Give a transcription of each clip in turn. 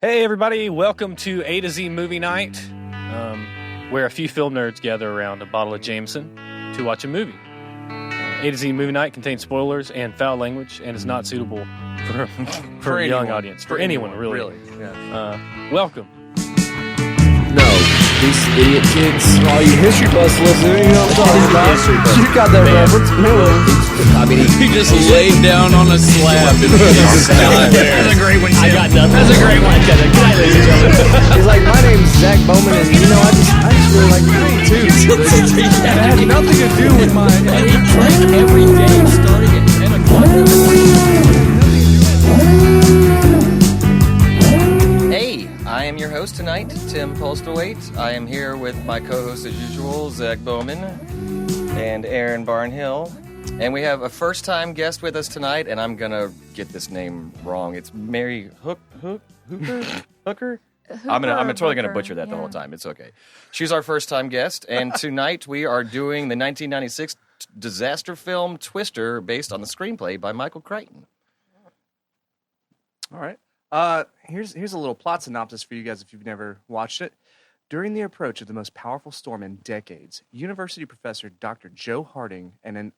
Hey everybody, welcome to A to Z Movie Night, where a few film nerds gather around a bottle of Jameson to watch a movie. A to Z Movie Night contains spoilers and foul language and is not suitable for a young audience. For anyone, really. Yeah. Welcome. No, these idiot kids. All you history buffs listening, you know what I'm talking about. You got that reference. I mean, He just laid down on a slab and just died there. That's a great one, Tim. I got nothing. That's a great one. Good night, ladies and gentlemen. He's like, my name's Zach Bowman, and you know, I just really like movie too. That had nothing to do with my. And he drank every day starting at 10 o'clock. Hey, I am your host tonight, Tim Polsterwaite. I am here with my co-host as usual, Zach Bowman and Aaron Barnhill. And we have a first-time guest with us tonight, and I'm going to get this name wrong. It's Mary Hooker? I'm totally going to butcher that the whole time. It's okay. She's our first-time guest, and tonight we are doing the 1996 disaster film Twister, based on the screenplay by Michael Crichton. All right. Here's a little plot synopsis for you guys if you've never watched it. During the approach of the most powerful storm in decades, university professor Dr. Joe Harding and an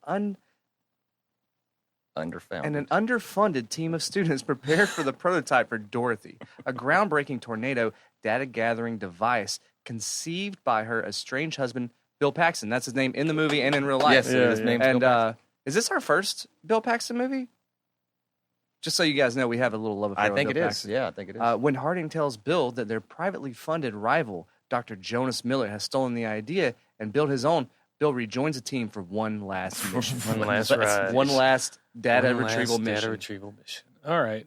underfunded team of students prepared for the prototype for Dorothy, a groundbreaking tornado data-gathering device conceived by her estranged husband, Bill Paxton. That's his name in the movie and in real life. Yes, his name's and Bill Paxton. Is this our first Bill Paxton movie? Just so you guys know, we have a little love affair I with think Bill it Paxton. is. Yeah, I think it is. When Harding tells Bill that their privately funded rival, Dr. Jonas Miller, has stolen the idea and built his own, Bill rejoins the team for one last mission. One last ride. One last data One retrieval last mission. Data retrieval mission. All right.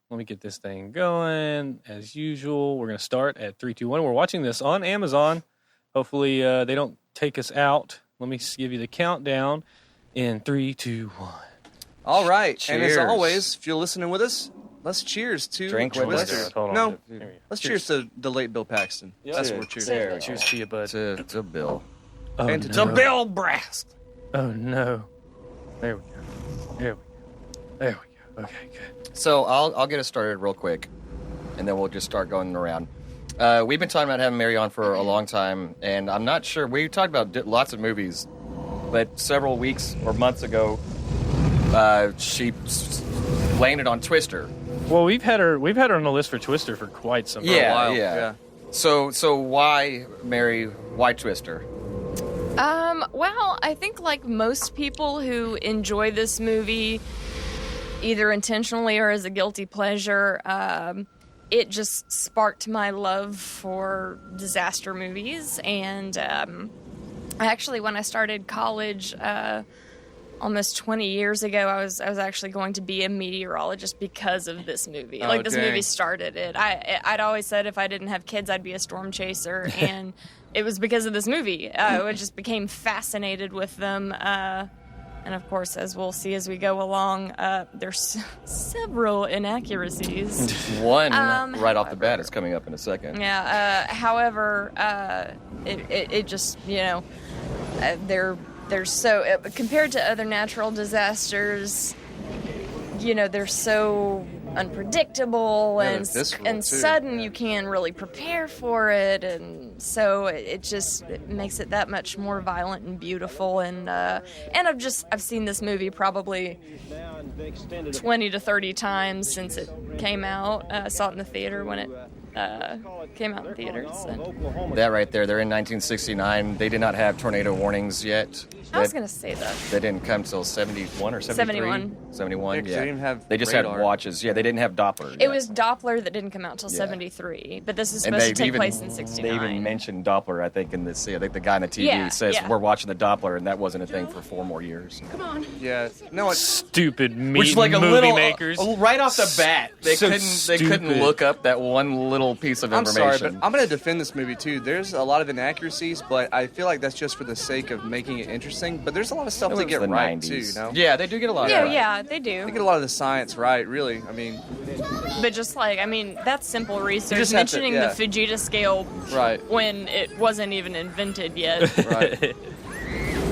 Let me get this thing going. As usual, we're going to start at 3, 2, 1. We're watching this on Amazon. Hopefully, they don't take us out. Let me give you the countdown in 3, 2, 1. All right. Cheers. And as always, if you're listening with us, let's cheers to Drink with Twister. us. Hold on. No, Here we go. let's cheers to the late Bill Paxton. That's what we're cheering. Cheers to you, bud. To Bill. Oh, And to no. Bill. Bill Brast. Oh, no. There we go. There we go. Okay, good. So I'll get us started real quick, and then we'll just start going around. We've been talking about having Mary on for a long time, and I'm not sure. We talked about lots of movies, but several weeks or months ago, she landed on Twister. Well, we've had her on the list for Twister for quite some time. Yeah. So why, Mary? Why Twister? Well, I think like most people who enjoy this movie, either intentionally or as a guilty pleasure, it just sparked my love for disaster movies. And actually, when I started college almost 20 years ago, I was actually going to be a meteorologist because of this movie. Oh, Like, this dang. movie started it. I'd always said if I didn't have kids, I'd be a storm chaser, and it was because of this movie. I just became fascinated with them. And of course, as we'll see as we go along, there's several inaccuracies. One right off the bat is coming up in a second. Yeah. However, it just, you know, they're so compared to other natural disasters, you know, they're so unpredictable Yeah, and they're visceral, and too. sudden. Yeah. You can't really prepare for it, and so it makes it that much more violent and beautiful. And I've seen this movie probably 20 to 30 times since it came out. I saw it in the theater when it came out in theaters. And That right there, they're in 1969. They did not have tornado warnings yet. I was gonna say that. They didn't come till 71 or 73? 71. 71, Yeah, 'cause they didn't have They just radar. had watches. Yeah, they didn't have Doppler. It was Doppler that didn't come out till 73, but this is And supposed to they take place in 69. They even mentioned Doppler, I think, in this. I think the guy on the TV Yeah, says, yeah. we're watching the Doppler, and that wasn't a thing for 4 more years. Yeah. No, it's Stupid Which, like, a movie little, makers. right off the bat, they So couldn't stupid. look up that one little piece of I'm information. sorry, but I'm going to defend this movie too. There's a lot of inaccuracies, but I feel like that's just for the sake of making it interesting. But there's a lot of stuff It they was get the right 90s. too, you know? Yeah, they do get a lot Yeah, of yeah, they They do. get a lot of the science right, really. I mean, But just like, I mean, that's simple research. just have to- Mentioning yeah. the Fujita scale right, when it wasn't even invented yet. right.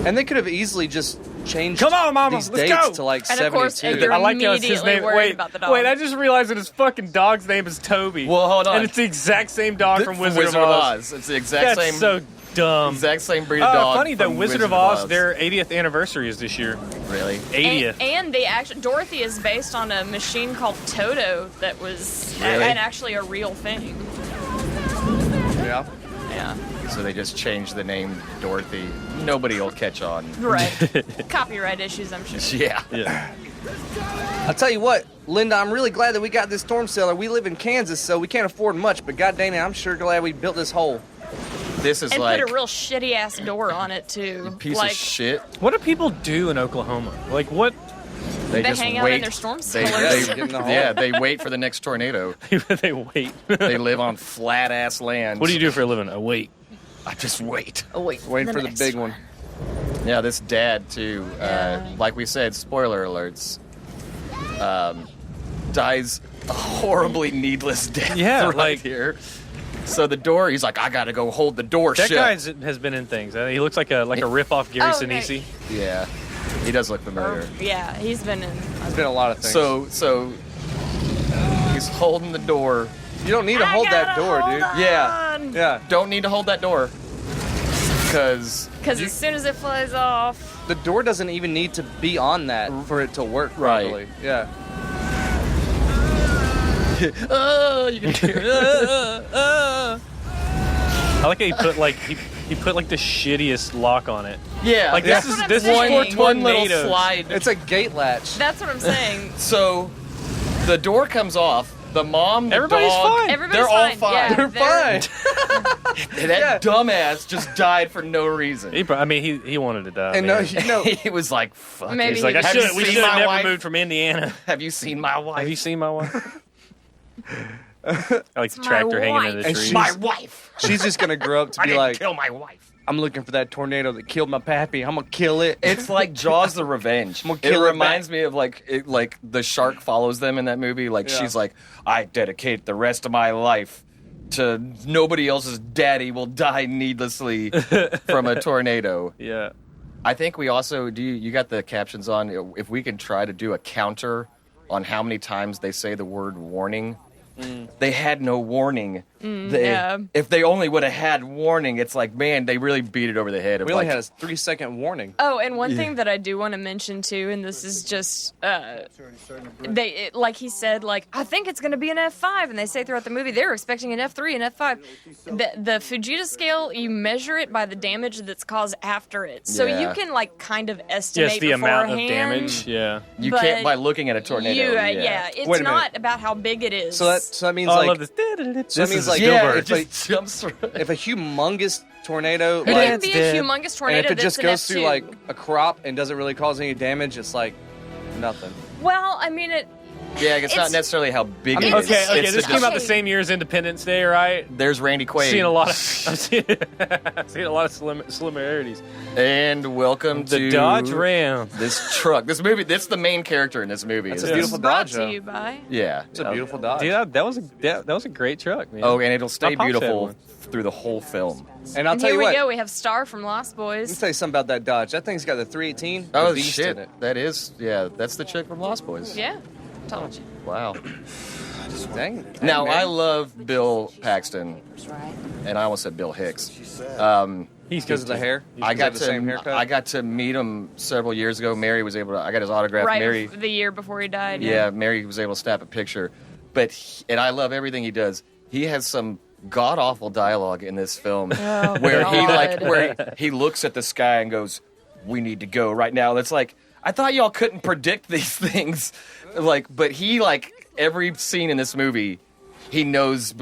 And they could have easily just changed Come on, Mama, these let's dates go. to like And 72. of course, you're I like how it's his immediately name. worried Wait, about the dog. wait! I just realized that his fucking dog's name is Toby. Well, hold on. And it's the exact same dog from Wizard of Oz. It's the exact That's same. so dumb. Exact same breed of dog. Funny though, from Wizard of Oz, their 80th anniversary is this year. Really? 80th. And they actually Dorothy is based on a machine called Toto that was Really? and actually a real thing. Yeah. Yeah. So they just changed the name Dorothy. Nobody will catch on. Right. Copyright issues, I'm sure. Yeah. Yeah. I'll tell you what, Linda, I'm really glad that we got this storm cellar. We live in Kansas, so we can't afford much, but god dang it, I'm sure glad we built this hole. This is And like put a real shitty ass door on it too. piece like of shit. What do people do in Oklahoma? Like what? they just hang out wait. in their storm They, cellars. Get in the hole. yeah, they wait for the next tornado. They wait. They live on flat ass land. What do you do for a living? I wait. I just wait. Oh, wait, Waiting for the next big one. Yeah, this dad too. Like we said, spoiler alerts. Dies a horribly needless death. Yeah, right like- here. So the door, he's like, I gotta go hold the door That shut. guy has been in things. He looks like a rip-off Gary Oh, okay. Sinise. Yeah, he does look familiar. Yeah, he's been in. There's been a lot of things. So he's holding the door. you don't need to hold that door, dude. Yeah, Yeah. don't need to hold that door because Because as soon as it flies off, The door doesn't even need to be on that for it to work Right. properly. Yeah. oh, you can hear it. I like how he put like the shittiest lock on it. Yeah, Like That's this what is I'm this saying. is for one little tornadoes. slide. It's a gate latch. that's what I'm saying. So the door comes off. The mom, the Everybody's dog, fine. Everybody's they're all fine. fine. Yeah, They're fine. That dumbass just died for no reason. He wanted to die. And man. He was like, "Fuck it." Maybe He's like, he was- we Have you should seen have my never wife? moved from Indiana. Have you seen my wife? Have you seen my wife? I like the tractor hanging in the wife. And tree. my wife? She's just gonna grow up to I be didn't like, kill my wife. I'm looking for that tornado that killed my pappy. I'm gonna kill it. It's like Jaws: The Revenge. I'm gonna It kill it reminds me of like the shark follows them in that movie. Like Yeah. she's like, I dedicate the rest of my life to nobody else's daddy will die needlessly from a tornado. Yeah. I think we also you got the captions on. If we can try to do a counter on how many times they say the word warning. They had no warning. yeah. If they only would have had warning, it's like, man, they really beat it over the head. Of We only like, had a 3-second warning. Oh, and one thing that I do want to mention too, and this is just like he said, like I think it's going to be an F5, and they say throughout the movie they're expecting an F3 and F5. The Fujita scale, you measure it by the damage that's caused after it, so Yeah. you can like kind of estimate Just the amount of beforehand. damage. Yeah. you but can't by looking at a tornado. Yeah, it's Wait a not minute. about how big it is. So that means Oh, I like love this. So that means like Yeah, if, it just jumps through. if a humongous tornado it like can be a dead. humongous and tornado if it just that's goes an through F2. like a crop and doesn't really cause any damage, it's like nothing. Well, I mean it. Yeah, it's not It's- necessarily how big it is. Okay, It's this the- came out the same year as Independence Day, right? There's Randy Quaid. Seen a lot of I've seen a lot of similarities. And welcome The to Dodge Ram. This truck. This movie. This is the main character in this movie. That's is a this- beautiful Brought Dodge. to you by. Yeah. It's a beautiful Dodge. Dude, that was a great truck, man. Oh, and it'll stay My pops had beautiful one. through the whole film. And I'll And tell here you we what. go. We have Star from Lost Let me Boys. tell you something about that Dodge. That thing's got the 318. Oh the beast shit! in it. That is, yeah. That's the chick from Lost Boys. Yeah, told you. Wow. Dang. Now man. I love Bill Paxton, and I almost said Bill Hicks. He's because of the hair. I He's got the to same haircut. I got to meet him several years ago. Mary was able to. I got his autograph. Right, Mary, the year before he died. yeah, Mary was able to snap a picture. And I love everything he does. He has some god awful dialogue in this film Oh, where he God. where he looks at the sky and goes, "We need to go right now." It's like I thought y'all couldn't predict these things, but he every scene in this movie. He knows,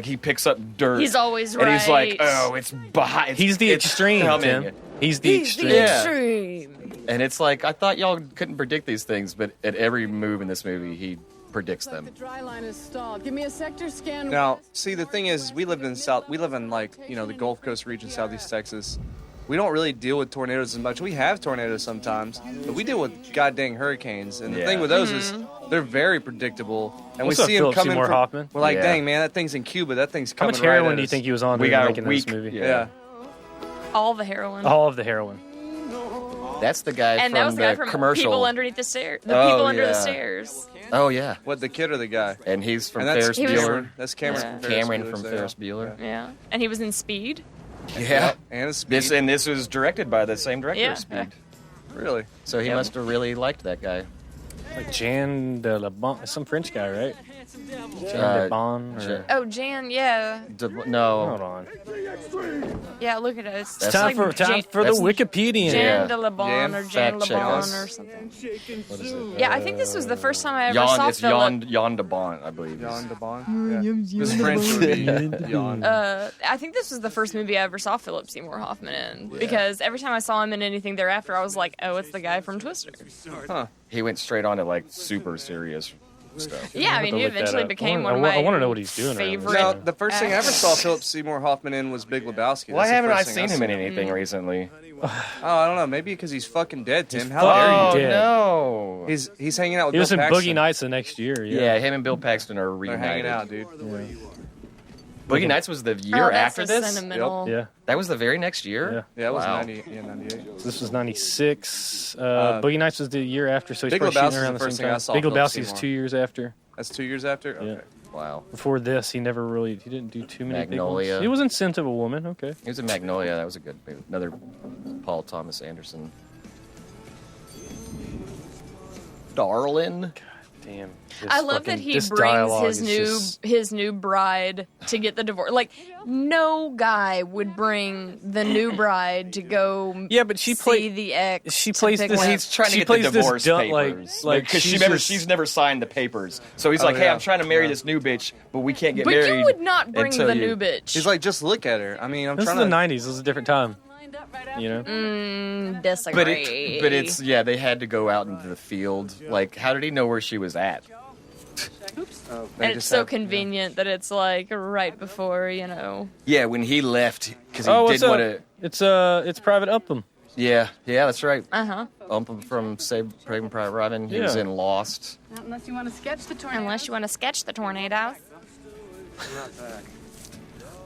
he picks up dirt. He's always and he's like, right. "Oh, it's behind." He's the it's extreme, coming." Tim. He's the extreme. Yeah. Extreme. And it's like I thought y'all couldn't predict these things, but at every move in this movie, he predicts them. The dry line is stalled. Give me a sector scan. Now, see, the thing is, we live in the Gulf Coast region, Southeast Texas. We don't really deal with tornadoes as much. We have tornadoes sometimes, but we deal with goddamn hurricanes. And the Yeah. thing with those is they're very predictable. And What's we up, see them Philip coming Seymour from. Hoffman? We're like, Yeah. dang man, that thing's in Cuba. That thing's How coming much right heroin at do you us. think he was on We during got a making this week- movie? Yeah. All the heroin. All of the heroin. That's the guy And from that was the guy from commercial. People Underneath the Stairs. The Oh, People Under the yeah. Stairs. Oh yeah, What, the kid or the guy? and he's from And that's Ferris He was- Bueller. Cameron. That's Cameron Yeah. from Ferris Cameron Bueller's from Day Ferris Off. Bueller. Yeah. And he was in Speed. Yeah. And a speed. This was directed by the same director Yeah. as Speed. Really? So he Yep. must have really liked that guy. Like Jan de la Bon, some French guy, right? Jan Uh, de Bon. Or, Oh, Jan, yeah. No. hold on. Yeah, look at us. It's time for the that's- Wikipedia. Jan Yeah. de la Bon Jan, or Jan fact le check Bon us. or something. What is it? Yeah, I think this was the first time I ever saw It's Philip. Jan de Bont, I believe. Jan de Bon? Yeah. Because French would be Jan. I think this was the first movie I ever saw Philip Seymour Hoffman in. Because every time I saw him in anything thereafter, I was like, oh, it's the guy from Twister. He went straight on to like super serious stuff. Yeah, I mean, to he look that eventually up. became I one of wanna- my I wanna know what he's doing around this favorite. Now, the first thing I ever saw actors. Philip Seymour Hoffman in was Big Lebowski. Why That's the haven't I first thing seen him in Mm. anything recently? Oh, I don't know. Maybe because he's fucking dead, Tim. How fucking dare you? Oh dead. no! He's hanging out with He was Bill in Paxton. Boogie Nights the next year. Yeah, him and Bill Paxton are They're reunited. hanging out, dude. Boogie Nights was the Oh, year that's after so this. sentimental. Yeah. That was the very next year. Yeah, it was Wow. 98. This was 96. Boogie Nights was the year after, so he's Big probably Lebowski's shooting around the the first same thing I time. saw Big Philip Lebowski was Seymour. 2 years after. That's 2 years after? Yeah. Okay. Wow. Before this, he didn't do too many Magnolia. big ones. He was in Scent of a Woman, okay. He was in Magnolia. That was a good movie. Another Paul Thomas Anderson. Darlin. Damn. I love that he brings his new bride to get the divorce. Like, no guy would bring the new bride to go Yeah, but she see played- the ex. she to plays pick this- one up. He's trying to She get plays the this divorce dumb, papers. like Because she's just- she's never signed the papers. So he's like, hey, yeah. I'm trying to marry this new bitch, but we can't get But married. you would not bring until the you- new bitch. He's like, just look at her. I mean, I'm This is trying the to. 90s. This was a different time. You know? Disagree. But it's yeah, they had to go out into the field. Like, how did he know where she was at? They and it's just so have- convenient that it's like right before, you know. Yeah, when he left because he Oh, what's didn't up? want to. It's Private Upham. Yeah, that's right. Uh-huh. Umpum from Saving Private Ryan. He was Yeah. in Lost. Not unless you want to sketch the tornado. Unless you want to sketch the tornado.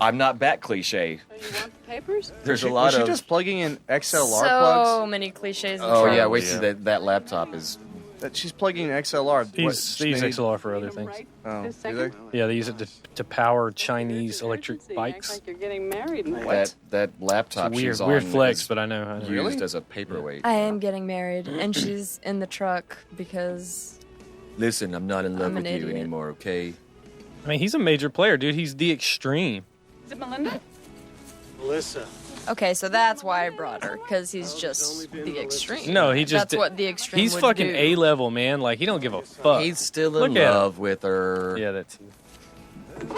I'm not back cliche. You want the papers? There's a Was lot she of. just plugging in XLR So plugs? many cliches. And Oh yeah, tropes. wait till that laptop is. That she's plugging in XLR. They use XLR for other things. Oh, This do they? second? Yeah, they use it to power Chinese electric Act bikes. like you're getting married. in That laptop Weird, she's on weird flex, is but I know. used as a paperweight. I am getting married, and she's in the truck because Listen, I'm not in love I'm an with you idiot. anymore, okay? I mean, he's a major player, dude. He's the extreme. Is it Melinda? okay, so that's why I brought her because he's just the extreme. No, he just. That's what the extreme. He's would fucking do. A level, man. Like he don't give a fuck. He's still Look in at him. love with her. Yeah, that's.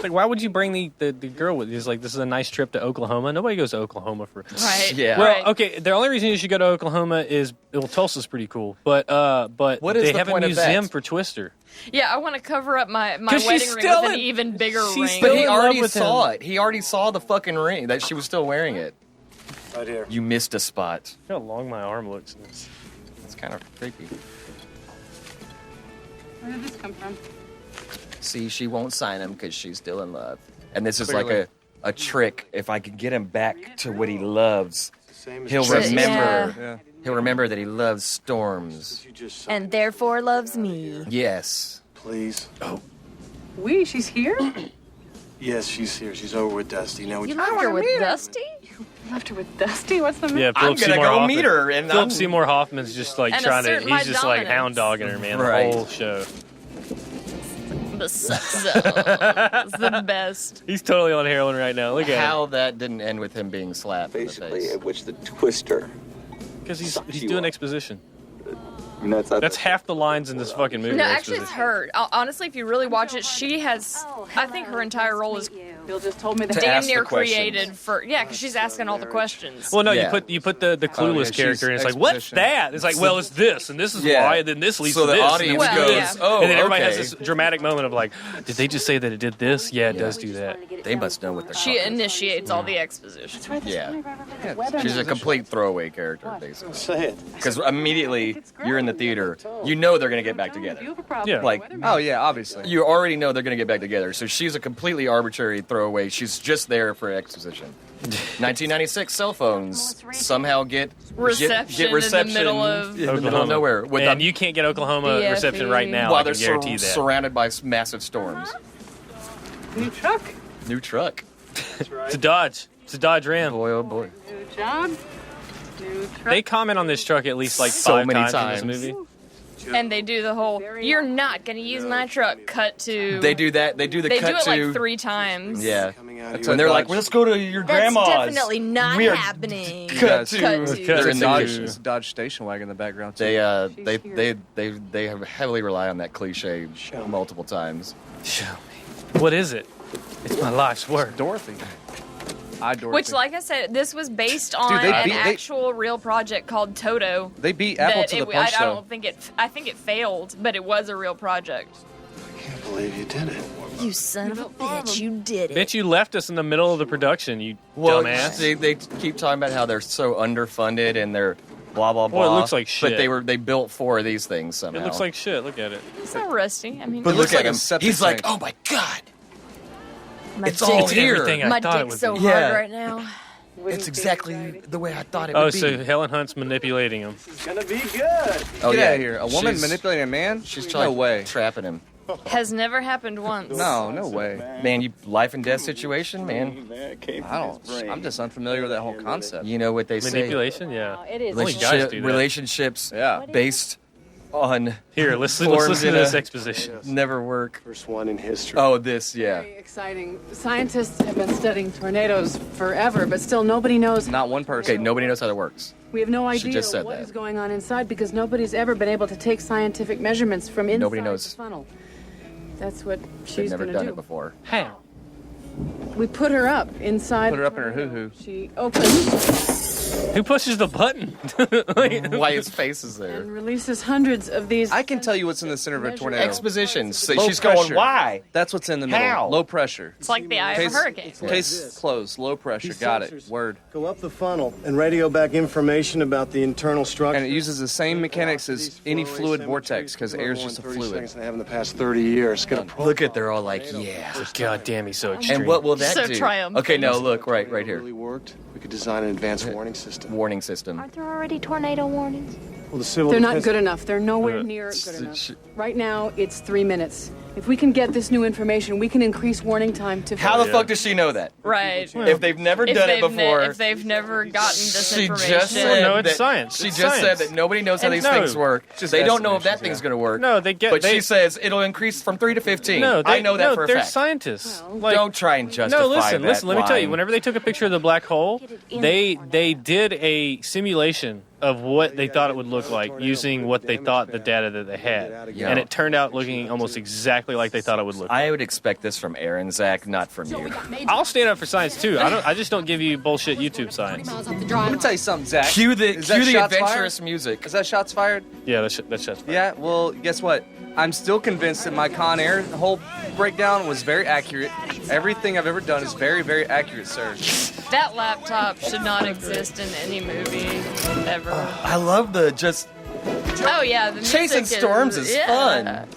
Like, why would you bring the girl with you? It's like, this is a nice trip to Oklahoma. Nobody goes to Oklahoma for. Right. Yeah. Well, right. okay. The only reason you should go to Oklahoma is Tulsa's pretty cool, but What is they the have a point of museum that? for Twister. Yeah, I want to cover up my 'Cause wedding she's ring still with an in- even bigger she's ring. still But he in love already with saw him. it. He already saw the fucking ring that she was still wearing it. Right here. You missed a spot. Look how long my arm looks. It's kind of creepy. Where did this come from? See, she won't sign him because she's still in love. And this is Clearly. like a trick. If I could get him back to what he loves, Same as he'll Trick, remember. Yeah. He'll remember that he loves storms. you just saw. and therefore loves me. Yes. Please. We, she's here? Yes, she's here. She's over with Dusty. Now we You left her with Dusty? Left her with Dusty? What's the matter? Yeah, I'm Philip gonna Seymour go Hoffman. meet her, and Philip I'm- Seymour Hoffman's just like And trying to. assert my He's just like dominance. hound dogging her, man. Right. The whole show. The sex zone. It's the best. He's totally on heroin right now. Look at How that didn't end with him being slapped in the Basically, face. at which the twister. him because he's you doing up. exposition. I mean, That's half the lines in this fucking movie. No, are actually, it's exposition. her. Honestly, if you really watch it, she has. I think her entire role is Bill just told me that. To damn ask the near questions. created for. Yeah, because she's asking all the questions. Well, no, Yeah. you put the clueless she's character, and it's like, what's exposition. that? It's like, well, it's this, and this is Yeah. why, and then this leads So to the this. audience and then Well, we do yeah. this. oh, and then everybody okay. has this dramatic moment of like, did they just say that it did this? Yeah, it does do that. They must know what they're She talking about. initiates all the exposition. Right, this Yeah. morning, right over the weather. She's a complete throwaway character, basically. Say it. Because immediately you're in the theater, you know they're going to get back together. You have a problem. Yeah. Like, Oh yeah, obviously. you already know they're going to get back together. So she's a completely arbitrary throwaway throwaway. She's just there for exposition. 1996 cell phones somehow get Reception reception in the middle of nowhere. And you can't get Oklahoma BFE. reception right now. while I they're can guarantee that. surrounded by massive storms. New truck. New truck. That's right. It's a Dodge. It's a Dodge Ram. Boy, oh boy. New job. New truck. They comment on this truck at least like So 5 many times in times. this movie. And they do the whole, you're not going to use my truck, cut to... They do that. They do the They cut do it to. like 3 times. Yeah. Coming out That's here. And they're like, Dodge. well, let's go to your That's grandma's. definitely not We are happening. Cut to. Cut to. They're There's in a the Dodge, kitchen. there's a Dodge station wagon in the background too. They have heavily rely on that cliche multiple times. Show me. What is it? It's my life's work. Dorothy. Dorothy. Which, like I said, this was based on they an beat- they- actual real project called Toto. They beat Apple to the punch, I though. don't think it. I think it failed, but it was a real project. I can't believe you did it. You son of a bitch! You did it. Bitch, you left us in the middle of the production, you Well, dumbass. they keep talking about how they're so underfunded and they're blah blah blah. Well, it looks like shit. But they built 4 of these things somehow. It looks like shit. Look at it. It's not rusty. I mean, But It look looks at like a him. septic He's like, tank. oh my god, my it's all dick- here. Everything I My thought it dick's would so be. hard Yeah. right now. it's exactly the way I thought it Oh, would be. so Helen Hunt's manipulating him. It's gonna be good. Oh, Get yeah. out of here. A woman She's- manipulating a man? She's no trying way. trapping him. Has never happened once. No way. Man, you life and death situation, man. I'm just unfamiliar with that whole concept. You know what they say. Manipulation? Yeah. It is. Only guys do that. Relationships Yeah. based on Here, let's Formed listen in to this a- exposition. never work. First one in history. Oh, this, yeah. Very exciting. Scientists have been studying tornadoes forever, but still nobody knows. Not one person. Okay, nobody knows how that works. We have no She idea just said what that. is going on inside because nobody's ever been able to take scientific measurements from inside Nobody knows. the funnel. That's what They've she's never going to done do. it before. How? We put her up inside. Put her the up in her tornado. hoo-hoo. She opens Who pushes the button? Like- Why his face is there? and releases hundreds of these. I can tell you what's in the center of a tornado. Exposition. So Low she's going, pressure. why? That's what's in the middle. How? Low pressure. It's like the eye of a Case- hurricane. Case closed. Low pressure. These Got it. sensors Word. Go up the funnel and radio back information about the internal structure. And it uses the same mechanics as any fluid vortex because air is just a fluid. Seconds they have in the past 30 years. Get a Look at they're all like, yeah. God damn, he's so extreme. And what will that So do? triumphant. Okay, no, look, right really here. worked. We could design an advanced warning system. Warning system. Aren't there already tornado warnings? Well, the civil They're not defense- good enough. They're nowhere near good enough. Right now, it's 3 minutes. If we can get this new information, we can increase warning time to. How the fuck does she know that? Right. If they've never If done it they've before, if they've never gotten this she information. just said No, it's that, science. She It's just science. said that nobody knows how And these no, things work. just They don't know if that estimations, thing's going to work. No, they get. But they, she says it'll increase from 3 to 15. No, I know that no, for a they're fact. scientists. Like, Don't try and justify no, listen, that listen. Let me tell you. line. Whenever they took a picture of the black hole, they did a simulation of what they thought it would look like using what they thought the data that they had, Yeah. and it turned out looking almost exactly like they thought it would look. I would expect this from Aaron, Zach, not from you. I'll stand up for science too. I just don't give you bullshit YouTube science. Let me tell you something, Zach. Cue the Is that shots adventurous fired? music. Is that shots fired? Yeah, that's just fine. Yeah, well, guess what? I'm still convinced that my Con Air whole breakdown was very accurate. Everything I've ever done is very, very accurate, sir. That laptop should not exist in any movie ever. I love the just Oh yeah, the chasing music storms is yeah. fun.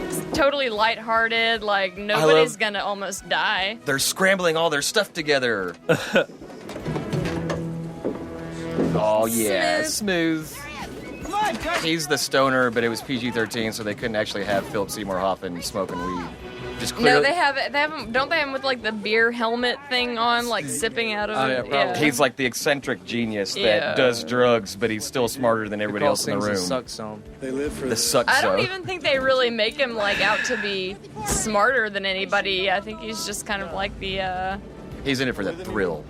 It's totally lighthearted. Like nobody's gonna almost die. They're scrambling all their stuff together. Oh yeah, smooth. He's the stoner, but it was PG-13, so they couldn't actually have Philip Seymour Hoffman smoking weed. Just No, clearly, they have them. Don't they have him with like the beer helmet thing on, like sipping out of Oh, yeah, it? probably. he's like the eccentric genius that Yeah. does drugs, but he's still smarter than everybody else in the room. Suck zone. They live for The this. suck I don't zone. even think they really make him like out to be smarter than anybody. I think he's just kind of like the He's in it for the thrill.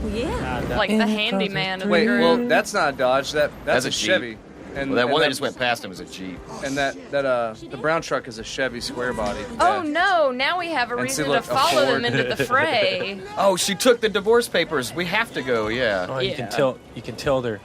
like the handyman of the Wait, group. well, that's not a Dodge. That's That's a a Jeep. Chevy. And, Well, that and one that just went past him was a Jeep. And the brown truck is a Chevy square body. Oh Yeah. no! Now we have a And reason see, look, to a follow Ford. them into the fray. Oh, she took the divorce papers. We have to go. Yeah. Oh, you can Yeah. tell. You can tell they're.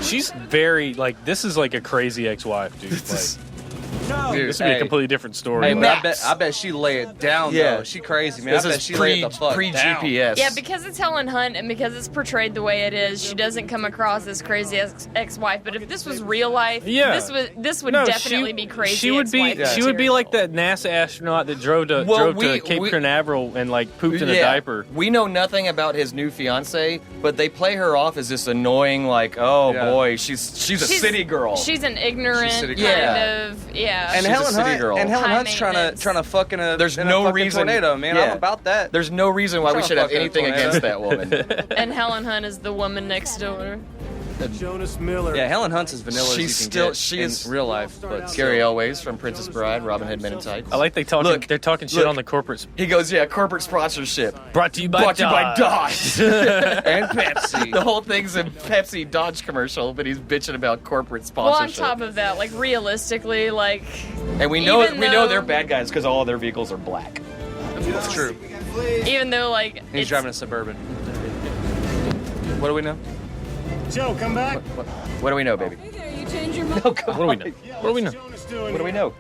She's very like. This is like a crazy ex-wife, dude. Like, Dude, This would be a completely different story. Hey, but- but I bet she lay it down, Yeah. though. She crazy, man. This I bet is she laid it the fuck pre down. GPS. Yeah, because it's Helen Hunt and because it's portrayed the way it is, she doesn't come across as crazy ex-wife. But if this was real life, Yeah. this would No, definitely be crazy. She would be. ex-wife She would be material. like that NASA astronaut that drove to Cape Canaveral and like pooped in a diaper. We know nothing about his new fiance, but they play her off as this annoying, like, oh boy, she's a city girl. She's an ignorant city kind girl. of yeah. And She's a Helen city Hunt, girl. and Helen High Hunt's trying to fuck in a There's in a no fucking reason. tornado, man. Yeah. I'm about that. There's no reason why we Trying should to have fuck in a anything tornado. against that woman. And Helen Hunt is the woman next door. Jonas Miller. Yeah, Helen Hunt's as vanilla as you She's can still get she in is real life. But Gary Elways from Princess Bride, Robin Hood Men in Tights. I like they're talking shit look. on the corporate. He goes, yeah, corporate sponsorship. Brought to you by Dodge. and Pepsi. The whole thing's a Pepsi Dodge commercial, but he's bitching about corporate Well, on sponsorship. top of that, like realistically, like And we know even though- they're bad guys because all their vehicles are black. That's true. even though like He's it's, driving a Suburban. What do we know? Joe, come back. What do we know, baby? You change your mind. What do we know? What do we know? What do we know?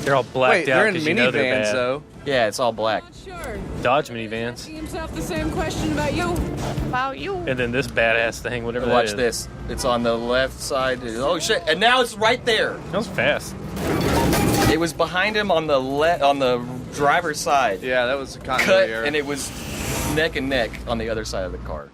They're all blacked Wait, out they're in because you know they're minivans bad. though. Yeah, it's all black. Sure. Dodge minivans. Asking himself the same question about you. about you. And then this badass thing, whatever that Watch is. this. It's on the left side. Oh shit! And now it's right there. That was fast. It was behind him on the on the driver's side. Yeah, that was a Cut, continuity error. and it was neck and neck on the other side of the car.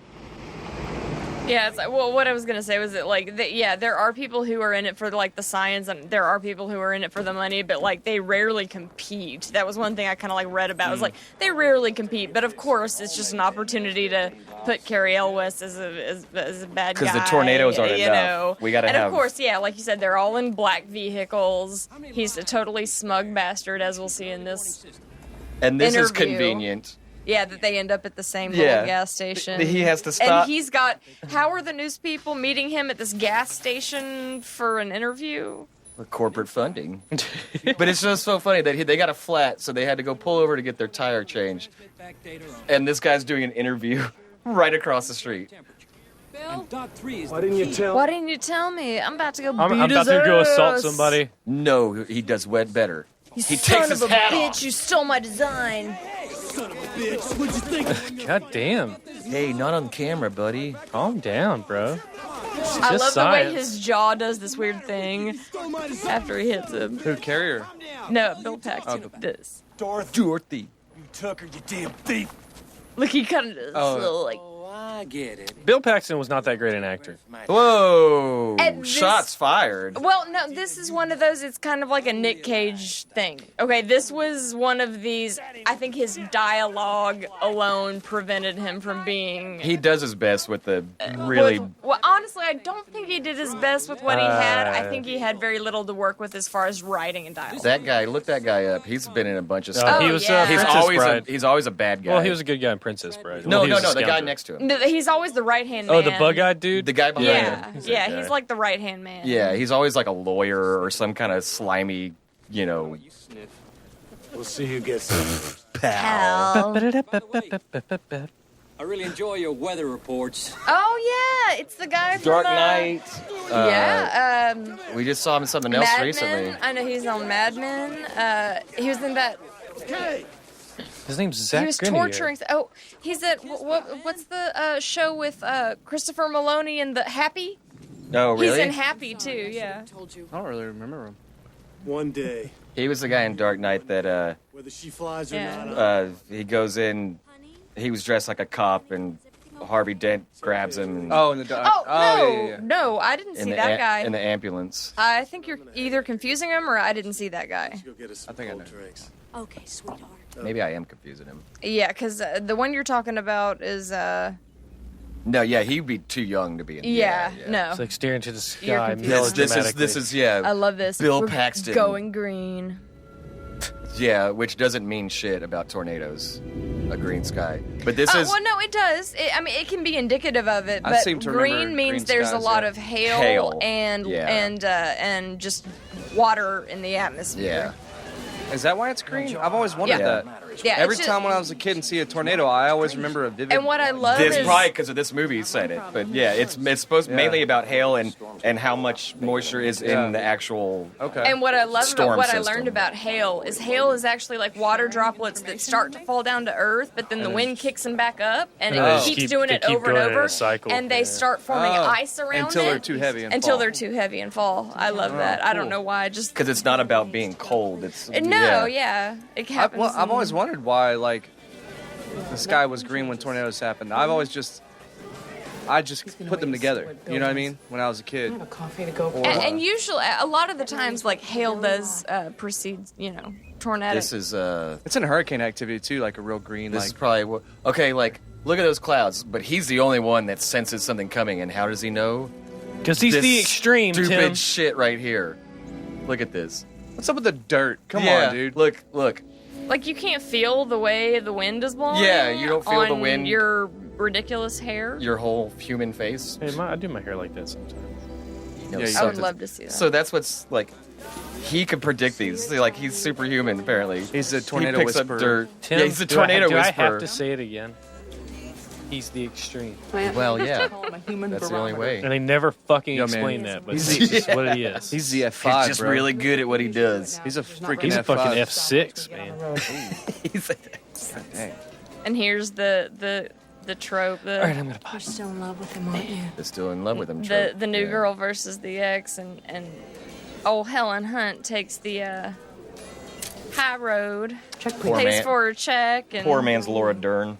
Yeah, it's like, well, what I was gonna say was that like, yeah, there are people who are in it for like the science, and there are people who are in it for the money, but like they rarely compete. That was one thing I kind of like read about. Was like they rarely compete, but of course it's just an opportunity to put Carrie Elwes as a bad guy. 'Cause the tornadoes aren't you enough. know. We gotta and have- of course, yeah, like you said, they're all in black vehicles. He's a totally smug bastard, as we'll see in this. And this is Interview. convenient. Yeah, that they end up at the same Yeah. little gas station. He has to stop. And he's got. How are the news people meeting him at this gas station for an interview? Corporate funding. But it's just so funny that they got a flat, so they had to go pull over to get their tire changed. And this guy's doing an interview right across the street. Bill? Why didn't you tell? Why didn't you tell me? I'm about to go. I'm beat about his to go ass. assault somebody. No, he does better. You He son takes his of a hat bitch! off. You stole my design. God damn. Hey, not on camera, buddy. Calm down, bro. I just love the way science. his jaw does this weird thing after he hits him. Who, Carrier? No, Bill Paxton. This. Dorothy. You took her, you damn thief. Look, he kind of does Oh. little like. I get it. Bill Paxton was not that great an actor. Whoa. And this- Shots fired. Well, no, this is one of those. It's kind of like a Nick Cage thing. Okay, this was one of these. I think his dialogue alone prevented him from being. He does his best with the really. Well, honestly, I don't think he did his best with what he had. I Uh, think he had very little to work with as far as writing and dialogue. That guy, look that guy up. He's been in a bunch of Oh, stuff. he was yeah. he's Princess always Bride. he's always a bad guy. Well, he was a good guy in Princess Bride. No, Well, he no, was a no. The guy scoundrel. next to him. No, he's always the right hand man. Oh, the bug-eyed dude? The guy behind Yeah, him. yeah, that guy. he's like the right hand man. Yeah, he's always like a lawyer or some kind of slimy, you know, We'll see who gets it. Pal. I really enjoy your weather reports. Oh yeah, it's the guy from Dark Knight. Yeah, We just saw him in something else Mad recently. Men. I know he's on Mad Men. He was in that. His name's Zach He was Grenier. torturing. Oh, he's at what's the show with Christopher Maloney and the Happy? Oh, really? He's in Happy too. Yeah. I don't really remember him. One day, He was the guy in Dark Knight that whether she flies or Yeah. not. he goes in. He was dressed like a cop, and Harvey Dent grabs him. And, Oh, in the dark. Oh, no, yeah, yeah. no, I didn't see that guy. in the ambulance. I think you're either confusing him or I didn't see that guy. Go get us some I think I cold know. drinks. Okay, sweetheart. Maybe I am confusing him. Yeah, because the one you're talking about is No, yeah, he'd be too young to be in. yeah, no. It's like staring to the You're sky. confused. This is yeah. I love this. Bill We're Paxton. going green. Yeah, which doesn't mean shit about tornadoes, a green sky. But this is Well, no, it does. I mean, it can be indicative of it, I but seem to remember green means green there's a skies, lot yeah. of hail, Hail, and yeah. and just water in the atmosphere. yeah. Is that why it's green? I've always wondered Yeah. that. Yeah, Every it's time when I was a kid and see a tornado, I always remember a vivid. And what I love This is probably because of this movie said it, but yeah, it's supposed mainly about hail and how much moisture is in the actual. Okay. And what I love about storm what I system. learned about hail is actually like water droplets that start to fall down to earth, but then the wind kicks them back up, and They it just keeps keep- doing they it keep over and going in a over, cycle. and they start forming ice around until it they're too heavy and until fall. they're too heavy and fall. I love that. I don't know why. Just Because it's not about being cold. It's no, yeah. it happens. I've always wondered why, like, the sky was green when tornadoes happened. I just put them together. You know what I mean? When I was a kid. and usually, a lot of the times, like hail does precede, tornado. This is It's in hurricane activity too, like a real green. This like is probably okay. Like, look at those clouds, but he's the only one that senses something coming. And how does he know? Because he's This the extreme, stupid Tim. shit right here. Look at this. what's up with the dirt? Come Yeah, on, dude. Look. Like you can't feel the way the wind is blowing. Yeah, you don't feel the on wind. Your ridiculous hair. Your whole human face. Hey, I do my hair like that sometimes. You know, Yeah, you I would something. love to see that. So that's what's like. He could predict these. Like he's superhuman. Apparently, He's a tornado he picks whisperer. up dirt. Tim, Yeah, he's a do tornado do I whisperer. have to say it again? He's the extreme. Well, yeah. Call him a human That's the only barometer. way. And they never fucking Yo, man. explain that, but He's it's just what he is. He's the F5, He's just bro. really good at what he does. He's a freaking He's a F5. fucking F6, man. He's a, Dang. And here's the trope. All right, I'm gonna You're still in love with him, aren't you? Is still in love with him. the new girl versus the ex, and old Helen Hunt takes the high road, Poor pays man. for her check, and Poor man's Laura Dern.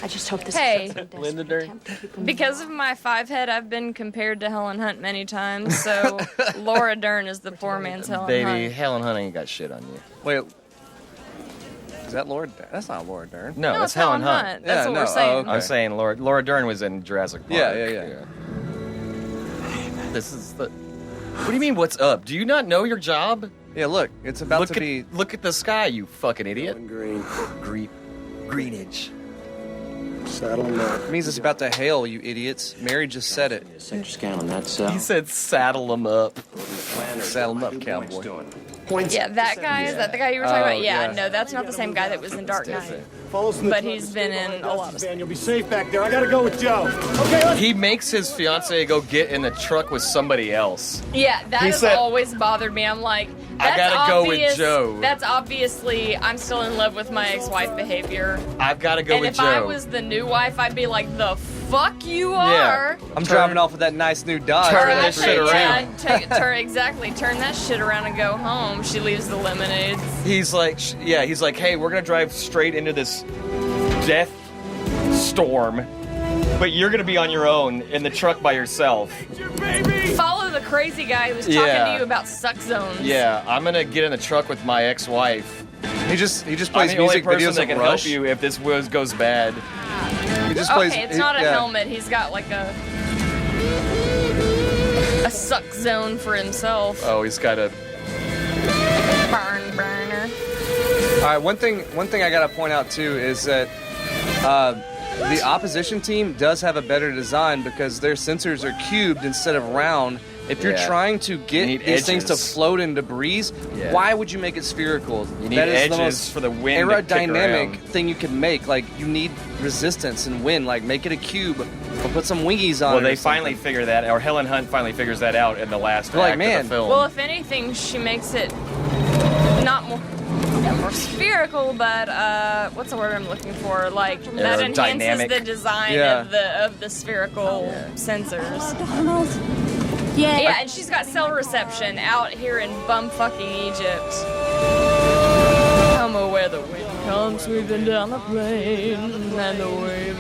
I just hope this Hey. is so Linda Dern. because of my 5 head, I've been compared to Helen Hunt many times. So Laura Dern is the poor man's Helen Baby, Hunt. Helen Hunt ain't got shit on you. Wait. Is that Laura Dern? That's not Laura Dern. No, No, that's it's Helen Helen Hunt. Hunt. That's Yeah, what no, we're saying. oh, okay. I'm saying Laura Dern was in Jurassic Park. Yeah. This is the. What do you mean? What's up? Do you not know your job? Yeah, look. It's about Look to at be... look at the sky, you fucking idiot. Green. Greenage. Saddle him up. It means it's about to hail, you idiots. Mary just said it. Sector scan on that cell. He said saddle them up. Saddle 'em up, cowboy. Yeah, that guy is that the guy you were talking about? Yeah, yeah. no, that's not the same guy that was in Dark Knight. Follow us in the But truck he's and been stay in behind a lot of Dusty's van. You'll be safe back there. I gotta go with Joe. Okay, let's He makes his fiance go get in the truck with somebody else. Yeah, that He has said- always bothered me. I'm like, I that's gotta go with obvious, Joe. That's obviously I'm still in love with my ex-wife behavior. I've got to go And with if Joe. I was the new wife, I'd be like, the fuck you are. I'm driving off with that nice new Dodge. Turn right that there. shit Yeah, around. turn that shit around and go home. She leaves the lemonades. He's like, hey, we're gonna drive straight into this death storm, but you're gonna be on your own in the truck by yourself. Follow the crazy guy who's talking Yeah. to you about suck zones. Yeah, I'm gonna get in the truck with my ex-wife. He just I'm plays the only music person videos that of can Rush. help you if this goes bad. He just plays. Okay, it's not a yeah. helmet. He's got like a suck zone for himself. Oh, he's got a. Barn burner. All right, one thing I gotta point out too is that the opposition team does have a better design because their sensors are cubed instead of round. If you're Yeah. trying to You get need these things to edges. float in debris, Yeah. why would you make it spherical? You need That is edges the most for the wind to kick aerodynamic around. thing you can make. Like you need resistance and wind. Like make it a cube or put some wingies on. Well, it or they finally something. figure that, or Helen Hunt finally figures that out in the last They're like, act man. of the film. Well, if anything, she makes it not more spherical, but what's the word I'm looking for? Like that enhances Aerodynamic. the design Yeah. of the spherical sensors. Yeah. Yeah, and she's got cell reception out here in bumfucking Egypt. Come where the wind comes sweeping down the plain, and the wave.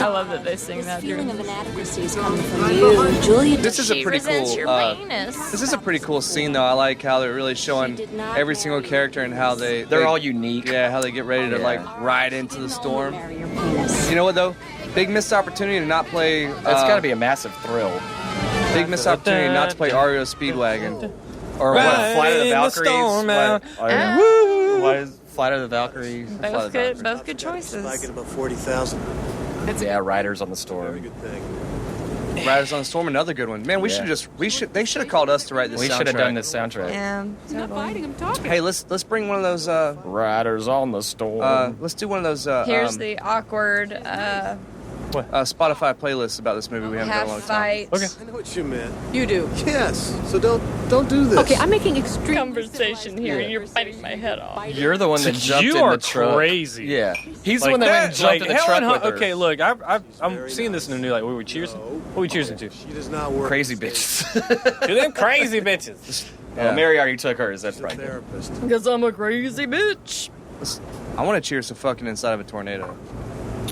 I love that they sing that. Feeling of inadequacy is coming from you, Julia. This is a She pretty resents cool. your penis. This is a pretty cool scene, though. I like how they're really showing every single character and how They're all unique. Yeah, how they get ready to Yeah. like ride into the storm. Marry your penis. You know what though? Big missed opportunity to not play. It's got to be a massive thrill. Big missed opportunity not to play REO Speedwagon. Or what? Flight of the in the Valkyries? storm out. What is Flight of the Valkyries? Both good choices. Back at about 40,000. Yeah, Riders on the Storm. Good thing. Riders on the Storm, another good one. Man, they should have called us to write this soundtrack. We should have done this soundtrack. Yeah. Not fighting, I'm talking. Hey, let's bring one of those. Riders on the Storm. Let's do one of those. Here's the awkward Spotify playlists about this movie we haven't done in a long half time. fight. Okay. I know what you meant. You do. Yes. So don't do this. Okay, I'm making extreme Conversation here, and you're biting my head off. You're the one that jumped You in are the truck. crazy. Yeah. He's the one that went and jumped in the Helen truck Hunt- with her. Okay, look, I'm seeing this in the new light. What are we cheersing? What are we cheersing to? She does not work. Crazy bitches. To them crazy bitches. Oh, Mary already took hers. That's right. Therapist. Because I'm a crazy bitch. I want to cheers to fucking inside of a tornado.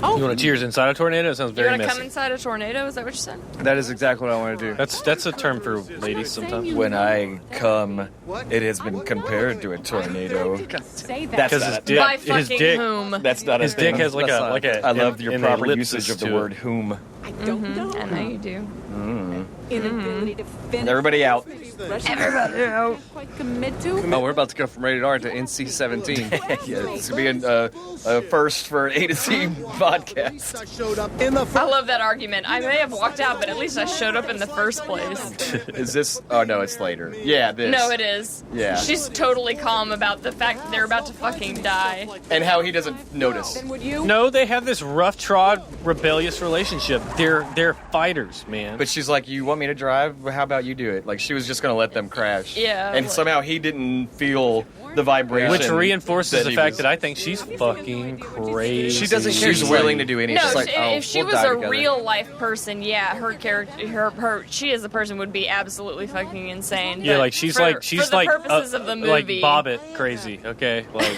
You want to cheers inside a tornado? It sounds You're very gonna messy. come inside a tornado? Is that what you said? That is exactly what I want to do. That's a term for ladies sometimes. When I come, it has been compared to a tornado. say that. That's Because not his a By dick, fucking his dick, whom? That's not his a dick thing. has like a. I love your an proper ellipsis usage of the to it. word whom. I don't know. I know you do. Inability to finish. Everybody out. Everybody out. Quite commit to. Oh, we're about to go from rated R to NC-17. Yeah, this could be a first for A to Z podcast. I showed up in the I love that argument. I may have walked out, but at least I showed up in the first place. Is this? Oh no, it's later. Yeah, this. No, it is. Yeah. She's totally calm about the fact that they're about to fucking die. And how he doesn't notice. Then would you? No, they have this rough trod, rebellious relationship. They're fighters, man. But she's like, "You want me to drive? How about you do it?" Like she was just gonna let them crash. Yeah, And like- somehow he didn't feel the vibration. Which reinforces the he fact was- that I think she's fucking crazy. She doesn't care. She's willing to do anything. No, She's like, oh, if she we'll was die a together. real life person, yeah, her character, her, she as a person would be absolutely fucking insane. Yeah, But like she's for, like for the purposes of the like movie, Bobbit crazy. Okay, like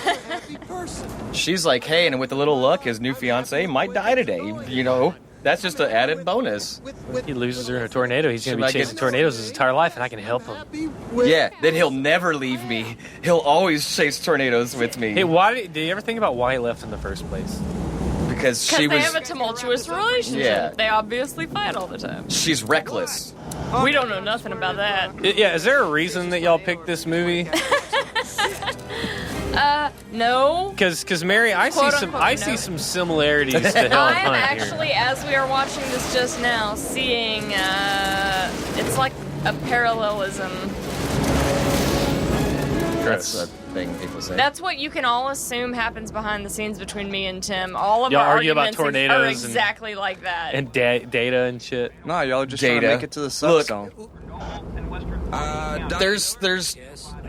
She's like, hey, and with a little luck, his new fiance might die today. You know, that's just an added bonus. he loses her in a tornado. He's gonna She be might chasing get- tornadoes his entire life, and I can help him. Yeah, then he'll never leave me. He'll always chase tornadoes with me. Hey, why did you ever think about why he left in the first place? Because because she they was. have a tumultuous relationship. Yeah. They obviously fight all the time. She's reckless. We don't know nothing about that. Yeah, is there a reason that y'all picked this movie? No. Because Mary, I Quote, see unquote, no. some similarities to Helen I'm Hunt actually, here. as we are watching this just now, seeing it's like a parallelism. That's a thing people say. That's what you can all assume happens behind the scenes between me and Tim. All of Y'all our argue about arguments are tornadoes and- exactly like that. And data and shit. No, y'all are just trying to Data. make it to the Look. subzone.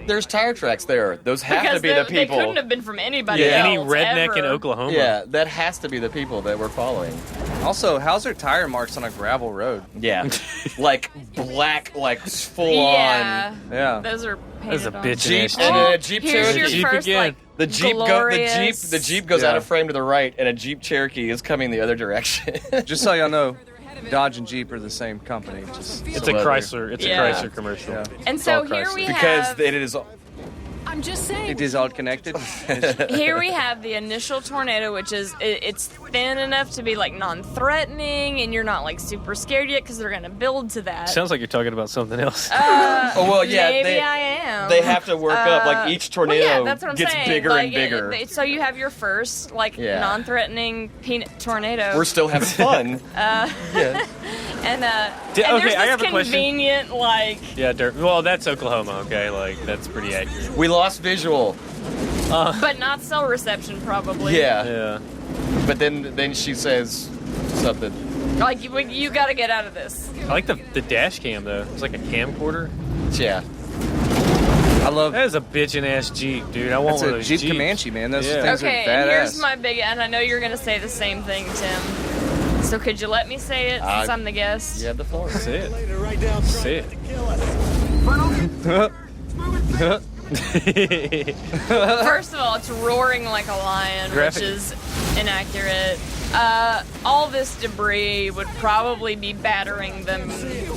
There's tire tracks there. Those have because to be the they people. couldn't have been from anybody Yeah. else. Any redneck ever. in Oklahoma. Yeah, that has to be the people that we're following. Also, how's there tire marks on a gravel road? Yeah, like black, like full Yeah. on. Yeah. Those are That's painted a on. bitch Jeep ass and Oh, a Jeep here's Cherokee. your Jeep first, again. like, The Jeep glorious- the Jeep goes out Yeah. of frame to the right, and a Jeep Cherokee is coming the other direction. Just so y'all know, Dodge and Jeep are the same company. Just It's so a whether- Chrysler. It's Yeah. a Chrysler commercial. Yeah. And It's so all here Chrysler. we because have it is. I'm just saying. It is all connected. here we have the initial tornado, which is it's thin enough to be like non-threatening, and you're not like super scared yet because they're gonna build to that. Sounds like you're talking about something else. Oh well, yeah. Maybe I am. They have to work up. Like each tornado well, yeah, that's what I'm gets saying. bigger like, and bigger. So you have your first like Yeah. non-threatening peanut tornado. We're still having fun. and okay, and there's I this have a question. convenient like Yeah, dirt. Well, that's Oklahoma. Okay, like that's pretty accurate. We lost visual. but not cell reception probably. Yeah. Yeah. But then she says something. Like you got to get out of this. I like the dash cam though. It's like a camcorder. Yeah. I love. That is a bitchin' ass Jeep, dude. I want That's one a of those Jeep Jeeps. Comanche, man. Those Yeah. things Okay, are and badass. here's my big, and I know you're gonna say the same thing, Tim. So could you let me say it since I'm the guest? You have the floor. That's it. Right down That's it. First of all, it's roaring like a lion, Graphic. which is inaccurate. All this debris would probably be battering them,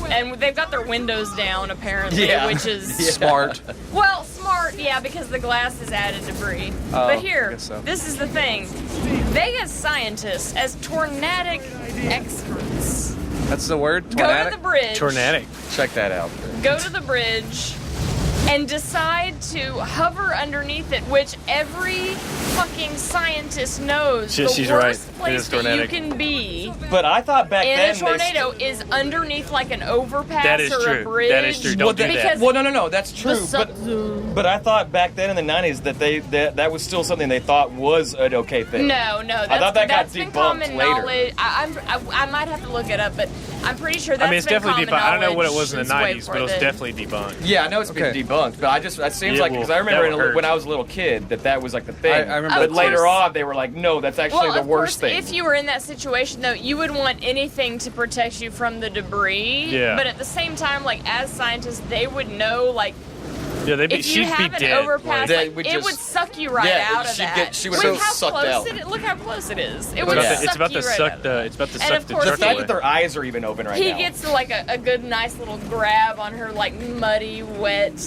and they've got their windows down apparently, Yeah. which is Smart. well smart, yeah, because the glass is added debris. Oh, but I here, guess so. this is the thing: they as scientists, as tornadic experts, That's the word. go to Tornadic? the bridge. Tornadic. Check that out. Go to the bridge and decide to hover underneath it, which every fucking scientist knows She's the right. worst It place is that you tornadic. can be But I thought back in then a tornado is underneath like an overpass That is or true. a bridge. That is true. Don't do that. Because Well, no, that's true. the But I thought back then in the 90s that was still something they thought was an okay thing. No, that's, I thought that got that's been debunked common later. knowledge. I might have to look it up, but I'm pretty sure that's I mean, it's been definitely common debunked. I don't know what it knowledge was in the since way 90s, but before it was then. definitely debunked. Yeah, I know it's been debunked, but it seems It like will- because I remember that will hurt. when I was a little kid that was like the thing. I remember but Of later course. on, they were like, no, that's actually Well, the of worst course, thing. if you were in that situation, though, you would want anything to protect you from the debris. Yeah. But at the same time, like, as scientists, they would know, like, Yeah, if you she'd have be an dead. overpass, They like, would it just- would suck you right Yeah, out of she'd that. get- she would Look get how sucked close out. Look how close it is. It Yeah. would It's suck about you to right suck out. the. It's about to And suck of the course, the jerk fact away. that their eyes are even open right He now. gets like a good, nice little grab on her, like, muddy, wet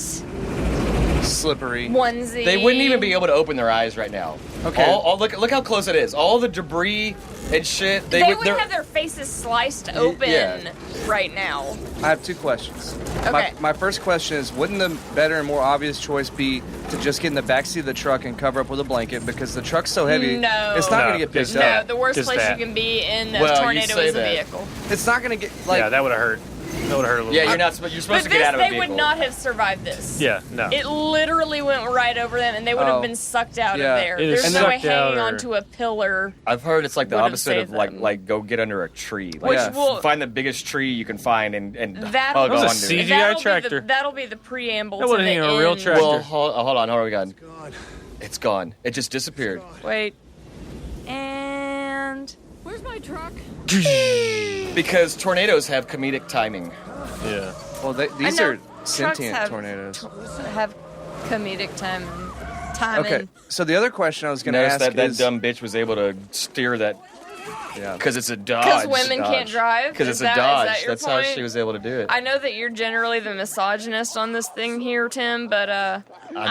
Slippery. onesie. They wouldn't even be able to open their eyes right now. Okay. All look how close it is. All the debris and shit. They would they're- have their faces sliced open yeah. right now. I have two questions. Okay. My first question is, wouldn't the better and more obvious choice be to just get in the backseat of the truck and cover up with a blanket because the truck's so heavy? No. It's not No, going to get picked No, up. the worst Just place that. you can be in a Well, you tornado say is a that. vehicle. It's not going to get like. Yeah, that would have hurt. That would have hurt a little. Yeah, bit. you're supposed But to this, get out of a they vehicle. would not have survived this. Yeah, no. It literally went right over them, and they would Oh. have been sucked out Yeah. of there. It is There's no way sucked out hanging or- onto a pillar. I've heard it's like the Would've opposite of saved like them. like go get under a tree. Like, Which Yeah. will find the biggest tree you can find and That'll- hug That was a onto CGI it. tractor. That'll be the preamble. That to wasn't the even a real end. tractor. Well, hold on, It's gone. It just disappeared. Wait. And Where's my truck? Because tornadoes have comedic timing. Yeah. Well, these I know are trucks sentient have tornadoes. have comedic timing. Okay, so the other question I was going to Notice ask that is, dumb bitch was able to steer that yeah, because it's a Dodge. Because women can't drive? Because Is it's a that- is Dodge. that your That's how point? she was able to do it. I know that you're generally the misogynist on this thing here, Tim, but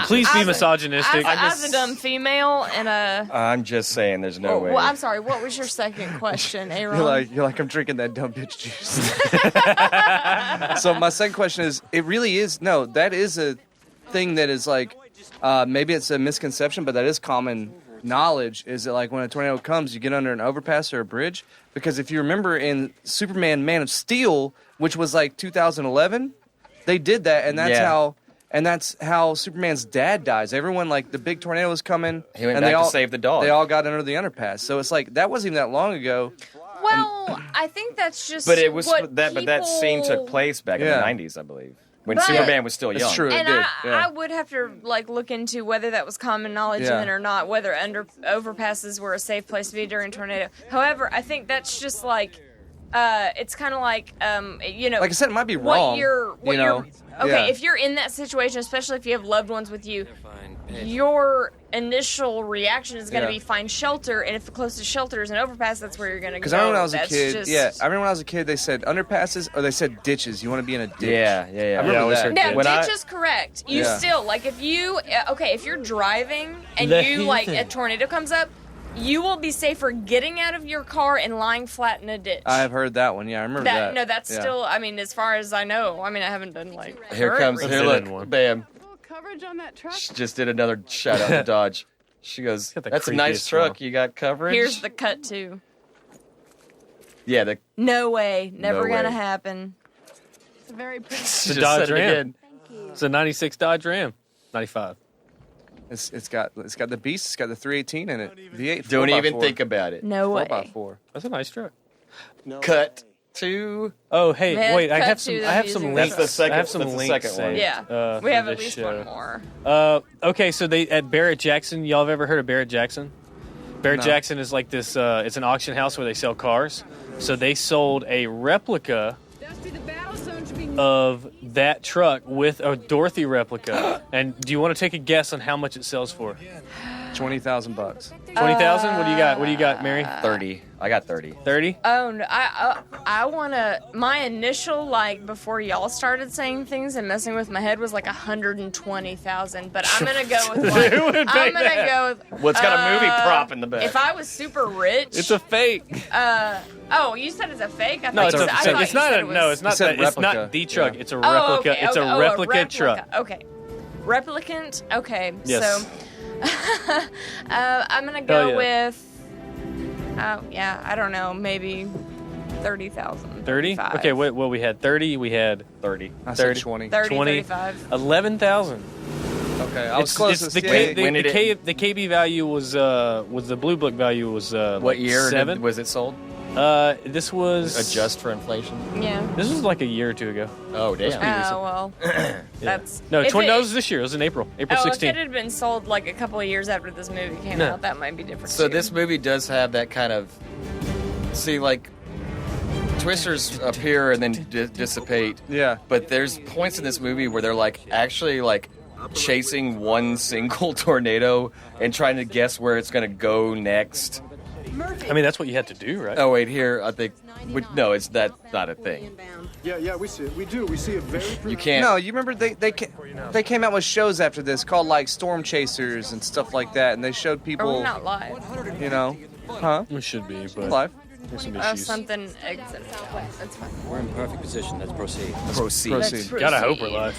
Please be as a- misogynistic. As a dumb female and I'm just saying, there's no way. well, I'm sorry. What was your second question, Aaron? you're like I'm drinking that dumb bitch juice. So my second question is, it really is that is a thing that is like maybe it's a misconception, but that is common knowledge. Is that like when a tornado comes, you get under an overpass or a bridge? Because if you remember in Superman Man of Steel, which was like 2011, they did that, and that's Yeah. how Superman's dad dies. Everyone, like, the big tornado was coming, He went and back they to all save the dog. They all got under the underpass. So it's like that wasn't even that long ago. Well, I think that's just. But it was what that scene took people- place back Yeah. in the 90s, I believe, when But- Superman was still It's young. true. And did, I yeah. would have to like look into whether that was common knowledge Yeah. then or not, whether overpasses were a safe place to be during tornado. However, I think that's just like. It's kind of like, you know. Like I said, it might be what wrong, you're. you know? Okay, Yeah. if you're in that situation, especially if you have loved ones with you, your initial reaction is going to Yeah. be find shelter, and if the closest shelter is an overpass, that's where you're going to go. Because I remember when I was a That's kid, just- I remember when I was a kid, they said underpasses or they said ditches. You want to be in a ditch. Yeah. I Yeah, I remember always that. heard Now, When I- ditch is correct. You Yeah. still, like, if you, if you're driving and The you, like, a heathen. tornado comes up, you will be safer getting out of your car and lying flat in a ditch. I have heard that one. Yeah, I remember that. No, that's Yeah. still, I mean, as far as I know, I mean, I haven't done, like, Here current comes, research. here, I've look, been in one. bam. Full coverage on that truck? She just did another shout out to Dodge. She goes, got the that's a nice creepiest truck. smell. You got coverage? Here's the cut, too. Yeah, No way. Never No gonna way. happen. It's a very pretty. It's a Just Dodge said it Ram. again. It's a 96 Dodge Ram. 95. It's got the beast. It's got the 318 in it. V8. Don't 4x4. even think about it. No way. 4x4. That's a nice truck. Cut to. Oh, hey, Man, wait! I cut have to some. them I have some using links. That's the second- I have some that's the links. second one. saved, Yeah. We for have at this least show. one more. Okay, so they at Barrett Jackson. Y'all have ever heard of Barrett Jackson? Barrett No. Jackson is like this. It's an auction house where they sell cars. So they sold a replica Dusty, the battle zone should be. of that truck with a Dorothy replica. And do you want to take a guess on how much it sells for? $20,000. 20,000. What do you got? What do you got, Mary? 30. I got 30. 30. Oh no! I wanna. My initial before y'all started saying things and messing with my head was like 120,000. But I'm gonna go with like, Who would pay I'm gonna that? go with. Well, it's got a movie prop in the back. If I was super rich, It's a fake. oh, you said it's a fake. I No, thought it's you a. said- I thought It's you not said a. it was- No, it's not. He said That, it's not replica. the truck. Yeah. It's a Oh, replica. okay, It's okay. a replica truck. Okay, replicant. Okay, Yes. so I'm gonna go yeah. with. I don't know, maybe 30,000. 30? 35. Okay, what we had 30. We had 30. I said 30. 20. 30, 20. 35. 11,000. Okay, I was close. The When did it- KB value was the blue book value was What like year 7. was it sold? This was Adjust for inflation. Yeah. This was like a year or two ago. Oh, damn. Oh, well. That's. No, if 20. it- That was this year. It was in April. April Oh, 16th. if it had been sold like a couple of years after this movie came No. out, that might be different. So too. this movie does have that kind of. See, like. Twisters appear and then dissipate. Yeah. But there's points in this movie where they're like actually like chasing one single tornado and trying to guess where it's going to go next. I mean, that's what you had to do, right? Oh wait, here I think. No, it's that not a thing. Yeah, we see it. We do. We see it very. You can't. No, you remember they came out with shows after this called like Storm Chasers and stuff like that, and they showed Or people, we're not live. you know, huh? It should be, but Live. there's some Oh, issues. something. That's fine. We're in perfect position. Let's proceed. Proceed. Proceed. Gotta hope we're live.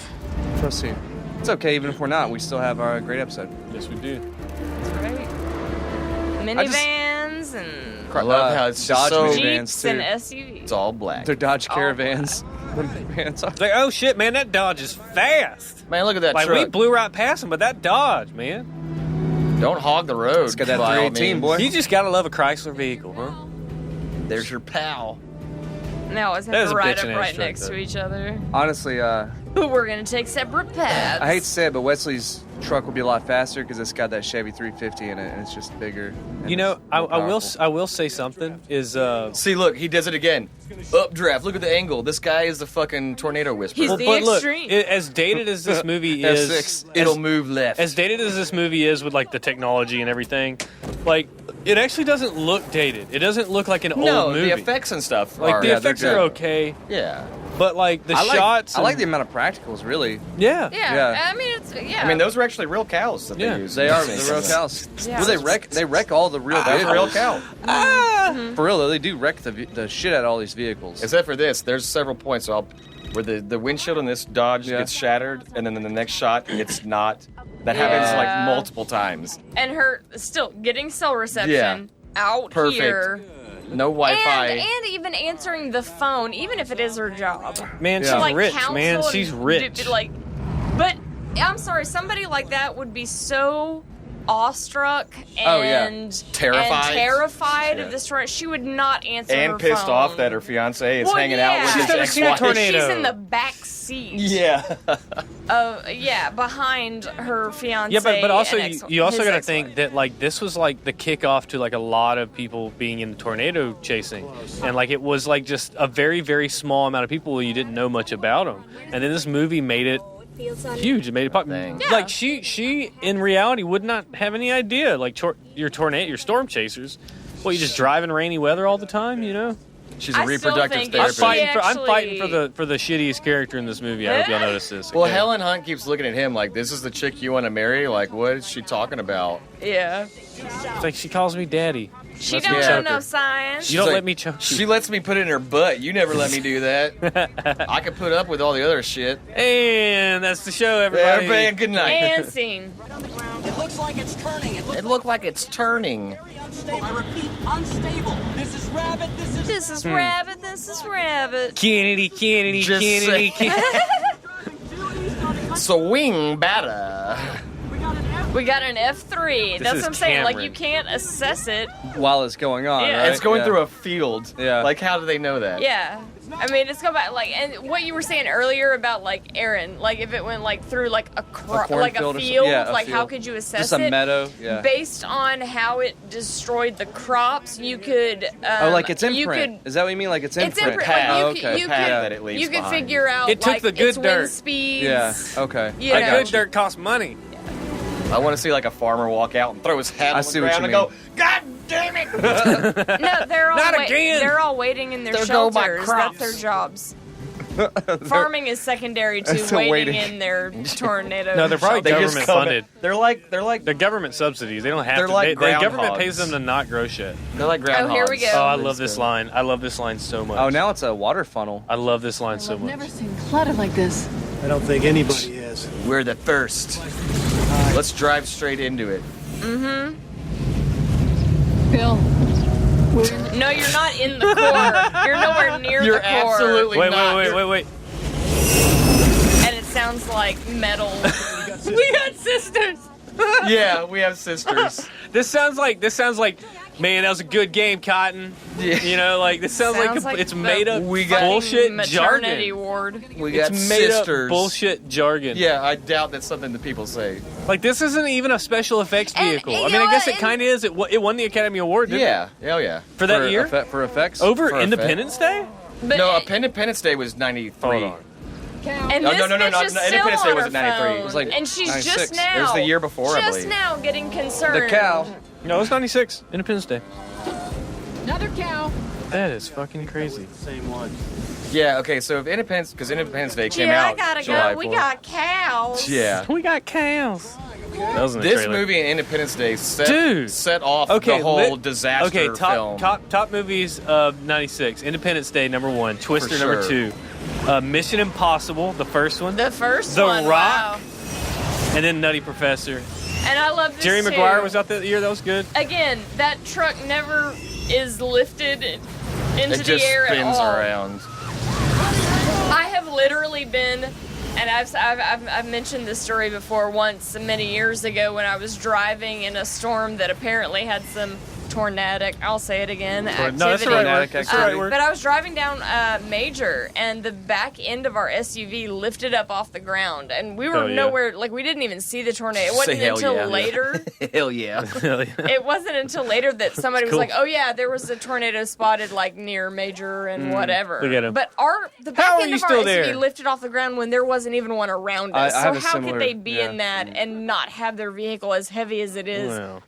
Proceed. It's okay, even if we're not. We still have our great episode. Yes, we do. That's right. Minivans and I love how it's just Dodge so. minivans. Jeeps too. and SUVs. It's all black. They're Dodge Oh, Caravans. Vans are- It's like, oh shit, man, that Dodge is fast. Man, look at that Like truck. we blew right past him, but that Dodge, man. Don't hog the road. It's got that by all 318, means. boy. You just gotta love a Chrysler vehicle, huh? There's your pal. Now it's That have is to a ride bitchin' up ass right truck, next though. to each other. Honestly, We're gonna take separate paths. I hate to say it, but Wesley's truck will be a lot faster because it's got that Chevy 350 in it, and it's just bigger. and You know, it's I more will powerful. I will say something is See, look, he does it again. Updraft. Look at the angle. This guy is the fucking tornado whisperer. He's the but look, extreme. as dated as this movie is, F6. It'll move left. as dated as this movie is with like the technology and everything, like it actually doesn't look dated. It doesn't look like an no, old movie. the effects and stuff. like are, the yeah, effects they're are good. okay, Yeah. but like the I like, shots. I like and- the amount of practicals, really. yeah. Yeah, Yeah. I mean it's I mean, those are actually real cows that Yeah. they use. They are the real cows. Yeah. Well, they wreck all the real That's vehicles. a real cow. For real, though, they do wreck the shit out of all these vehicles. Except for this, there's several points where the windshield on this Dodge Yeah. gets shattered, and then in the next shot, it's not. That happens like Yeah. multiple times. and her still getting cell reception Yeah. out Perfect. here. No Wi-Fi. And even answering the phone, even if it is her job. Man, Yeah. she's Like rich, counsel man. and She's rich. But I'm sorry, somebody like that would be so awestruck and, Oh, yeah. Terrified. and terrified Yeah. of this tornado. She would not answer And her pissed phone. off that her fiance is Well, hanging out with yeah. his She's never seen a ex-wife. tornado. She's in the back seat. Yeah. Behind her fiance. Yeah, but also and you also his got to ex-wife. think that like this was like the kickoff to like a lot of people being in tornado chasing, and like it was like just a very very small amount of people you didn't know much about them, and then this movie made it huge. It made it popular. Dang. Yeah. Like she in reality would not have any idea like your storm chasers. Well, you just drive in rainy weather all the time, you know. She's a I still reproductive think I'm She therapist. fighting for actually- for the shittiest character in this movie. I hope y'all notice this. Well, okay? Helen Hunt keeps looking at him like, "This is the chick you want to marry." Like, what is she talking about? Yeah. It's like she calls me daddy. She Lets me don't know choke no her. science. You don't She's let like, me choke you. She lets me put it in her butt. You never let me do that. I could put up with all the other shit. And that's the show, everybody. Everybody, good night. And scene. It looks like it's turning. It looked like it's turning. I repeat, unstable. This is rabbit. This is rabbit. This is rabbit. Kennedy, Kennedy, Just Kennedy, say- Kennedy. Swing batter. We got an F3. That's is what I'm saying. Like, Cameron. you can't assess it. While it's going on, Yeah. right? It's going Yeah. through a field. Yeah. Like, how do they know that? Yeah. I mean, it's going back, like, and what you were saying earlier about, like, Aaron, like, if it went, like, through, like, a cornfield like a or something? field, Yeah, a like, how field. could you assess Just a it? meadow, yeah. Based on how it destroyed the crops, you could. Oh, like its You imprint. could, Is that what you mean? Like its it's imprint? imprint. Pad. Like, Oh, you could, okay. you Pad could, that it leaves you could behind. figure out, It took like, the good its wind dirt. speeds. Yeah. Okay. You Like know. good dirt costs money. I want to see, like, a farmer walk out and throw his hat I on see the what ground you and go, God damn it! No, they're all Not again. They're all waiting in their There go my shelters. crops. That's their jobs. Farming is secondary to Still waiting waiting. in their tornado. No, they're probably They just government come- funded. They're like They're government subsidies. They don't have They're to. like The government groundhogs. pays them to not grow shit. groundhogs. here we go. Oh, I love this line. I love this line so much. Oh, now it's a water funnel. I love this line so I've much. never seen clutter like this. I don't think anybody has. We're the first. Let's drive straight into it. Mm-hmm. Bill. No, you're not in the core. You're nowhere near You're the core. absolutely Wait, not. wait. And it sounds like metal. We got sisters. Yeah, we have sisters. This sounds like, man, that was a good game, Cotton. Yeah. You know, like this sounds, like it's the made up We got- bullshit maternity jargon. ward. We got It's made sisters. up bullshit jargon. Yeah, I doubt that's something that people say. Like this isn't even a special effects And- vehicle. and I you mean, know I guess what? it kind of is. It won the Academy Award, didn't Yeah, oh yeah. it? For that year? For effects? Over For Independence Day? But No, Independence Day was 93. Hold on. And No, this no, no, bitch no, is no, still Independence Day on was her in 93. phone, It was like and she's 96. just now. It was the year before, I Just believe. now getting concerned. The cow. No, it was 96. Independence Day. Another cow. That is fucking crazy. Same one. Yeah, okay, so if because Independence Day came Yeah, out I gotta July go. We 4th. got cows. Yeah. We got cows. That was in the This trailer. movie and Independence Day Dude. set off Okay, the whole lit- disaster Okay, film. top movies of '96. Independence Day #1, Twister For sure. #2, Mission Impossible, the first one, The first The one. Rock. Wow. and then Nutty Professor. And I love this Jerry too. Maguire was out that year. That was good. Again, that truck never is lifted into It the just air at spins all. around. I have literally been, and I've mentioned this story before once many years ago when I was driving in a storm that apparently had some tornadic, I'll say it again, activity. No, that's the right word. Tornadic That's the right word. But I was driving down Major, and the back end of our SUV lifted up off the ground, and we were Hell yeah. nowhere, like we didn't even see the tornado. It wasn't Say hell until yeah. later. Hell yeah. It wasn't until later that somebody was cool. like, "Oh yeah, there was a tornado spotted like near Major and whatever." Look at him. But the How back are end you of our still SUV there? lifted off the ground when there wasn't even one around us. I So have a how similar- could they be yeah. in that and not have their vehicle as heavy as it is? Well,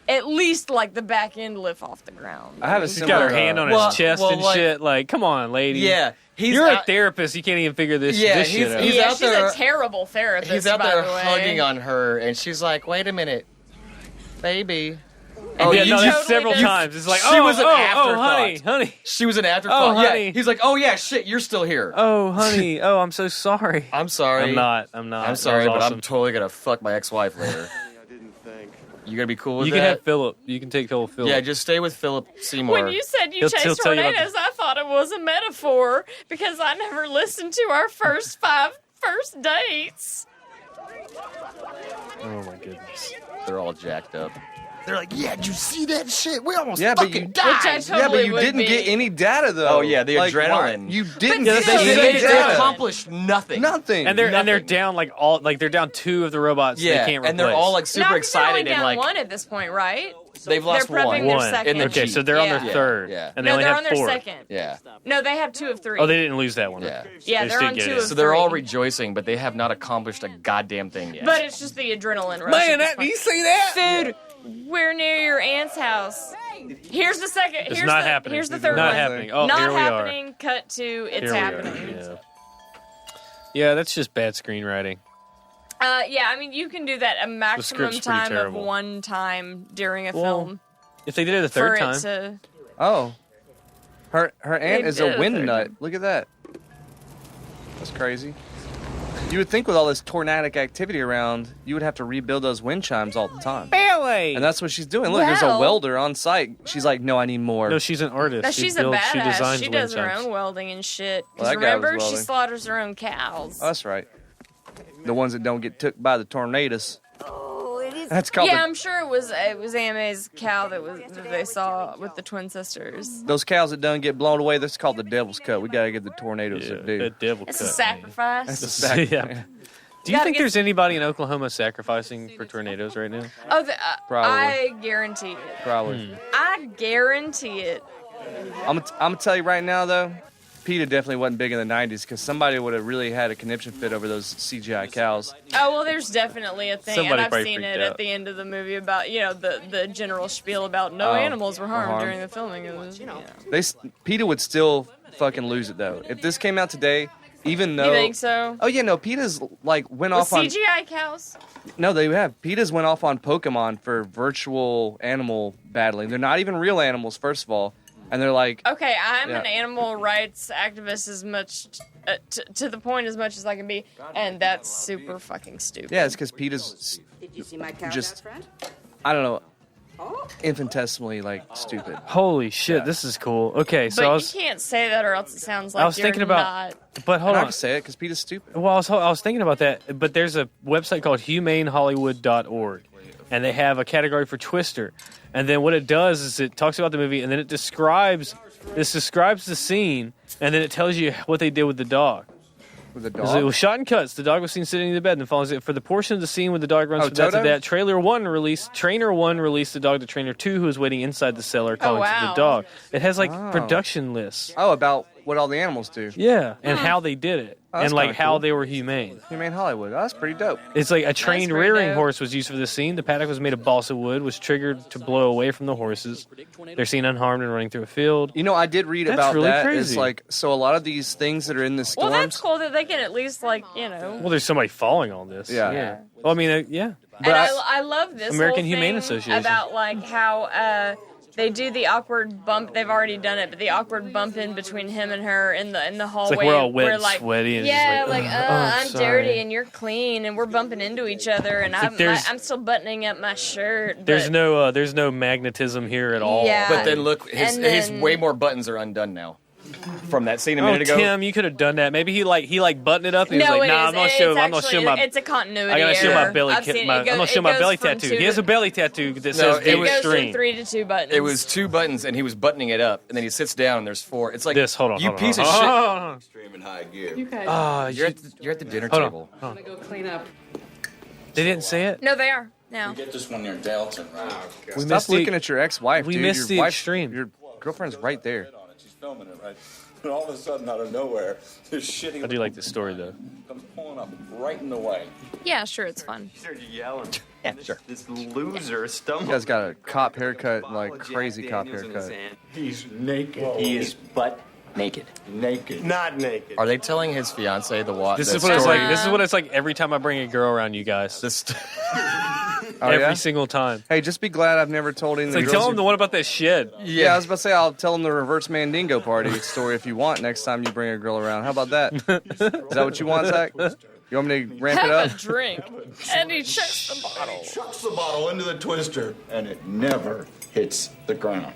At least like the back end lift off the ground. I have a she's similar. got her hand on Well- his chest well, and like- shit. Like, come on, lady. Yeah, You're a out- therapist. You can't even figure this Yeah, shit he's- out. he's yeah, out she's there- a terrible therapist. He's out by there the way. hugging on her, and she's like, "Wait a minute, baby." Oh, yeah, you no, that's totally several just- times. It's like, She oh, was an oh, afterthought. honey. She was an afterthought. Oh, yeah, honey. he's like, "Oh yeah, shit, you're still here." Oh, honey. Oh, I'm so sorry. I'm sorry. I'm not. I'm That sorry, was but awesome. I'm totally gonna fuck my ex-wife later. I didn't think. You gonna be cool with You that? can have Philip. You can take Philip. Yeah, just stay with Philip Seymour. When you said you He'll chased tell you about tornadoes, I thought it was a metaphor because I never listened to our first 5 first dates. Oh my goodness. They're all jacked up. They're like, "Yeah, did you see that shit? We almost Yeah, but fucking you- Which I died." totally Yeah, but you would didn't be. get any data though. Oh, yeah, the Like, adrenaline. why- You didn't But get still, any you they didn't data. accomplished nothing. Nothing. And they're Nothing. down they're down 2 of the robots Yeah, they can't replace. and they're all like No, super I think they're excited only and down like one at this point, right? they've lost They're prepping one. their one. second. In the Okay, Jeep. so they're on Yeah. their third. Yeah. And they No, only they're have on their 4. second. Yeah, No, they have 2 of 3. Oh, they didn't lose that one. yeah. Yeah, They they're still on get 2 it. of So they're all 3. rejoicing, but they have not accomplished a goddamn thing yet. But it's just the adrenaline rush. Man, at this do point. you see that? Food. We're near your aunt's house. Here's the second. It's Here's not the, happening. Here's the third Not one. happening. Oh, Not here we happening. Cut to it's Here we are. happening. Yeah, that's just bad screenwriting. Yeah, I mean you can do that a maximum script's pretty time of terrible. 1 time during a Well, film If they did it a for third time, it to. Oh, her aunt They is did a a wind third nut. one. Look at that. That's crazy. You would think with all this tornadic activity around, you would have to rebuild those wind chimes all the time. Ballet. And that's what she's doing. Look, there's a Well- welder on site. She's like, no, I need more. No, she's an artist. No, She she's a builds- She badass. designs She wind does her chimes. own welding and shit. Well, Because that guy was remember, she welding. slaughters her own cows. Oh, that's right. The ones that don't get took by the tornadoes. Oh, it is. That's called Yeah, the- I'm sure it was AMA's cow that they saw with the twin sisters. Those cows that don't get blown away, that's called the devil's cut. We gotta get the tornadoes that do. That devil It's cut, a sacrifice. That's a man. sac- Yeah. Do you Gotta think get- there's anybody in Oklahoma sacrificing for tornadoes right now? Oh, Probably. I guarantee it. Probably. I guarantee it. I'm gonna tell you right now, though, PETA definitely wasn't big in the 90s because somebody would have really had a conniption fit over those CGI cows. Oh well, there's definitely a thing, Somebody and I've probably seen freaked it out. at the end of the movie about the general spiel about no Oh, animals were harmed harmed. during the filming. It was, PETA would still fucking lose it, though. If this came out today, even though... You think so? Oh, yeah, no, PETA's, like, went With off on... CGI cows? No, they have. PETA's went off on Pokemon for virtual animal battling. They're not even real animals, first of all. And they're like, Okay, I'm Yeah. an animal rights activist as much to the point as much as I can be, and that's super fucking stupid. yeah, it's because PETA's Did you see my car, just, friend? I don't know, infinitesimally like stupid. Holy shit, this is cool. Okay, so But I was you can't say that, or else it sounds like I was you're thinking about, not. but hold I on. can say it because PETA's stupid. Well, I was thinking about that, but there's a website called humanehollywood.org, and they have a category for Twister. And then what it does is it talks about the movie, and then it describes the scene, and then it tells you what they did with the dog. With the It dog. was shot in cuts. The dog was seen sitting in the bed and follows it. For the portion of the scene where the dog runs Oh, from that to Toto? that, Trainer 1 released the dog to Trainer 2, who is waiting inside the cellar, calling to wow. the dog. It has like Oh. production lists. Oh, about what all the animals do. Yeah, and how they did it, Oh, that's and like kinda how cool. they were humane. Humane Hollywood. Oh, that's pretty dope. It's like a trained pretty rearing dope. horse was used for this scene. The paddock was made of balsa wood, was triggered to blow away from the horses. They're seen unharmed and running through a field. You know, I did read That's about really that. crazy. It's like, so a lot of these things that are in the Well, storms. that's cool that they can at least, like, you know. Well, there's somebody falling on this. Yeah. Well, I mean, yeah. And I love this American whole Humane thing Association. about like how they do the awkward bump. They've already done it, but the awkward bump in between him and her in the hallway. we're all wet where, and like, sweaty and just yeah, like, like, "Oh, I'm sorry." dirty and you're clean, and we're bumping into each other, and like there's- I'm still buttoning up my shirt. There's but- no magnetism here at all. Yeah. But then look, his And then- his way more buttons are undone now. From that scene a Oh, minute ago. Tim, you could have done that. Maybe he buttoned it up and he was No, like, it "Nah, is. I'm gonna It's show. I'm gonna actually- show my. It's a continuity I gotta show my error. belly. I've seen it. I'm gonna It show my goes belly from tattoo. two He has to- a belly tattoo that No, says it "Deep was- Goes from Extreme." 3 to 2 buttons. It was 2 buttons, and he was buttoning it up, and then he sits down, and there's 4. It's like This. Hold on. you hold on, piece hold of on. shit. Hold on. Extreme in high gear. You guys, Ah, You're at the dinner Hold on. table. I'm gonna go clean up. They didn't say it. No, they are now. Get this one near Dalton. We Stop missed looking the, at your ex-wife, we dude. missed your the wife, extreme. Your girlfriend's right there. She's filming it, right? And all of a sudden, out of nowhere, this shitty. I do like this story though. Comes pulling up right in the way. Yeah, sure, it's fun. started yelling. Yeah, sure. This loser stumbled. You guys got a cop haircut, like crazy cop haircut. He's naked. He is butt naked. Naked. Not naked. Are they telling his fiance the what? This the is what it's story? like. This is what it's like every time I bring a girl around you guys. This Oh, Every yeah? single time. Hey, just be glad I've never told him. It's like, tell him the one about that shed. Yeah, I was about to say I'll tell him the reverse Mandingo party story if you want next time you bring a girl around. How about that? Is that what you want, Zach? You want me to ramp it Have up? a drink, and he checks the bottle. Chucks the bottle into the twister, and it never hits the ground.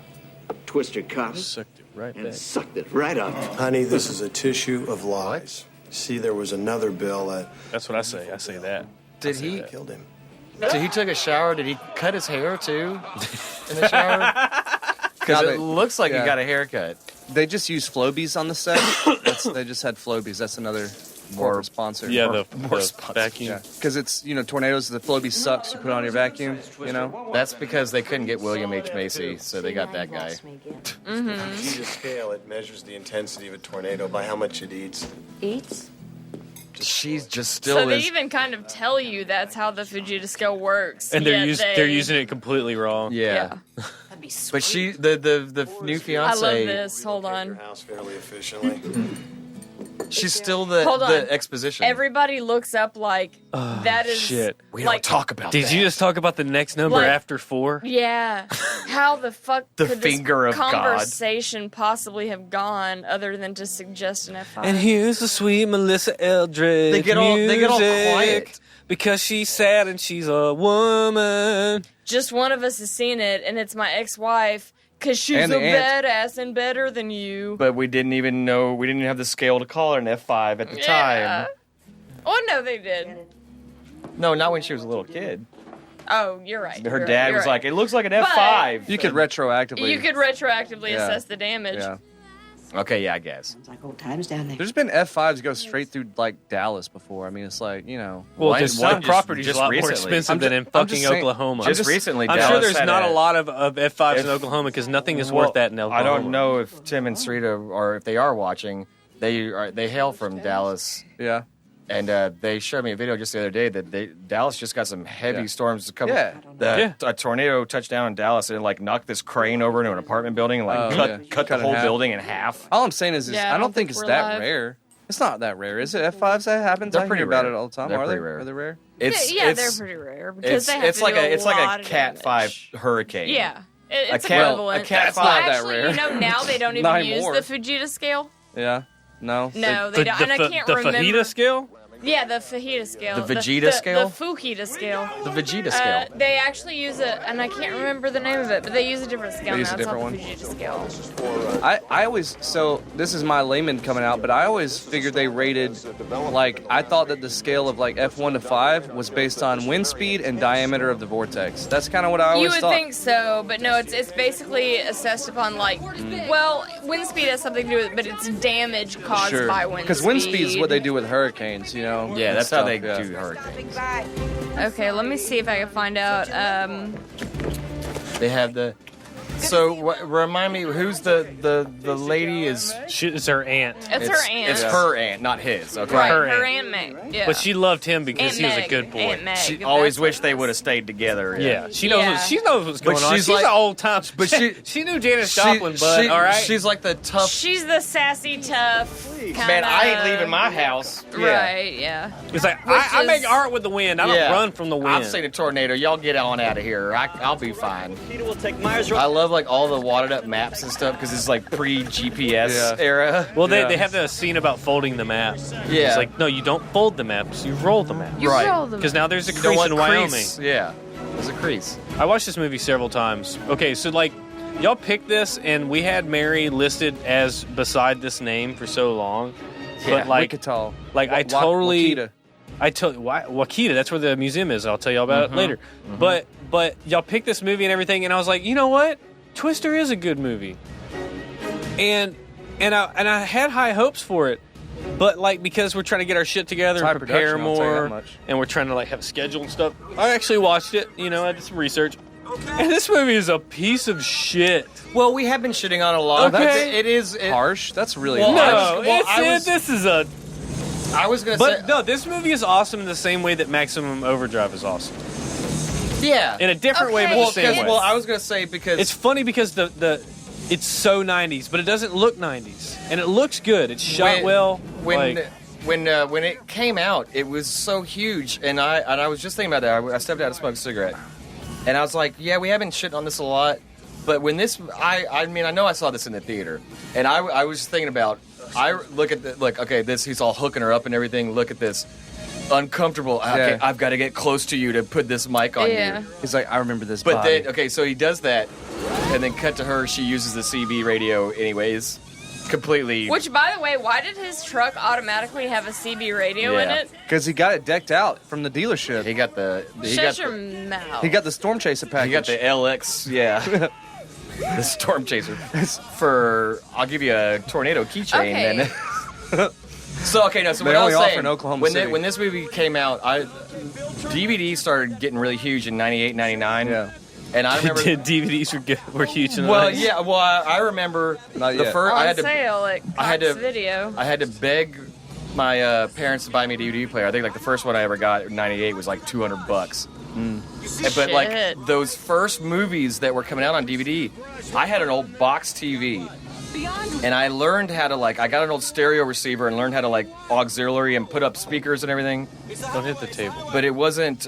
Twister caught it Sucked it right and back. sucked it right up. Honey, this is a tissue of lies. See, there was another bill that That's what I say. I say that. did he? killed him. Did he took a shower? Did he cut his hair too in the shower? Because No, it looks like yeah. he got a haircut. They just use Flobies on the set. They just had Flobies. That's another corporate sponsor. Yeah, More the sponsors. vacuum. Yeah, because it's, tornadoes, the Flobie sucks, you put it on your vacuum, That's because they couldn't get William H. Macy, so they got that guy. Use a scale. It measures the intensity of a tornado by how much it eats. Eats? She's just still So they is. even kind of tell you that's how the Fujita scale works. And they're yet they're using it completely wrong. Yeah. That'd be sweet. But she, the new I fiance, love this. Hold Your on. house fairly efficiently. she's still the Hold on. exposition. Everybody looks up like that is shit. we like, don't talk about Did that. you just talk about the next number Like- after 4? Yeah. How the fuck The could finger this of God. conversation possibly have gone other than to suggest an F5? And here's the sweet Melissa Eldridge. They get all music, quiet. because she's sad and she's a woman. Just one of us has seen it, and it's my ex-wife, because she's And a the aunt. badass and better than you. But we didn't even have the scale to call her an F5 at the Yeah. time. Oh, no, they did. No, not when she was a little kid. Oh, you're right. Her you're dad right, you're was right. like, it looks like an F5. You could retroactively. You could retroactively Yeah. assess the damage. Yeah. Okay, yeah, I guess. Sounds like old times down there. There's been F5s go straight through, like, Dallas before. I mean, it's like, Well, Why- just why some just- property's just a lot recently? more expensive I'm than ju- in I'm just fucking saying- Oklahoma. Just recently, I'm Dallas sure there's had not a a- lot of F5s in If- Oklahoma because nothing is Well, worth that in I Oklahoma. don't know if Tim and Sarita, or if they are watching, they hail from Dallas. yeah. And they showed me a video just the other day that Dallas just got some heavy Yeah. storms. Yeah. A tornado touched down in Dallas and like knocked this crane over into an apartment building and like Oh, cut yeah. the Cut in whole half. building in half. All I'm saying is Yeah, I don't think it's we're that live. rare. It's not that rare, is it? F5s that happens? They're I pretty hear about rare. it all the time. They're Are they? pretty rare. Are they rare? It's yeah, it's, they're pretty rare because they have it's to like do a lot Cat of 5 damage. hurricane. Yeah, It's cat- equivalent. a cat Well, not that actually, rare. you know, now they don't even Not use anymore. the Fujita scale. Yeah. No. No, they don't. And I can't the remember. fajita scale? Yeah, the fajita scale. The Vegeta scale? The fujita scale. The Vegeta scale. They actually use and I can't remember the name of it, but they use a different scale They use now. a It's not different the one? Vegeta scale. I always, so this is my layman coming out, but I always figured they rated, like, I thought that the scale of like F1 to 5 was based on wind speed and diameter of the vortex. That's kind of what I always You would thought. think so, but no, it's basically assessed upon like, well, wind speed has something to do with it, but it's damage caused by wind speed. Because wind speed is what they do with hurricanes, you know? Yeah, and that's how stuff, they yeah. do hurricanes. Okay, let me see if I can find out. They have the. So remind me, who's the lady is? It's her aunt. It's her aunt. It's her aunt, not his. Okay. Right, Her her aunt. Aunt Meg. Yeah. But she loved him because Aunt he was a Meg. good boy. Aunt Meg. She That's always what wished it they was. would have stayed together. Yeah, she knows. Yeah. She knows what's But going on. she's She's like- an old time. but she knew Janis Joplin, bud. All right. She's like the tough. She's the sassy, tough. Kinda, Man, I ain't leaving my house. Right, yeah. It's like Which I make is- art with the wind. I don't Yeah. run from the wind. I've seen a tornado. Y'all get on out of here. I'll be fine. Peter will take Myers. I love like all the wadded up maps and stuff because it's like pre-GPS era. Well, Yeah. they have the scene about folding the map. Yeah. It's like, no, you don't fold the maps. You roll the map. You Right. roll them. Because now there's a You know crease what? in Wyoming. Crease. Yeah, there's a crease. I watched this movie several times. Okay, so like, y'all picked this, and we had Mary listed as beside this name for so long. Yeah, But like, Wichita. I totally, Wakita. I told Wakita. That's where the museum is. I'll tell y'all about it later. But y'all picked this movie and everything, and I was like, you know what? Twister is a good movie, and I had high hopes for it. But like, because we're trying to get our shit together It's high and prepare production, I'll tell you more, that much. and we're trying to like have a schedule and stuff, I actually watched it. You know, I did some research, and this movie is a piece of shit. Well, we have been shitting on it a lot. Okay. It is Harsh? That's really Well, harsh. No, this is a. I was gonna But say. no, this movie is awesome in the same way that Maximum Overdrive is awesome. Yeah. In a different way, but well, the same way. well, I was gonna say because It's funny because it's so 90s, but it doesn't look 90s, and it looks good. It's shot well. When like, when it came out, it was so huge, and I was just thinking about that. I stepped out to smoke a cigarette, and I was like, yeah, we haven't shit on this a lot, but when this, I mean, I know I saw this in the theater, and I was just thinking about. I look at okay, this he's all hooking her up and everything. Look at this. Uncomfortable. Okay, I've got to get close to you to put this mic on you. He's like, I remember this. But body. then, okay, so he does that, and then cut to her. She uses the CB radio anyways, completely. Which, by the way, why did his truck automatically have a CB radio in Yeah. it? Because he got it decked out from the dealership. He got the. He Shut got your the, mouth. He got the Storm Chaser package. He got the LX. Yeah. The Storm Chaser. For I'll give you a tornado keychain. Okay. Then. So okay, no. So They what I only was offer saying in Oklahoma when City. when this movie came out, DVD started getting really huge in 98, 99. Yeah. And I remember. DVDs were huge in the Well, 90s. yeah. Well, I remember Not the yet. first. On sale at I had Cox to- Video. I had to beg my parents to buy me a DVD player. I think like the first one I ever got in '98 was like $200. But like Shit. those first movies that were coming out on DVD, I had an old box TV, and I learned how to I got an old stereo receiver and learned how to auxiliary and put up speakers and everything. Don't hit the table. But it wasn't.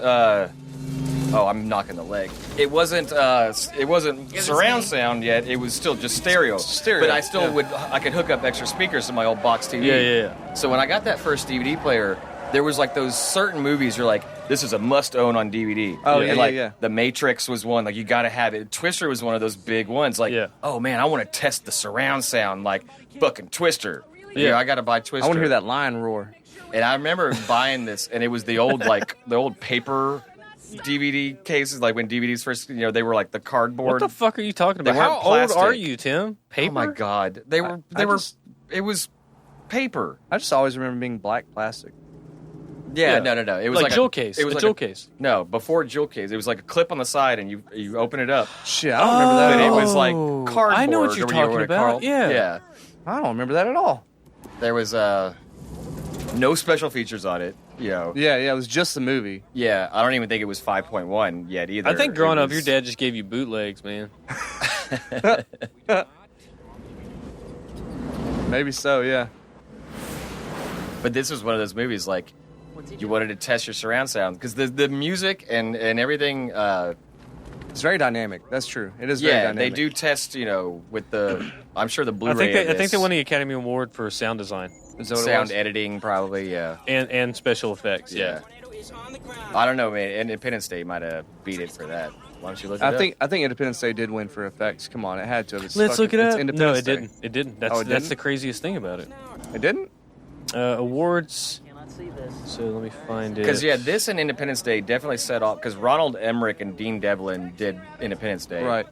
Oh, I'm knocking the leg. It wasn't surround sound yet. It was still just stereo. Stereo, But I still yeah. I could hook up extra speakers to my old box TV. Yeah. So when I got that first DVD player, there was those certain movies you're like, this is a must own on DVD. Oh, and yeah, yeah. The Matrix was one, you gotta have it. Twister was one of those big ones. Oh man, I want to test the surround sound like fucking Twister. Yeah, I gotta buy Twister. I want to hear that lion roar. And I remember buying this, and it was the old the old paper DVD cases, when DVDs first, they were the cardboard. What the fuck are you talking about? They How weren't old plastic. are you, Tim? Paper? Oh my god, they were. It was paper. I just always remember being black plastic. Yeah, Yeah. no. It was Like a jewel case, It was a like jewel case. No, before jewel case, it was like a clip on the side, and you open it up. Shit, I don't remember that But at it all. was like cardboard. I know what you're or talking wanna about, call it. yeah. Yeah. I don't remember that at all. There was no special features on it. Yeah, it was just the movie. Yeah, I don't even think it was 5.1 yet either. I think growing It up, your was- dad just gave you bootlegs, man. Maybe so, yeah. But this was one of those movies you wanted to test your surround sound because the music and everything It's very dynamic. That's true. It is very Yeah, dynamic. they do test, with the. I'm sure the Blu-ray. I think they won the Academy Award for sound design. Is that what it sound was? editing, probably. Yeah. And special effects. Yeah. I don't know, man. Independence Day might have beat it for that. Why don't you look it up? I think Independence Day did win for effects. Come on, it had to. Let's look it up. It's No, Independence it Day. didn't. It didn't. That's Oh, it that's didn't? the craziest thing about it. It didn't? Awards. So let me find it. Because this and Independence Day definitely set off. Because Ronald Emmerich and Dean Devlin did Independence Day, Right.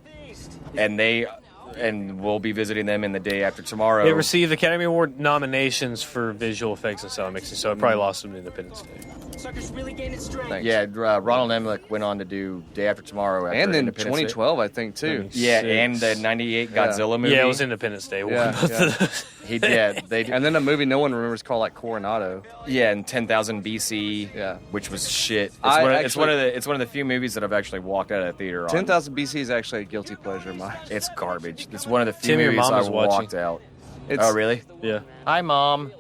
And we'll be visiting them in the day after tomorrow. It received Academy Award nominations for visual effects and sound mixing, so it probably lost them to Independence Day. Thanks. Yeah, Ronald Emmerich went on to do Day After Tomorrow after And then Independence 2012, I think, too. Day. Yeah, and the '98 Godzilla movie. Yeah, it was Independence Day. Yeah. They And then a movie no one remembers called like Coronado. Yeah, and 10,000 BC. Yeah. Which was shit. It's, I one of the few movies that I've actually walked out of the theater on. 10,000 BC is actually a guilty pleasure of mine. It's garbage. It's one of the few Tim, your movies mom I was watching. walked out. It's- Oh, really? Yeah. Hi, Mom.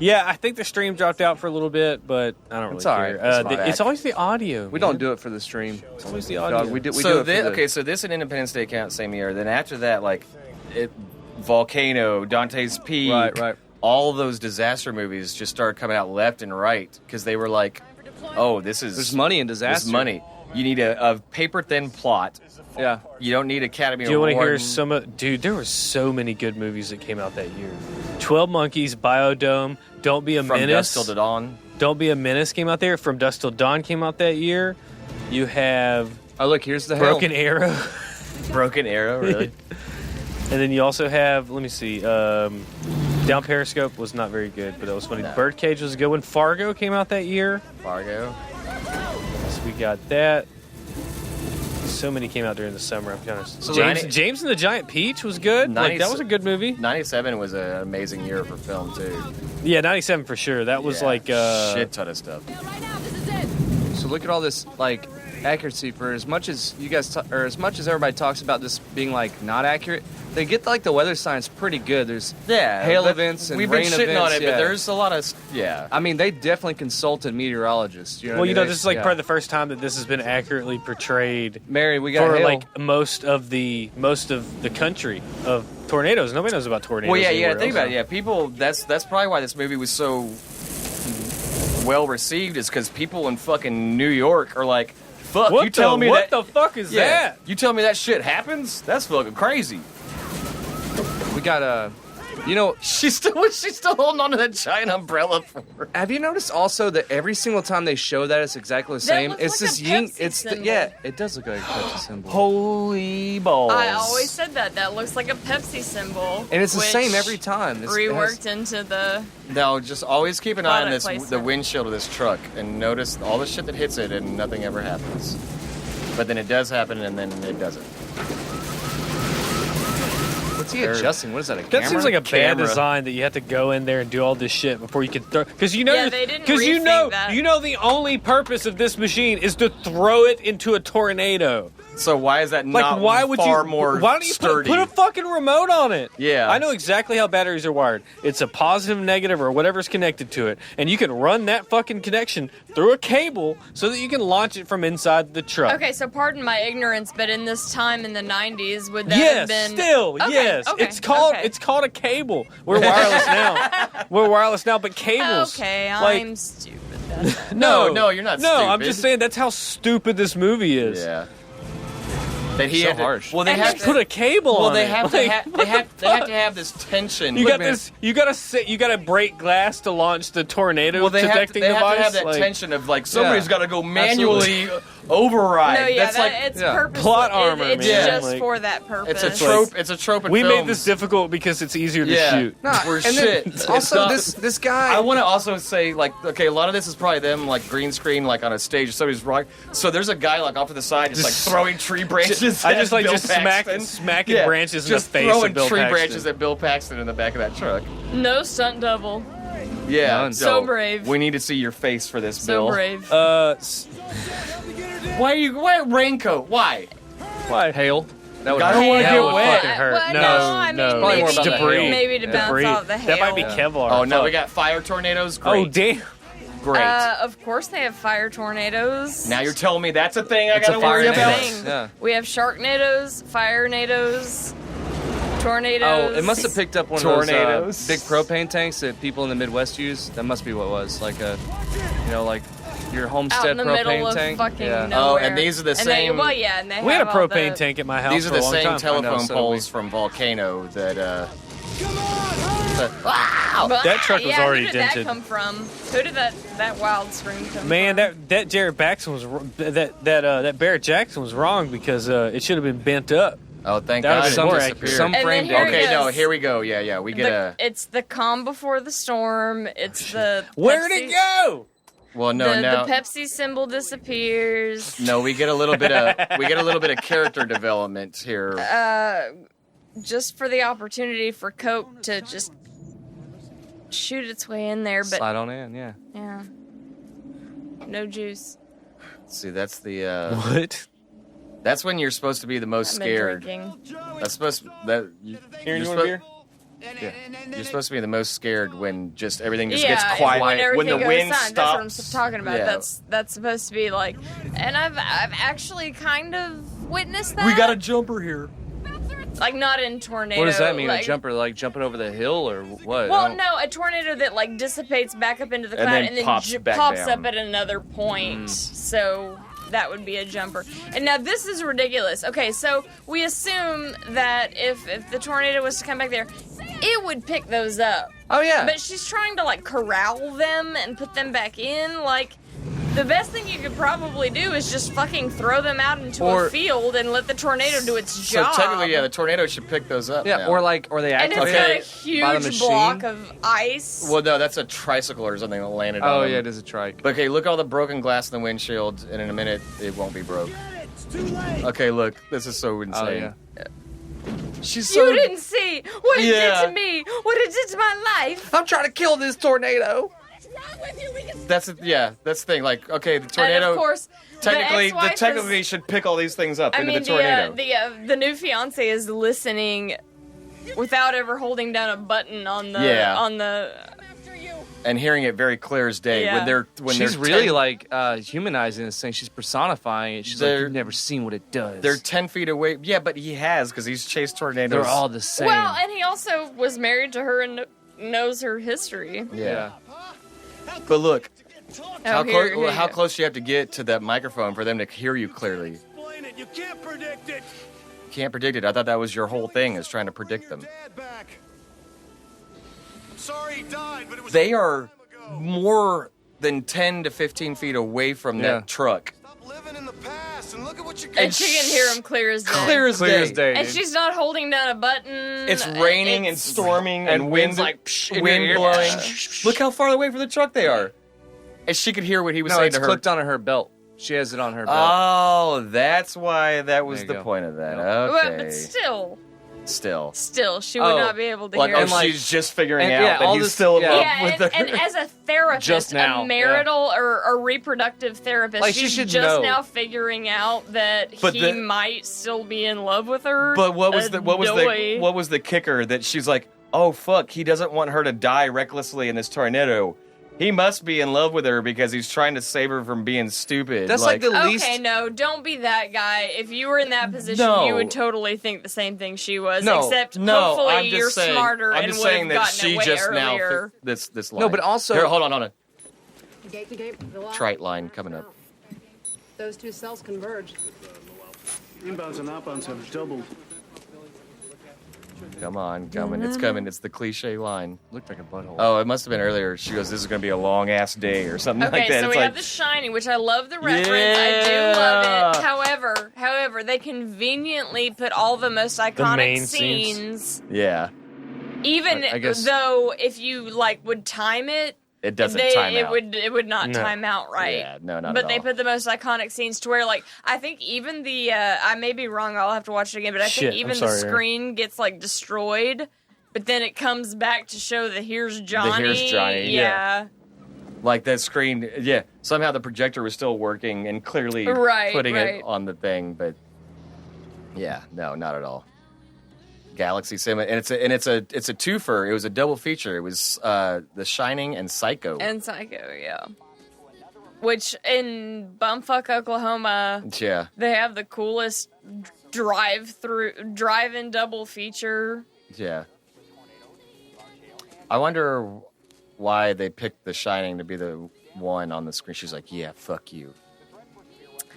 Yeah, I think the stream dropped out for a little bit, but I don't really It's all care. right. It's always the audio. We don't do it for the stream. It's always the audio. Dog, we do it So for the... okay, so this and Independence Day count same year. Then after that, Volcano, Dante's Peak, Right. all of those disaster movies just started coming out left and right because they were like, "Oh, There's money in disaster. There's money. You need a paper thin plot. Yeah. You don't need Academy Do you Award." want to hear some of... Dude, there were so many good movies that came out that year. 12 Monkeys, Biodome, Don't Be a From Menace. Dusk Till Dawn. Don't Be a Menace came out there. From Dusk Till Dawn came out that year. You have... Oh, look, here's the Broken hell. Arrow. Broken Arrow, really? And then you also have... Let me see. Down Periscope was not very good, but that was funny. No. Birdcage was a good one. Fargo came out that year. Fargo. So we got that. So many came out during the summer. I'm kind of So James and the Giant Peach was good. Like, that was a good movie. 97 was an amazing year for film too. Yeah, 97 for sure. That was shit ton of stuff. So look at all this, like, accuracy for as much as you guys, or as much as everybody talks about this being, like, not accurate, they get, like, the weather science pretty good. There's hail but events and we've rain been shitting events. on it, but there's a lot of I mean, they definitely consulted meteorologists. You know Well, what I you mean? know, this is like probably the first time that this has been accurately portrayed. Mary, we got for hail. like most of the country of tornadoes. Nobody knows about tornadoes. Well, yeah, anywhere think else. about it. Yeah, people. That's probably why this movie was so well received. Is because people in fucking New York are like, "Fuck, What you telling me what that? the fuck is that? You tell me that shit happens? That's fucking crazy." We got you know, she's still holding on to that giant umbrella for her. Have you noticed also that every single time they show that it's exactly the That same? looks It's like this a yin. Pepsi It's symbol. yeah, it does look like a Pepsi symbol. Holy balls! I always said that. That looks like a Pepsi symbol. And it's the which same every time. It has- Reworked into the. Now, just always keep an eye on Product the placement. windshield of this truck and notice all the shit that hits it and nothing ever happens. But then it does happen and then it doesn't. What's he adjusting? What is that? A That camera? seems like a bad Camera. design that you have to go in there and do all this shit before you can throw. Because you know, Yeah, they didn't because you rethink know, that. you know, the only purpose of this machine is to throw it into a tornado. So why is that Like, not why would far you? more Why don't you sturdy? put a fucking remote on it? Yeah. I know exactly how batteries are wired. It's a positive, negative, or whatever's connected to it, and you can run that fucking connection through a cable so that you can launch it from inside the truck. Okay, so pardon my ignorance, but in this time in the 90s, would that Yes, have been. still, Okay, yes. okay, It's called okay. it's called a cable. We're wireless now. We're wireless now, but cables. Okay, like, I'm stupid. no, No, you're not No, I'm stupid. just saying that's how stupid this movie is. Yeah. That he So had to, harsh. Well, they And have just put a cable Well, on they it. have Like, to. They have to have this tension. You Look, got man, this. You got to sit. You got to break glass to launch the tornado Well, they detecting have to device. have that like, tension of like somebody's Yeah. got to go manually override. No, yeah, That's like it's yeah. purposeful. Plot armor, It's man. just Like, for that purpose. it's a trope. It's a trope in we films. made this difficult because it's easier to Yeah. shoot. Nah, We're and shit. then It's also, not- this guy. I want to also say, like, okay, a lot of this is probably them, like, green screen, like, on a stage. Somebody's rock. So there's a guy, like, off to the side, just like, throwing tree branches. I at just like Bill just Paxton. smacking Yeah, branches in just the face of throwing Bill tree Paxton. branches at Bill Paxton in the back of that truck. No stunt double. Yeah, None. So brave. We need to see your face for this, So Bill. brave. Why raincoat? Why? Why? hail. That would I don't wanna That get would wet. fucking hurt. Well, no, I mean, no. Probably more about maybe, the hail. maybe to bounce Debris. out the hail. That might be Kevlar. Oh no, Fuck. we got fire tornadoes. Oh Great. damn! Great. Of course, they have fire tornadoes. Now you're telling me that's a thing I It's a gotta worry fire about? Thing. Yeah. We have sharknadoes, firenadoes, tornadoes. Oh, it must have picked up one Tornadoes. of those big propane tanks that people in the Midwest use. That must be what it was. Like like your out homestead in the propane middle of tank. fucking Yeah. nowhere. Oh, and these are the And same- They, well, yeah, and they We had a have all propane the- tank at my house These are for a the long same time. telephone so poles we- from Volcano that, But, That truck was yeah, already who did dented. that come from? Who did that wild scream come Man, from? that Jared Jackson was that Barrett Jackson was wrong because it should have been bent up. oh, thank That God. would've been it more disappeared. accurate. Some And framed then here it. it Okay, no, goes. here we go. Yeah, we get It's the calm before the storm. It's the Where'd Pepsi, it go? well, no, the now. Pepsi symbol disappears. No, we get a little bit of character development here. Just for the opportunity for Coke to just shoot its way in there, but Slide on in, yeah. yeah, no juice. See, that's the What? that's when you're supposed to be the most I've been scared. drinking. That's supposed that Karen, you want a beer? Yeah. You're supposed to be the most scared when just everything just Yeah, gets quiet. when everything the goes wind silent. stops. That's what I'm talking about. Yeah. That's supposed to be like, and I've actually kind of witnessed that. We got a jumper here. like not in tornado. What does that mean? Like, A jumper, like jumping over the hill, or what? I well, don't- no, a tornado that like dissipates back up into the And cloud then and then pops back pops down. up at another point. So that would be a jumper. And now this is ridiculous. Okay, so we assume that if the tornado was to come back there, it would pick those up. Oh yeah. But she's trying to like corral them and put them back in. Like, the best thing you could probably do is just fucking throw them out into Or- a field and let the tornado do its So job. technically, yeah, the tornado should pick those up. yeah, now. or they And activate it's got a it by the huge machine. block of ice. Well, no, that's a tricycle or something that landed on Oh them. yeah, it is a trike. But okay, look at all the broken glass in the windshield, and in a minute it won't be broke. Okay, look, this is so insane. yeah. She's You so. didn't see what it Yeah. did to me, what it did to my life. I'm trying to kill this tornado. That's the thing. Like, okay, the And tornado. of course, technically, the ex-wife technically is, should pick all these things up I into mean, the tornado. the new fiance is listening without ever holding down a button on the Yeah. on the. and hearing it very clear as day Yeah. when She's they're really 10, like humanizing this thing. She's personifying it. She's like, They're- you've never seen what it does. they're 10 feet away. Yeah, but he has because he's chased tornadoes. They're all the same. Well, and he also was married to her and knows her history. yeah. But look, Oh, here you how go. close you have to get to that microphone for them to hear you clearly. Explain it. You can't predict it. Can't predict it. I thought that was your whole thing, is trying to predict them. Dad back. I'm sorry he died, but it was They a are long time ago. more than 10 to 15 feet away from Yeah. that truck. Stop living in the past and look at what you got. And she can hear him clear as day. Clear as Clear day. as day. And dude. she's not holding down a button. It's raining and It's- storming And and wind's wind like, psh, in wind your ear. blowing. Psh. Look how far away from the truck they are. And she could hear what he was No, saying it's to her. clipped onto her belt. She has it on her belt. Oh, that's why that was There the you go. point of that. Yeah. Well, Okay. but Still. she would Oh. not be able to Like, hear oh, it. like- she's just figuring and, out yeah, that all he's this- still in yeah. love Yeah, with her. and as a therapist, Just now, a marital or reproductive therapist, Like, she she's should just know. now figuring out that But he the- might still be in love with her. But what was Adoy. the kicker that she's like, oh fuck, he doesn't want her to die recklessly in this tornado. He must be in love with her because he's trying to save her from being stupid. That's like the least. Okay, no, don't be that guy. If you were in that position, No. you would totally think the same thing she was. no, except no, hopefully I'm just you're saying, smarter I'm and just would saying have that gotten she away just earlier. now this line. No, but also- Here, hold on. Gate to gate, the lock. Trite line coming up. Those two cells converge. Inbounds and outbounds have doubled. Come on, coming. It's coming. It's the cliche line. Looked like a butthole. Oh, it must have been earlier. She goes, "This is going to be a long ass day" or something Okay, like that. so It's we like, have The Shining, which I love the reference. I do love it. However, they conveniently put all the most iconic main scenes. scenes. yeah, Even I guess- though if you like would time it, it doesn't they, time it out. would not No. time out right. Yeah, no, not But at they all. put the most iconic scenes to where, like, I think even the I may be wrong. I'll have to watch it again. But I Shit, think I'm even sorry, the Aaron. screen gets like destroyed, but then it comes back to show the here's Johnny. Here's Johnny, Yeah. Like that screen, yeah. Somehow the projector was still working and clearly Right, putting right. it on the thing, but yeah, no, not at all. Galaxy Cinema, and it's a twofer. It was a double feature. It was The Shining and Psycho. And Psycho, yeah. Which in Bumfuck, Oklahoma, Yeah. they have the coolest drive-in double feature. Yeah. I wonder why they picked The Shining to be the one on the screen. She's like, yeah, fuck you.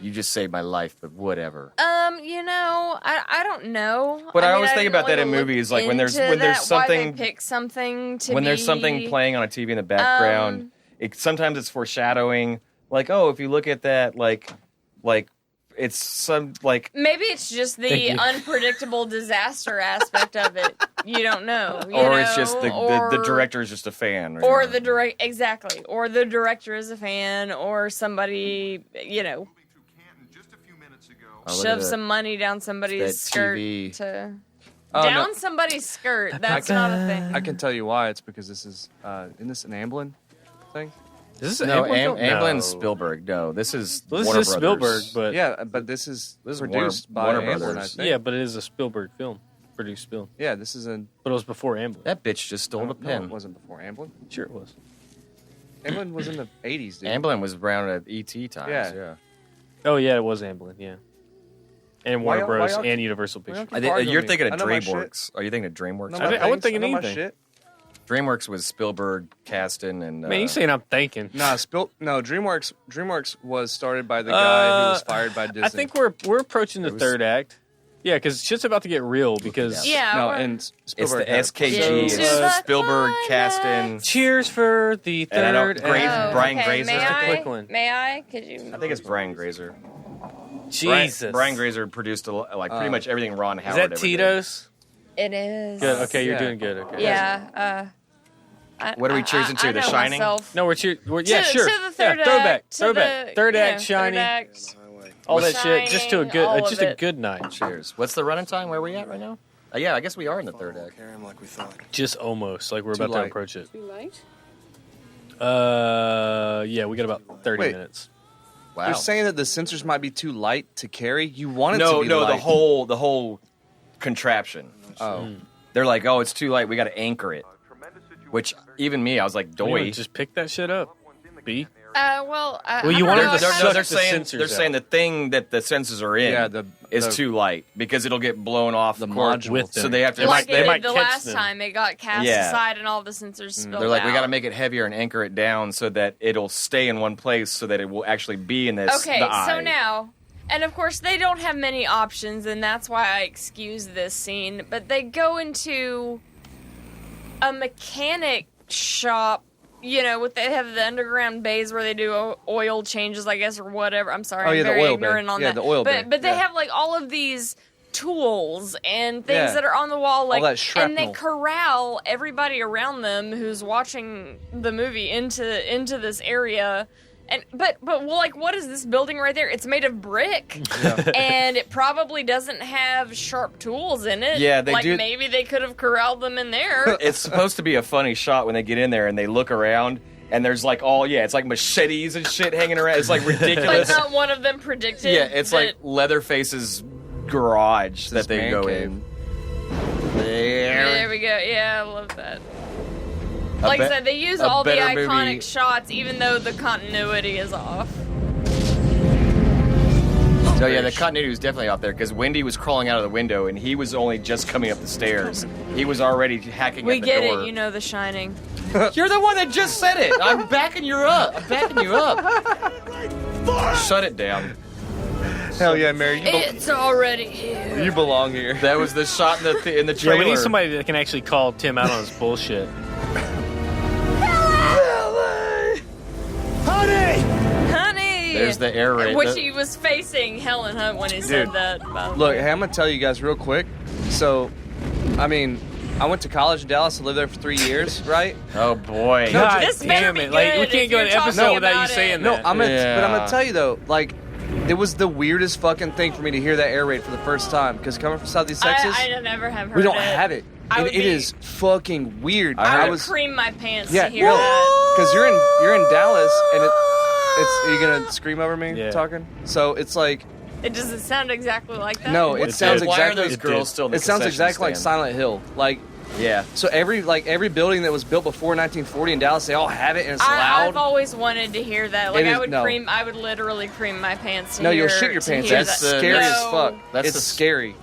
You just saved my life, but whatever. I don't know. But I mean, always think didn't about that really in movies, like when there's into that, something why they pick something to when there's be- something playing on a TV in the background. Sometimes it's foreshadowing. Like, oh, if you look at that, like it's some like Maybe it's just Thank the you. unpredictable disaster aspect of it. You don't know. or it's just the or director is just a fan, or the director is a fan, or somebody Oh, look at shove that. some money down somebody's That skirt TV. to Oh, down no. somebody's skirt. That's not a thing. I can tell you why. It's because this is isn't this an Amblin thing? Is this no, Amblin film? Amblin's No. Spielberg. No, this is Well, this Warner is Brothers. Spielberg, but Yeah, but this is Warner- produced by Warner Amblin, I Brothers. think. yeah, but it is a Spielberg film, produced film. Yeah, this is a. But it was before Amblin. That bitch just stole the No, pen. it wasn't before Amblin. Sure, it was. Amblin was in the 80s, dude. Amblin was around at ET times. Yeah. Yeah. Oh yeah, it was Amblin. Yeah, and Why Warner y'all- Bros. why y'all- and Universal why y'all Pictures. keep arguing You're me? thinking of I know my DreamWorks. Are you thinking of DreamWorks? know I my wasn't things, thinking I know my anything. shit. DreamWorks was Spielberg, Kasten, and Man, you saying I'm thinking? Nah, DreamWorks was started by the guy who was fired by Disney. I think we're approaching the It was- third act. Yeah, because shit's about to get real. Because Yeah, no, we're- and it's Spielberg the had- SKG. So- It's Spielberg, Kasten. cheers for the And I don't- third Grace- act. Brian okay, Grazer. May Just a I? quick one. May I? Could you? I think it's Brian Grazer. Jesus. Brian Grazer produced pretty much everything Ron Is Howard that ever did. Tito's? It is. Good. Okay, you're Yeah. doing good. Okay. Yeah. What are we cheersing to? I The know Shining? myself. No, yeah, to, sure. To the third yeah, throwback, act. throwback, third act, Shining, all that shit. Just to a good, all of just a it. good night. Cheers. What's the running time? Where are we at right now? Yeah, I guess we are in the third act. Carry him like we thought. Just almost like we're Too about to light. approach it. Too late? Yeah, we got about 30 Wait. minutes. Wow. You're saying that the sensors might be too light to carry? You want it no, to be no, light. the whole contraption. Oh. They're like, oh, it's too light. We got to anchor it. Which even me, I was like, You doy. know, just pick that shit up. B. Well, Well, you I wanted don't know, to it suck they're the saying sensors they're out. saying the thing that the sensors are in Yeah, is the- too light because it'll get blown off The course. module with So them. they have to. like they it might did the catch last them. time, it got cast Yeah. aside and all the sensors spilled They're like, we out. got to make it heavier and anchor it down so that it'll stay in one place so that it will actually be in this. Okay, the so eye. now, and of course they don't have many options, and that's why I excuse this scene. But they go into a mechanic shop. They have the underground bays where they do oil changes, I guess, or whatever. I'm sorry, Oh, yeah, I'm the very oil ignorant bay. on Yeah, that. the oil bay. But they Yeah. have like all of these tools and things Yeah. that are on the wall, like, that and shrapnel. they corral everybody around them who's watching the movie into this area. And but like, what is this building right there? It's made of brick, and it probably doesn't have sharp tools in it. Yeah, they like do- maybe they could have corralled them in there. It's supposed to be a funny shot when they get in there and they look around and there's like it's like machetes and shit hanging around. It's like But ridiculous. not one of them predicted. Yeah, it's that- like Leatherface's garage that they man go cave. in. There we go. Yeah, I love that. Like I said, they use a all the better iconic movie- shots, even though the continuity is off. So yeah, the continuity was definitely off there because Wendy was crawling out of the window and he was only just coming up the stairs. He was already hacking We at the get door. it, you know, The Shining. You're the one that just said it. I'm backing you up. I'm backing you up. Shut it down. Hell yeah, Mary. It's already here. You belong here. That was the shot in the Yeah, trailer. we need somebody that can actually call Tim out on his bullshit. Honey! There's the air raid. Which he was facing Helen Hunt when he said Dude, that. by the Look, way. hey, I'm gonna tell you guys real quick. So, I mean, I went to college in Dallas. I lived there for 3 years, right? Oh boy. God This better damn be it! Like we good can't if go an you're talking episode without you about saying it. No, that. but I'm Yeah. gonna tell you though, like, it was the weirdest fucking thing for me to hear that air raid for the first time. Because coming from Southeast Texas, I never have heard we don't it. have it. I And would it be- is fucking weird. I would was cream my pants yeah, to hear that. because you're in Dallas, and it's are you gonna scream over me Yeah. talking? So it's like It doesn't sound exactly like that. no, it sounds Why are exactly. those girls still in the It sounds concession exactly like stand? Silent Hill. Like Yeah. So every building that was built before 1940 in Dallas, they all have it and it's loud. I've always wanted to hear that. Like, It is- I would literally cream my pants to No, hear. you'll shit your to pants. hear That's that. scary as No, fuck. That's It's the- scary.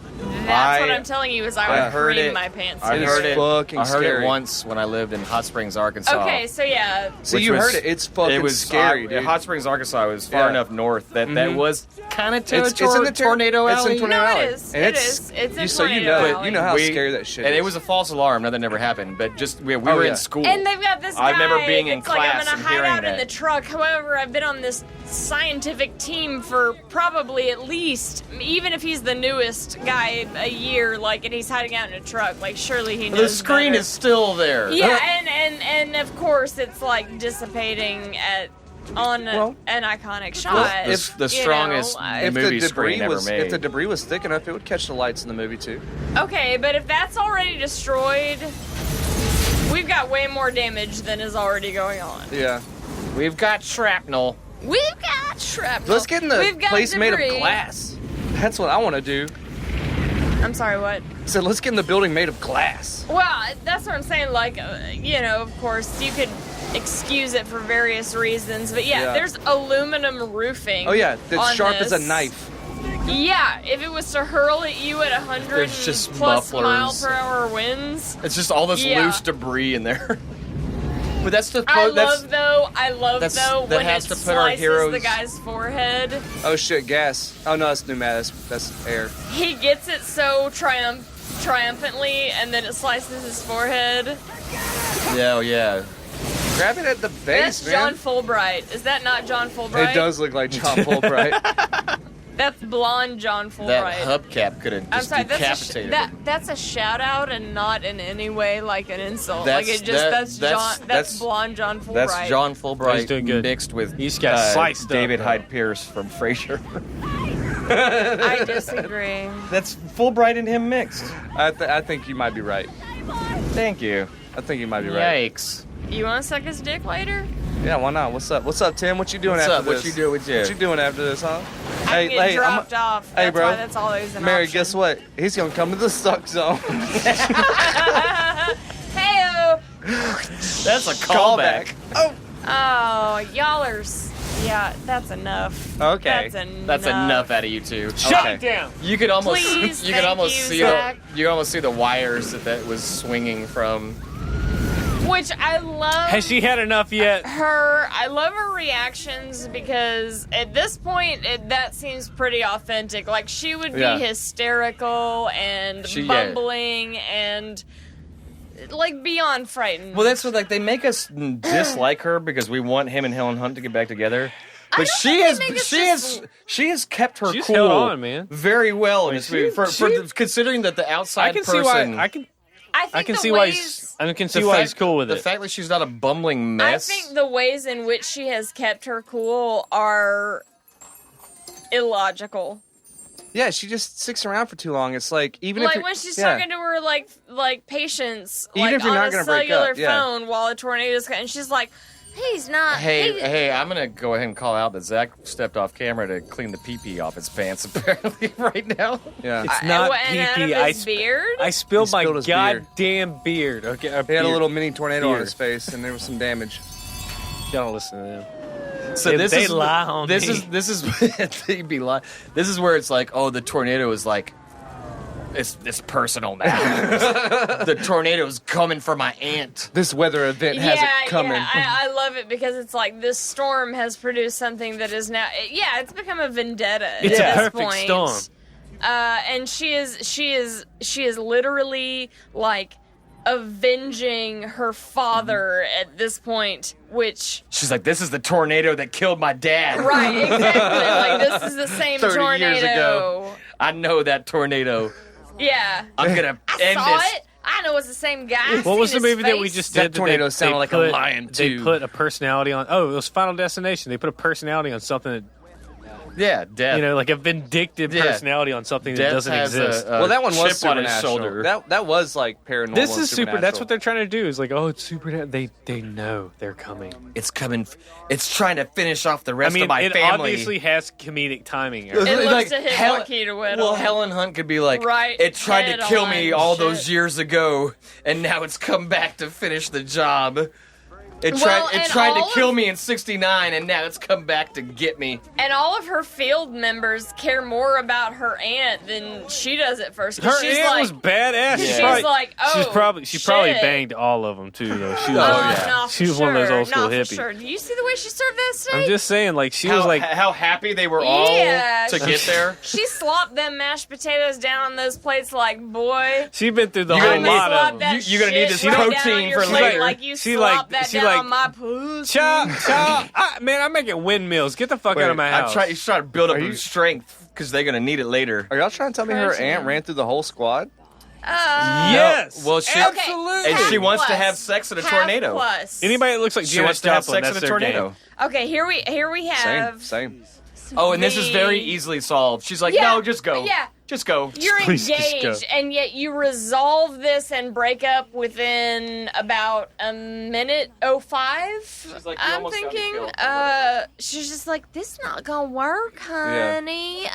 That's what I'm telling you is I would heard cream it. my pants. I to heard hear it. fucking I heard scary. it once when I lived in Hot Springs, Arkansas. Okay, so yeah. So which you was- heard it. It's fucking it was scary, dude. Hot Springs, Arkansas was far Yeah. enough north that that was kind of It's in the tornado It's alley. in Tornado No, it Alley. is. And It is. It's in so you Tornado know Alley. you know how We- scary that shit and is. it was a false alarm. Nothing ever happened. But just we Oh, were yeah. in school. And they've got this guy. I remember being in that's like, I'm class gonna and hide hearing out in that. the truck. However, I've been on this scientific team for probably at least, even if he's the newest guy a year, like, and he's hiding out in a truck. Like, surely he knows The screen better. is still there. Yeah, and of course it's like dissipating on an iconic shot. It's the you strongest know, if the movie debris screen ever was made. if the debris was thick enough, it would catch the lights in the movie too. Okay, but if that's already destroyed, we've got way more damage than is already going on. Yeah. We've got shrapnel. We've got shrapnel. Let's get in the We've got place made of debris. glass. That's what I want to do. I'm sorry, what? So let's get in the building made of glass. Well, that's what I'm saying. Like, you know, of course, you could excuse it for various reasons, but yeah, Yeah. there's aluminum roofing. Oh yeah, that's on sharp as a this. knife. Yeah, if it was to hurl at you at 100 There's just plus mufflers. mile per hour winds. It's just all this Yeah. loose debris in there. But that's the I that's love that's- though that when has it to put our slices heroes- the guy's forehead. Oh shit, gas. Oh no, that's pneumatic. That's air. He gets it so triumphantly, and then it slices his forehead. yeah. Grab it at the base, That's man. John Fulbright. Is that not John Fulbright? It does look like John Fulbright. That's blonde John Fulbright. That hubcap could have I'm just sorry, decapitated him. that's a shout out and not in any way like an insult. That's- like it just that's- that's blonde John Fulbright. That's John Fulbright He's doing good. mixed with He's got sliced up, David bro. Hyde Pierce from Frasier. I disagree. That's Fulbright and him mixed. I think you might be right. Thank you. I think you might be right. Yikes. You want to suck his dick later? Yeah, why not? What's up? What's up, Tim? What you doing What's after up? What this? you doing with you? What you doing after this, huh? I can get dropped off. Hey, That's bro. why that's always an Mary, option. guess what? He's gonna come to the suck zone. Hey-o. That's a callback. Oh. Oh, y'allers. Yeah, that's enough. Okay. That's enough out of you two. Shut Okay. it down. You could almost Please, you could thank almost you, see Zach. you could almost see the wires that was swinging from. Which I love. Has she had enough yet? I love her reactions because at this point that seems pretty authentic. Like she would be Yeah. hysterical and She- yeah. bumbling and like beyond frightened. Well, that's what they make us dislike her because we want him and Helen Hunt to get back together. But she has kept her She's cool held on, man. very well in this movie. For she- considering that the outside I can person, see why. I can the see why. ways- I can see why he's cool with the it. fact that she's not a bumbling mess. I think the ways in which she has kept her cool are illogical. Yeah, she just sticks around for too long. It's like even Like if when she's yeah. talking to her like patients, Even like if you're on not a gonna break cellular up, yeah. phone while a tornado's and she's like, he's not. Hey, I'm gonna go ahead and call out that Zach stepped off camera to clean the pee-pee off his pants apparently right now. Yeah. It's not and out pee-pee. of his beard. I spilled He my spilled his beard. goddamn beard. Okay, He had a beard. little mini tornado on Beard. his face, and there was some damage. Don't listen to them. So They lie on this me. is they'd be lying. This is where it's like, oh, the tornado is like, it's personal now. The tornado's coming for my aunt. This weather event has it coming. Yeah, I love it because it's like this storm has produced something that is now. Yeah, it's become a vendetta. It's at a this perfect point. storm. And she is literally like avenging her father at this point, which She's like, this is the tornado that killed my dad. right, exactly. Like this is the same 30 tornado. years ago. I know that tornado. Yeah, I'm gonna I end saw this. it. I know it's the same guy. What was the Seen his movie that we face. just That did? tornado sounded like a put, lion, They too. put a personality on. Oh, it was Final Destination. They put a personality on something that Yeah, Death. You know, like a vindictive personality on something that Death doesn't has exist. Well, that one chip was on his supernatural. shoulder. That was like paranormal. This and is super. That's supernatural. what they're trying to do. Is like, oh, it's super. They know they're coming. It's coming. It's trying to finish off the rest I mean, of my it family. obviously has comedic timing. It looks to hit Joaquin Widow. Well, Helen Hunt could be like, Right it tried to head kill on me all shit. those years ago, and now it's come back to finish the job. It Well, tried and to all kill of- me in '69, and now it's come back to get me. And all of her field members care more about her aunt than she does at first. 'cause Her she's aunt like, was badass. She's Probably- like, oh, she probably shit. banged all of them too, though. She was, No, she for was one of those sure. old school No, hippies. for sure. Do you see the way she served that steak? I'm just saying, like she how, was like, how happy they were all Yeah, to get there. She slopped them mashed potatoes down on those plates like, boy. she's been through the You're whole gonna need- lot Slop of that them. You're gonna need shit this right down on protein your for plate later. Like you She slop like- that she down like- on my pussy. Man, I'm making windmills. Get the fuck out of my house. He's trying to build up strength because they're gonna need it later. Are y'all trying to tell me her aunt ran through the whole squad? Yes. Well, she absolutely. and she Half wants to plus. have sex in a Half tornado. plus. Anybody that looks like She Janis wants to have Joplin, sex that's in a their tornado. game. Okay, here we have. Same. Oh, and this is very The- easily solved. She's like, Yeah, no, just go. yeah. Just go. You're Please just go. engaged, and yet you resolve this and break up within about a minute 05. like, "You I'm almost got me thinking, killed," she's just like, "This not gonna work, honey."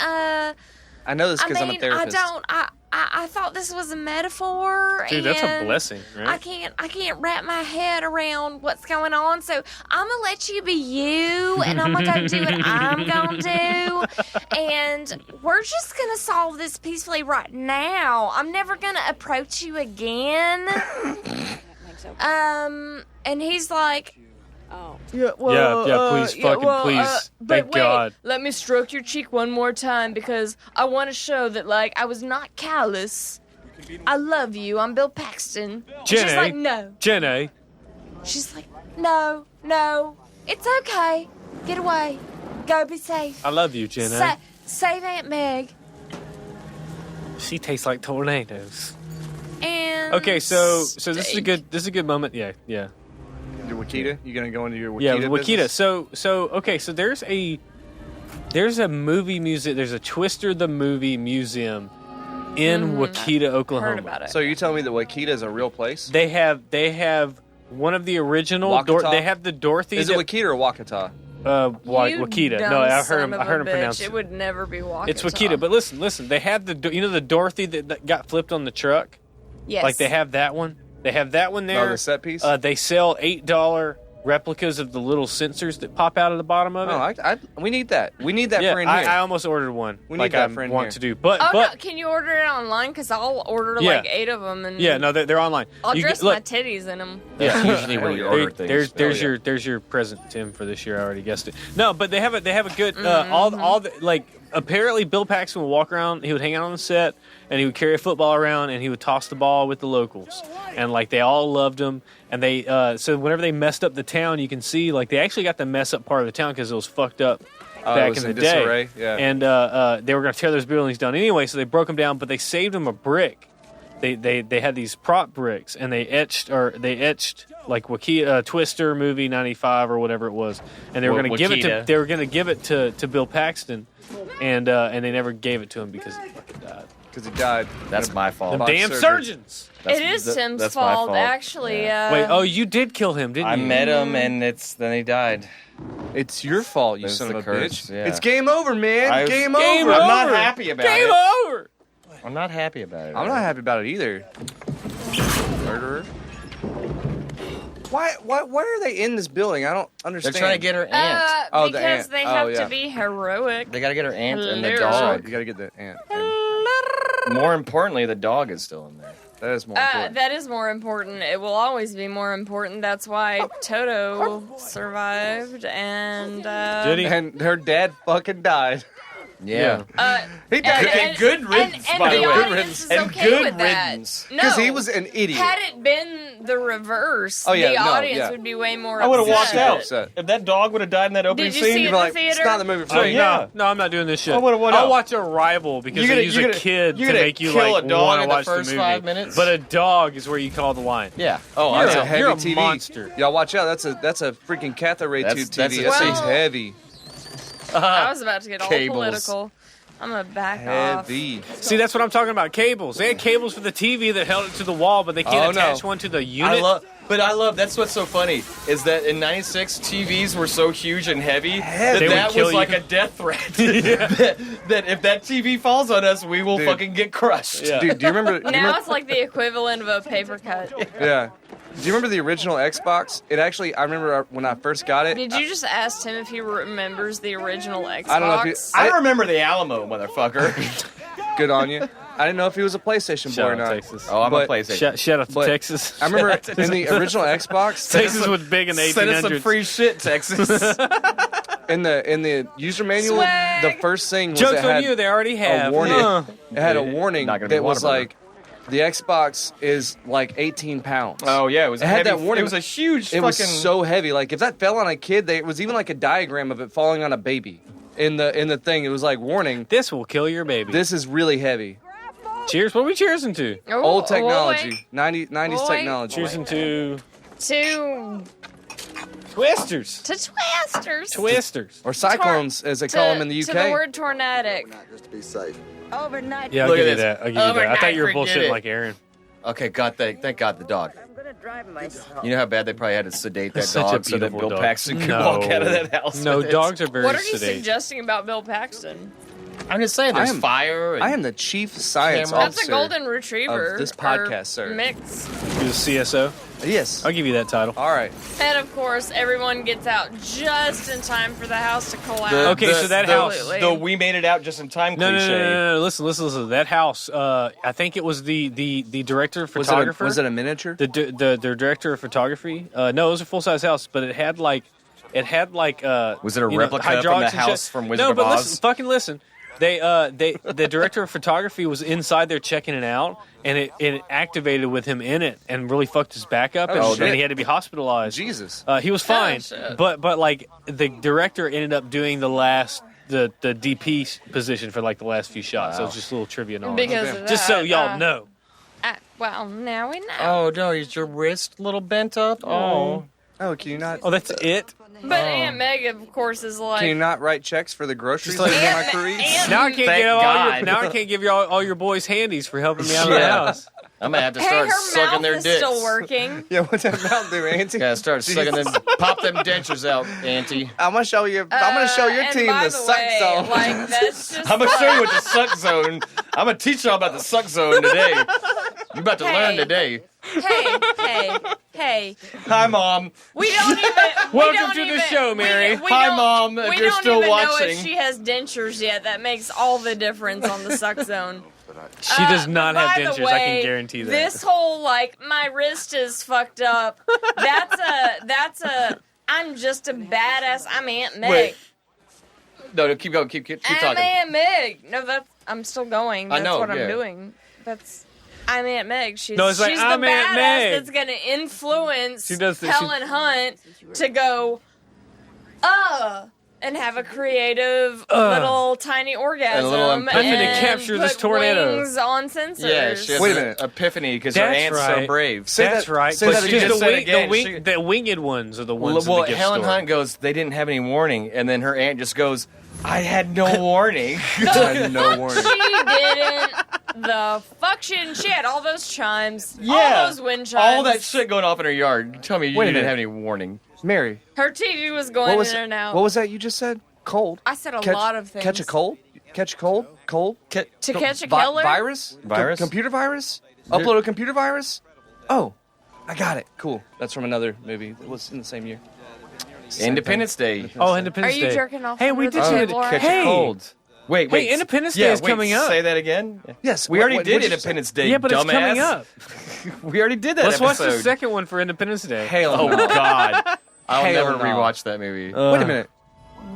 I know this I because I'm a mean, therapist. I thought this was a metaphor. Dude, that's a and blessing, right? I can't wrap my head around what's going on. So I'm gonna let you be you, and I'm gonna do what I'm gonna do, and we're just gonna solve this peacefully right now. I'm never gonna approach you again. And he's like. Yeah, please, please. But Thank wait, God. let me stroke your cheek one more time because I want to show that, like, I was not callous. I love you. I'm Bill Paxton. And Jenny. she's like, no. Jenny. She's like, no. It's okay. Get away. Go be safe. I love you, Jenny. Save Aunt Meg. She tastes like tornadoes. And Okay, so this is a good moment. Yeah. Your Wakita? You gonna go into your Wakita? Yeah, with Wakita. business? So okay, so there's a movie museum. There's a Twister the movie museum in Wakita, Oklahoma. Heard about it. So you telling me that Wakita is a real place? They have one of the original. Wakata? They have the Dorothy. Is it Wakita or Wakata? You Wakita. dumb No, I heard son him. of I heard a him bitch. pronounce It would never be Wakita. It's Wakita. But listen. They have the the Dorothy that got flipped on the truck. yes. Like they have that one. They have that one there. Oh, the set piece? They sell $8 replicas of the little sensors that pop out of the bottom of it. Oh, we need that. We need that yeah, for in here. I almost ordered one. We need like that I for in want here. to do, but Oh, but no, can you order it online? Because I'll order Yeah. like 8 of them, and yeah, no, they're online. I'll You dress get- look, my titties in them. That's usually where you order things. There's your present, Tim, for this year. I already guessed it. No, but they have a good all the like. Apparently, Bill Paxton would walk around. He would hang out on the set, and he would carry a football around, and he would toss the ball with the locals, and like they all loved him. And they so whenever they messed up the town, you can see like they actually got the mess up part of the town because it was fucked up it back was in the in disarray, day. yeah. And they were going to tear those buildings down anyway, so they broke them down, but they saved them a brick. They had these prop bricks, and they etched like Wakita Twister movie '95 or whatever it was, and they were going to give it to Bill Paxton, and they never gave it to him because he fucking died. Because he died. That's my fault. Them damn surgery. surgeons. It is Tim's that's my fault, fault. actually. Wait, oh, you did kill him, didn't I you? met him, and then he died. It's your fault, you That's son the of a curse, bitch. yeah. It's game over, man. Game over. I'm not happy about Game it. over. I'm not happy about it. I'm not happy about it either. Murderer. Why are they in this building? I don't They're understand. trying to get her aunt. Oh, the because aunt. they Oh, have yeah. to be heroic. They got to get her aunt and the Hilarious. dog. You gotta get the ant. More importantly, the dog is still in there. That is more important. That is more important. It will always be more important. That's why Toto survived, and Did he? And her dad fucking died. Yeah. He died. And good riddance, and by the the way. audience is And okay good with that. riddance. No, Because he was an idiot. Had it been the reverse, Oh, yeah, the no, audience yeah. would be way more. I would have upset. walked out. upset. If that dog would have died in that opening Did you scene, see it you'd in be the like, theater? It's not the movie for Oh, me. yeah. No, I'm not doing this shit. Oh, what I'll else? watch Arrival because You're they gonna- use you're a gonna- kid you're to gonna make you kill like a dog want to in the watch first movie. 5 minutes? But a dog is where you call the line. yeah. Oh, You're That's a- a heavy you're a TV. monster. Y'all watch out. That's a freaking cathode ray That's- tube that's TV. a That Well- thing's heavy. I was about to get all Cables. political. I'm gonna back off. Heavy. See, that's what I'm talking about. Cables. They had cables for the TV that held it to the wall, but they can't attach one to the unit. I love. That's what's so funny is that in '96 TVs were so huge and heavy that They would that kill was like you. a death threat. that if that TV falls on us, we will fucking get crushed. Yeah. Dude, do you remember? Now it's like the equivalent of a paper cut. Yeah. Do you remember the original Xbox? It actually, I remember when I first got it. Did you just ask him if he remembers the original Xbox? I don't know if I remember the Alamo, motherfucker. Good on you. I didn't know if he was a PlayStation boy or not. Texas. Oh, I'm a But- PlayStation. Shout out to But Texas. I remember in the original Xbox, Texas was big in the 1800s. Send us some free shit, Texas. in the user manual, Swag. the first thing was Jokes it on had you, they already have. a warning. Huh. It had a warning Not gonna be that was Whataburger. like, the Xbox is like 18 pounds. Oh yeah, it was. It had heavy, that warning. It was a huge. It was fucking, so heavy. Like if that fell on a kid, it was even like a diagram of it falling on a baby. In the thing, it was like warning. This will kill your baby. This is really heavy. Cheers. What are we cheersing to? Oh, Old boy. technology, 90s Boy. technology. Cheersing to To Twisters. Twisters. Twisters. Or cyclones, as they call them in the UK. To the word tornadic. Just to be safe. Overnight. Yeah, I'll Look give at you this. that. I'll give you that. I Overnight, thought you were forget bullshitting it. like Aaron. Okay, thank God the dog. I'm gonna drive myself. You know how bad they probably had to sedate that That's such a dog so that beautiful Bill dog. Paxton could No. walk out of that house. No, with it. dogs are very What are you sedate. suggesting about Bill Paxton? I'm just saying, there's I am- fire. And I am the chief science Camera. That's a officer. golden retriever. of this or podcast, sir. Mix. You're the CSO. Yes. I'll give you that title. All right. And of course, everyone gets out just in time for the house to collapse. Okay, so that house- Absolutely. we made it out just in time No, cliche. no. Listen. That house. I think it was the director of Was photographer. it a miniature? the director of photography? No, it was a full size house, but it had like. Was it a you know, replica from hydraulics the and shit. house from Wizard no, of but Oz? listen. The director of photography was inside there checking it out, and it activated with him in it, and really fucked his back up, Oh, and shit. he had to be hospitalized. Jesus. He was fine, shit. but like the director ended up doing the DP position for like the last few shots. So it's just a little trivia knowledge. Because of Just so that, y'all know. Well, now we know. Oh no, is your wrist a little bent up? Oh. Oh, can you not? Oh, that's it. But Aunt Meg, of course, is like. Can you not write checks for the groceries Just like- that Aunt my crew eats? Aunt- Now I can't Thank get all your, God. now I can't give you all your boys handies for helping me out of the Yeah. house. I'm gonna have to Hey, start her sucking mouth their is dicks. still working. Yeah, what's that mouth do, Auntie? Gotta start sucking them, pop them dentures out, Auntie. I'm gonna show you. I'm gonna show your and team by the suck way, zone. Like, that's just I'm gonna show you what the suck zone. I'm gonna teach y'all about the suck zone today. You about to learn today. Hey. Hi, Mom. We don't even. Welcome to the show, Mary. Hi, Mom, if we you're don't still even know watching. if she has dentures yet. That makes all the difference on the suck zone. She does not have By the dentures. I way, can guarantee that. This whole like my wrist is fucked up. That's a. I'm just a badass. I'm Aunt Meg. Wait. No, keep going. Keep I'm talking. Aunt Meg. No, I'm still going. I That's know, what yeah. I'm doing. I'm Aunt Meg. She's No, it's like, she's I'm the Aunt badass Meg. that's gonna influence She does the- Helen Hunt to go, and have a creative little tiny orgasm. A little I'm gonna and capture this put tornado. Wings on sensors. Yeah, she has Wait a an minute. epiphany because her That's aunt's so right. brave. Say That's that- right. say But that just again. the, Say it again. the winged ones are the ones Well, in the gift Helen store. Hunt goes, they didn't have any warning, and then her aunt just goes, I had no warning. No warning. She didn't. The fuck she didn't. She had all those chimes. Yeah. All those wind chimes. All that shit going off in her yard. Tell me you Wait a didn't minute. have any warning. Mary, Her TV was going what was in and out. what was that you just said? Cold. I said a Catch- lot of things. Catch a cold. Catch a cold. Cold. To catch a killer? Virus. Virus? Computer virus. Upload a computer virus. Oh, I got it. Cool. That's from another movie. It was in the same year. Same Independence Day. Oh, Independence Are Day. you jerking off Hey, under we the did do it. table, Catch Hey. a cold. Wait. Hey, Independence Day is coming up. Say that again. Yes. We already what did did you Independence Day. Yeah, but dumbass. it's coming up. We already did that Let's watch episode. the second one for Independence Day. Hell Oh no. God. I'll Hell never no. rewatch that movie. Wait a minute.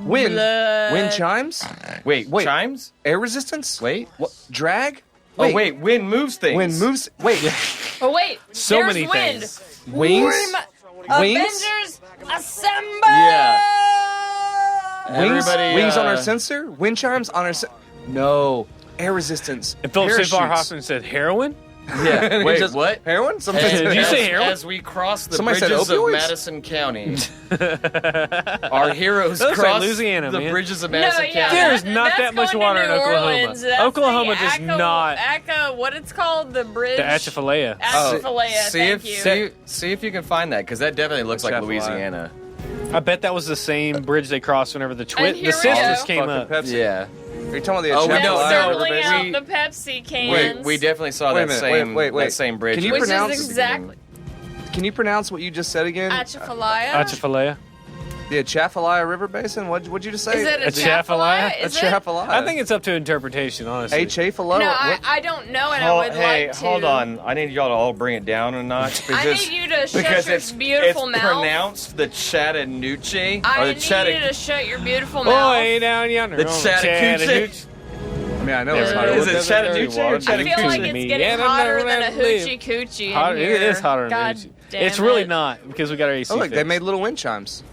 Wind. Blood. Wind chimes. Wait. wait. Chimes? Air resistance. Wait. What? Drag. Oh wait. Wind moves things. Wind moves. Wait. Oh wait, So there's many wind. things. Wings. Wings? Avengers assemble. Yeah. Wings. Everybody, Wings on our sensor. Wind chimes on our. No. Air resistance. And Philip Seymour Parachutes. Hoffman said heroin. Yeah. Wait, Just- what? Heroin? Somebody Did you say heroin? As we cross the Somebody said bridges of opioids? Madison County, our heroes That looks like cross Louisiana, the man. bridges of No, Madison yeah, County. There's not that's that much going to water in New Oklahoma. Orleans. That's Oklahoma the does not. what it's called, the bridge. The Atchafalaya. Atchafalaya, thank you. See if you can find that, because that definitely looks like Atchafalaya. Louisiana. I bet that was the same bridge they crossed whenever the And here the we sisters go. came Fucking up. Pepsi. Yeah. Are you talking Oh, about the we don't Atchafalaya know. River Circling Basin? out the Pepsi cans. We definitely saw Wait a that minute, same wait. that same bridge. Can you Which pronounce is exactly Can you pronounce what you just said again? Atchafalaya. Atchafalaya. The Atchafalaya River Basin? What'd you just say? Is it Atchafalaya? Atchafalaya? Is it? Atchafalaya. I think it's up to interpretation, honestly. H-A-F-A-L-A? No, I don't know, and I would hey, like to. hold on. I need y'all to all bring it down a notch. I need you to shut because your it's beautiful it's mouth. pronounced the Chattanoochee I or the need you to shut your beautiful mouth. Oh, hey, down yonder. The Chattahoochee. I mean, I know it's Never hot. heard Is of it Chattahoochee or I feel like Chattahoochee? it's getting hotter than a hoochie coochie in here. It is hotter than God a hoochie. damn It's really it. not, because we got our AC Oh, look, they fixed. made little wind chimes.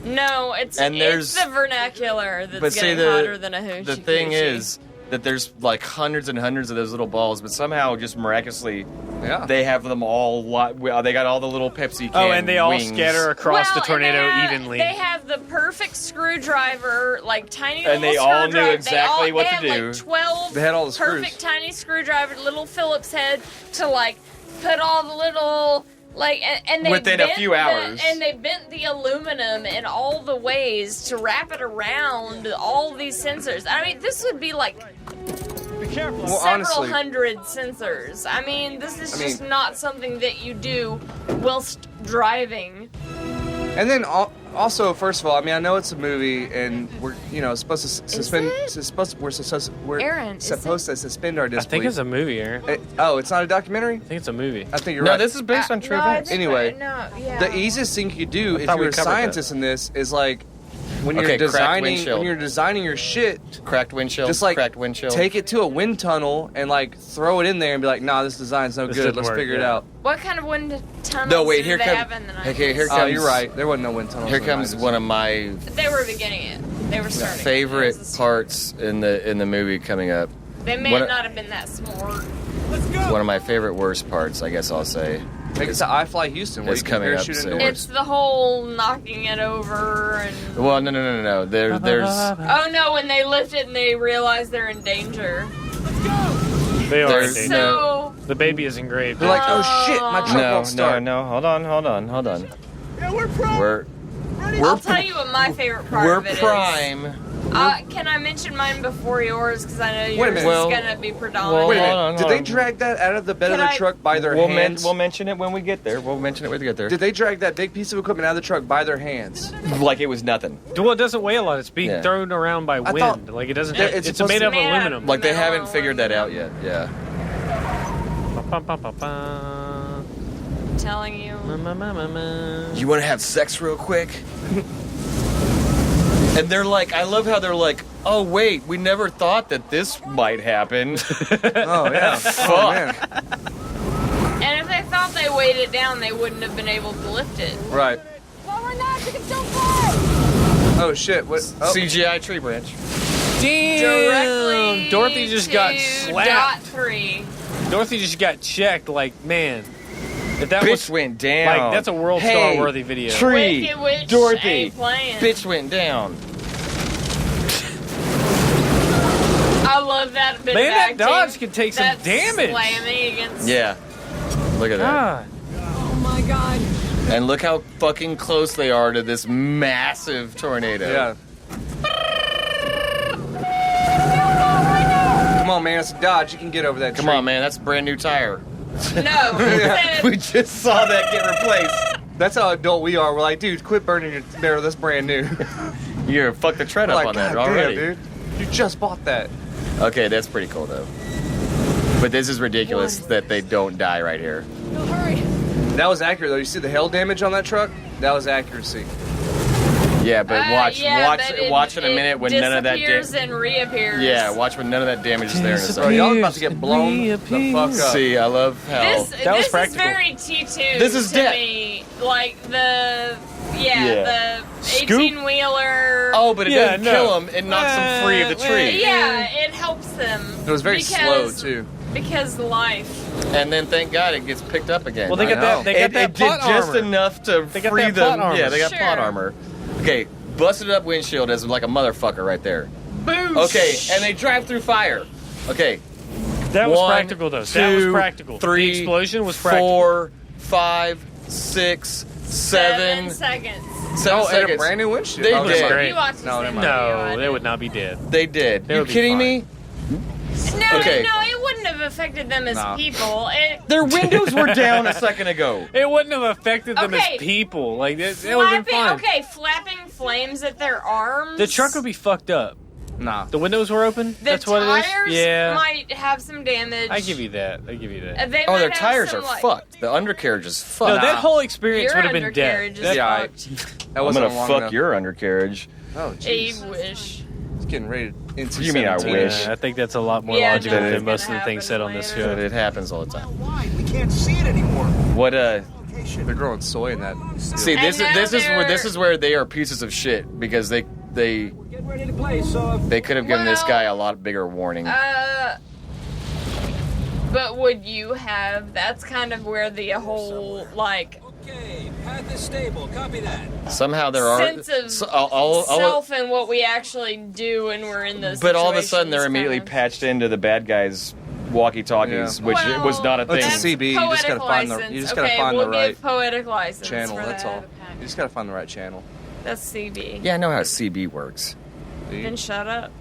No, it's And it's the vernacular that's But see, getting hotter than a hoochie the thing coochie. is that there's like hundreds and hundreds of those little balls, but somehow just miraculously, they have them all. They got all the little Pepsi can and they all wings. scatter across the Well, tornado and evenly. They have the perfect screwdriver, like tiny And little they all knew screwdriver. exactly what to they had, do. Like 12 They had all the screws. perfect tiny screwdriver, little Phillips head to like put all the little and they Within a bent few hours. and they bent the aluminum in all the ways to wrap it around all these sensors. I mean, this would be like Well, several honestly, hundred sensors. I mean, this is just not something that you do whilst driving. and then also, first of all, I mean, I know it's a movie, and we're supposed to suspend. We're Aaron, is supposed to suspend our I disbelief. think it's a movie, Aaron. It's not a documentary. I think it's a movie. I think you're No, right. this is based on true events. Anyway, yeah. the easiest thing you could do if thought we you're a covered that. scientist in this is like when Okay, you're cracked designing windshield. your shit, Cracked windshield. just like cracked windshield. take it to a wind tunnel and like throw it in there and be like, nah, this design's no This good. didn't Let's work, figure it yeah. out. What kind of wind tunnels No, wait, do here they come- have in the 90s? Okay, here Oh, comes. you're right. There wasn't no wind tunnels. Here in the comes 90s. one of my They were beginning it. They were starting. favorite It was a- parts in the movie coming up. They may What- not have been that smart. One of my favorite worst parts, I guess I'll say. Take it to I Fly Houston, where it's you can coming up parachute soon. indoors. It's the whole knocking it over and. Well, no. There's Oh no! When they lift it and they realize they're in danger. They are There's- indeed. So The baby is engraved. They're like, oh shit, my truck won't start. no. Hold on. Yeah, we're pro. We're I'll tell you what my favorite part we're of it is. prime. Can I mention mine before yours? Because I know Wait a yours minute. is Well- gonna be predominant. Wait a minute. Hold on, Did hold they on. drag that out of the bed Can of the I- truck by their We'll hands? we'll mention it when we get there. Did they drag that big piece of equipment out of the truck by their hands? Like it was nothing. Well, it doesn't weigh a lot. It's being Yeah. thrown around by wind. thought- Like it doesn't. It's It's supposed made to of be made out of- aluminum. Like they No, haven't figured that out yet. Yeah. I'm telling you. You want to have sex real quick? And they're like, I love how they're like, oh wait, we never thought that this might happen. Oh yeah. Oh man. And if they thought they weighed it down, they wouldn't have been able to lift it. Right. Well, not, you can still fly. Oh shit. What? Oh. CGI tree branch. Directly Dorothy just got to slapped. Dot 3. Dorothy just got checked. Like, man, if that Bitch was went down. like that's a world star worthy video. Tree. Wicked Witch Dorothy. ain't playing. Bitch went down. I love that bit Man, of that acting. Dodge can take some That's damage. slamming against. Yeah. Look at that. God. Oh my god. And look how fucking close they are to this massive tornado. Yeah. Come on, man. It's a Dodge. You can get over that. Come tree. on, man. That's a brand new tire. No. Instead, We just saw that get replaced. That's how adult we are. We're like, dude, quit burning your barrel. That's brand new. You're fuck the tread We're up like, on that God already. damn, dude. You just bought that. Okay, that's pretty cool though. But this is ridiculous that they don't die right here. No, hurry. That was accurate though. You see the hail damage on that truck? That was accuracy. Yeah, but watch but in a minute when none of that disappears and reappears. Yeah, watch when none of that damage is there in a Bro, second. y'all about to get blown the fuck up. See, I love how This That was is practical. very T2 This is to death. me. like the Yeah. the Scoop? 18-wheeler. Oh, but it Yeah, doesn't no. kill them. It knocks them free of the tree. Yeah, it helps them. It was very slow too. Because life. And then thank God it gets picked up again. Well, they got that. They got that it did plot just armor. enough to They got free that them. plot armor. Yeah, they got Sure. plot armor. Okay, busted up windshield as like a motherfucker right there. Boosh. Okay, and they drive through fire. Okay, That was 1, practical, though. That was 2, practical. 3, The explosion was practical. 4, 5, 6, 7 seconds. 7 Oh, and a seconds. brand new windshield. They Oh, did. never Great. You watched the No, same never movie mind. I No, did. they would not be dead. They did. They You would be kidding fine. me? No, Okay. no, it wouldn't have affected them as Nah. people. Their windows were down a second ago. It wouldn't have affected them Okay. as people. Like it would have been fine. flapping flames at their arms. The truck would be fucked up. Nah. The windows were open. The That's what it tires is. Yeah, might have some damage. I give you that. I give you that. They Oh, might their have tires some, are like, fucked. The undercarriage is fucked. No, that whole experience Your would have been dead. undercarriage is That- Yeah, fucked. That I'm wasn't gonna long fuck enough. your undercarriage. Oh, I jeez. wish. It's getting rated. What do you mean, I wish? I think that's a lot more Yeah, logical no, it's than most of gonna the things said on happen this later. show. It happens all the time. Why? We can't see it anymore. What They're growing soy in that. See, And this now is where they are pieces of shit because they Get ready to play, so they could have given this Well, guy a lot bigger warning. But would you have? That's kind of where the whole like okay, path is stable. Copy that. Somehow there are sense of self and what we actually do when we're in those. but all of a sudden they're situations immediately kind of- patched into the bad guys' walkie-talkies, Yeah. which Well, was not a thing. It's a CB. You just gotta Poetic find the. license. You just Okay, gotta find we'll the right give poetic license channel. for That's that. all. You just gotta find the right channel. That's CB. Yeah, I know how CB works. Then shut up.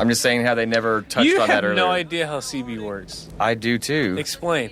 I'm just saying how they never touched You on have that earlier. no idea how CB works. I do too. Explain.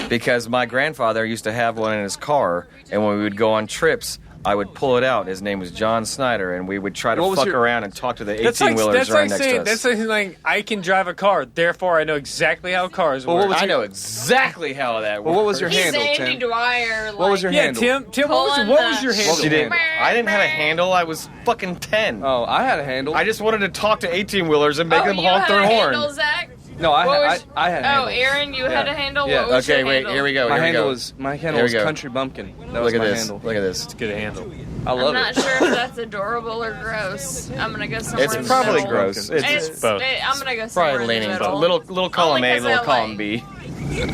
Because my grandfather used to have one in his car, and when we would go on trips, I would pull it out. His name was John Snyder, and we would try to What was fuck your- around and talk to the That's like 18-wheelers right next to us. that's like I can drive a car, therefore I know exactly how cars Well, work. what was I your- know exactly how that works. Well, what was your He's handle, Andy Tim? Dwyer. Like, What was your yeah, handle? Tim, what was Pulling your the- handle? She didn't. I didn't have a handle. I was fucking 10. Oh, I had a handle. I just wanted to talk to 18-wheelers and make them you honk had their a horn. handle, Zach? No, What I was- had a Oh, handle. Aaron, you had Yeah. a handle? Yeah. What was Okay, your wait. handle? Here we go. My here handle we go. was my handle Here we was go. Country Bumpkin. That Look was at my this. handle. Look at this. Good handle. I love I'm not it. sure if that's adorable or gross. I'm gonna go somewhere It's in the probably middle. gross. It's both. I'm gonna go somewhere Probably in the leaning middle. little column Only A, 'cause little I column like- B.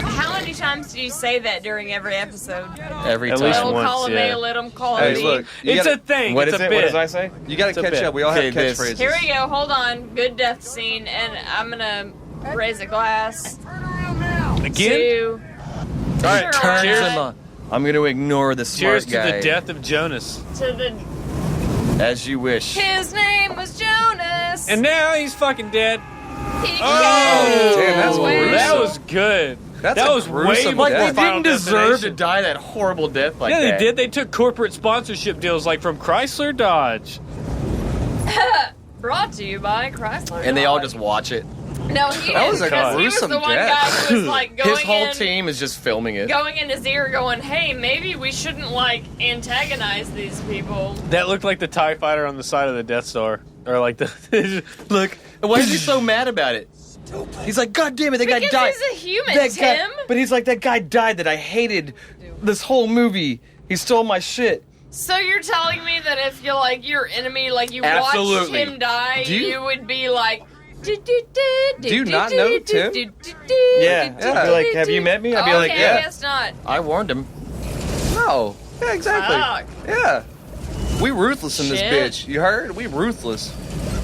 How many times do you say that during every episode? Every At time. least Little once, column yeah. A, little column Hey, B. look, you It's gotta, a thing. What it's is a it? bit. What does I say? you gotta it's a catch bit. up. We all Okay, have this- catchphrases. Here we go. Hold on. Good death scene, and I'm gonna raise a glass. Again? To All right, turn Cheers. them on. I'm going to ignore the smart Cheers guy. to the death of Jonas. to the. As you wish. His name was Jonas. And now he's fucking dead. he Oh, came damn, that's away. gruesome. that was good. That's that a was way gruesome more Like, they death. Final didn't deserve to Destination. die that horrible death like Yeah, that. they did. They took corporate sponsorship deals like from Chrysler Dodge. Brought to you by Chrysler. And they all Dodge. just watch it. No, he That was didn't, a 'cause he was gruesome the one death. guy who was like going His whole in, team is just filming it. going in his ear, going, "Hey, maybe we shouldn't like antagonize these people." That looked like the TIE fighter on the side of the Death Star. Or like the... Look, why is he so mad about it? He's like, God damn it, that guy Because died. he's a human, That guy- Tim. but he's like, that guy died that I hated this whole movie. He stole my shit. So you're telling me that if you're like your enemy, like you Absolutely. watched him die, Do you- you would be like, Do you not know Tim? Yeah. I'd be like, have you met me? I'd be like, okay, yeah. I guess not. I warned him. No. Yeah, exactly. Fuck. Yeah. We ruthless in this Shit. bitch. You heard? We ruthless.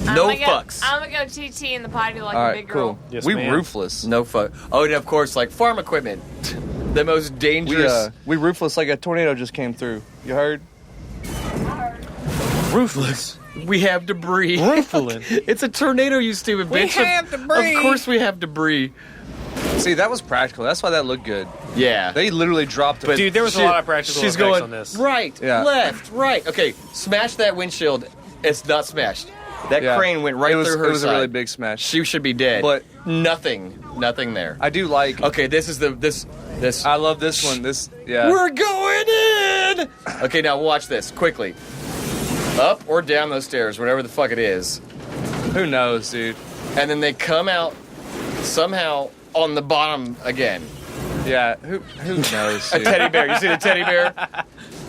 No I'm gonna fucks. Go, I'm gonna go TT in the potty like All a right, big girl. cool. Yes, we ma'am. ruthless. No fuck. Oh, and of course, like farm equipment. The most dangerous. We ruthless like a tornado just came through. You heard? Ruthless. We have debris. Ruthless. It's a tornado, you stupid We bitch. have debris. Of course we have debris. See, that was practical. That's why that looked good. Yeah. They literally dropped it. Dude, there was a lot of practical She's effects going on this. right, Yeah. left, right. Okay, smash that windshield. It's not smashed. That Yeah. crane went right it was, through her It was side. a really big smash. She should be dead. But- nothing there. I do like. Okay, this is this. I love this one. This, yeah. We're going in. Okay, now watch this quickly. Up or down those stairs, whatever the fuck it is, Who knows, dude? and then they come out somehow on the bottom again. Yeah. Who knows? A Dude? teddy bear. You see the teddy bear?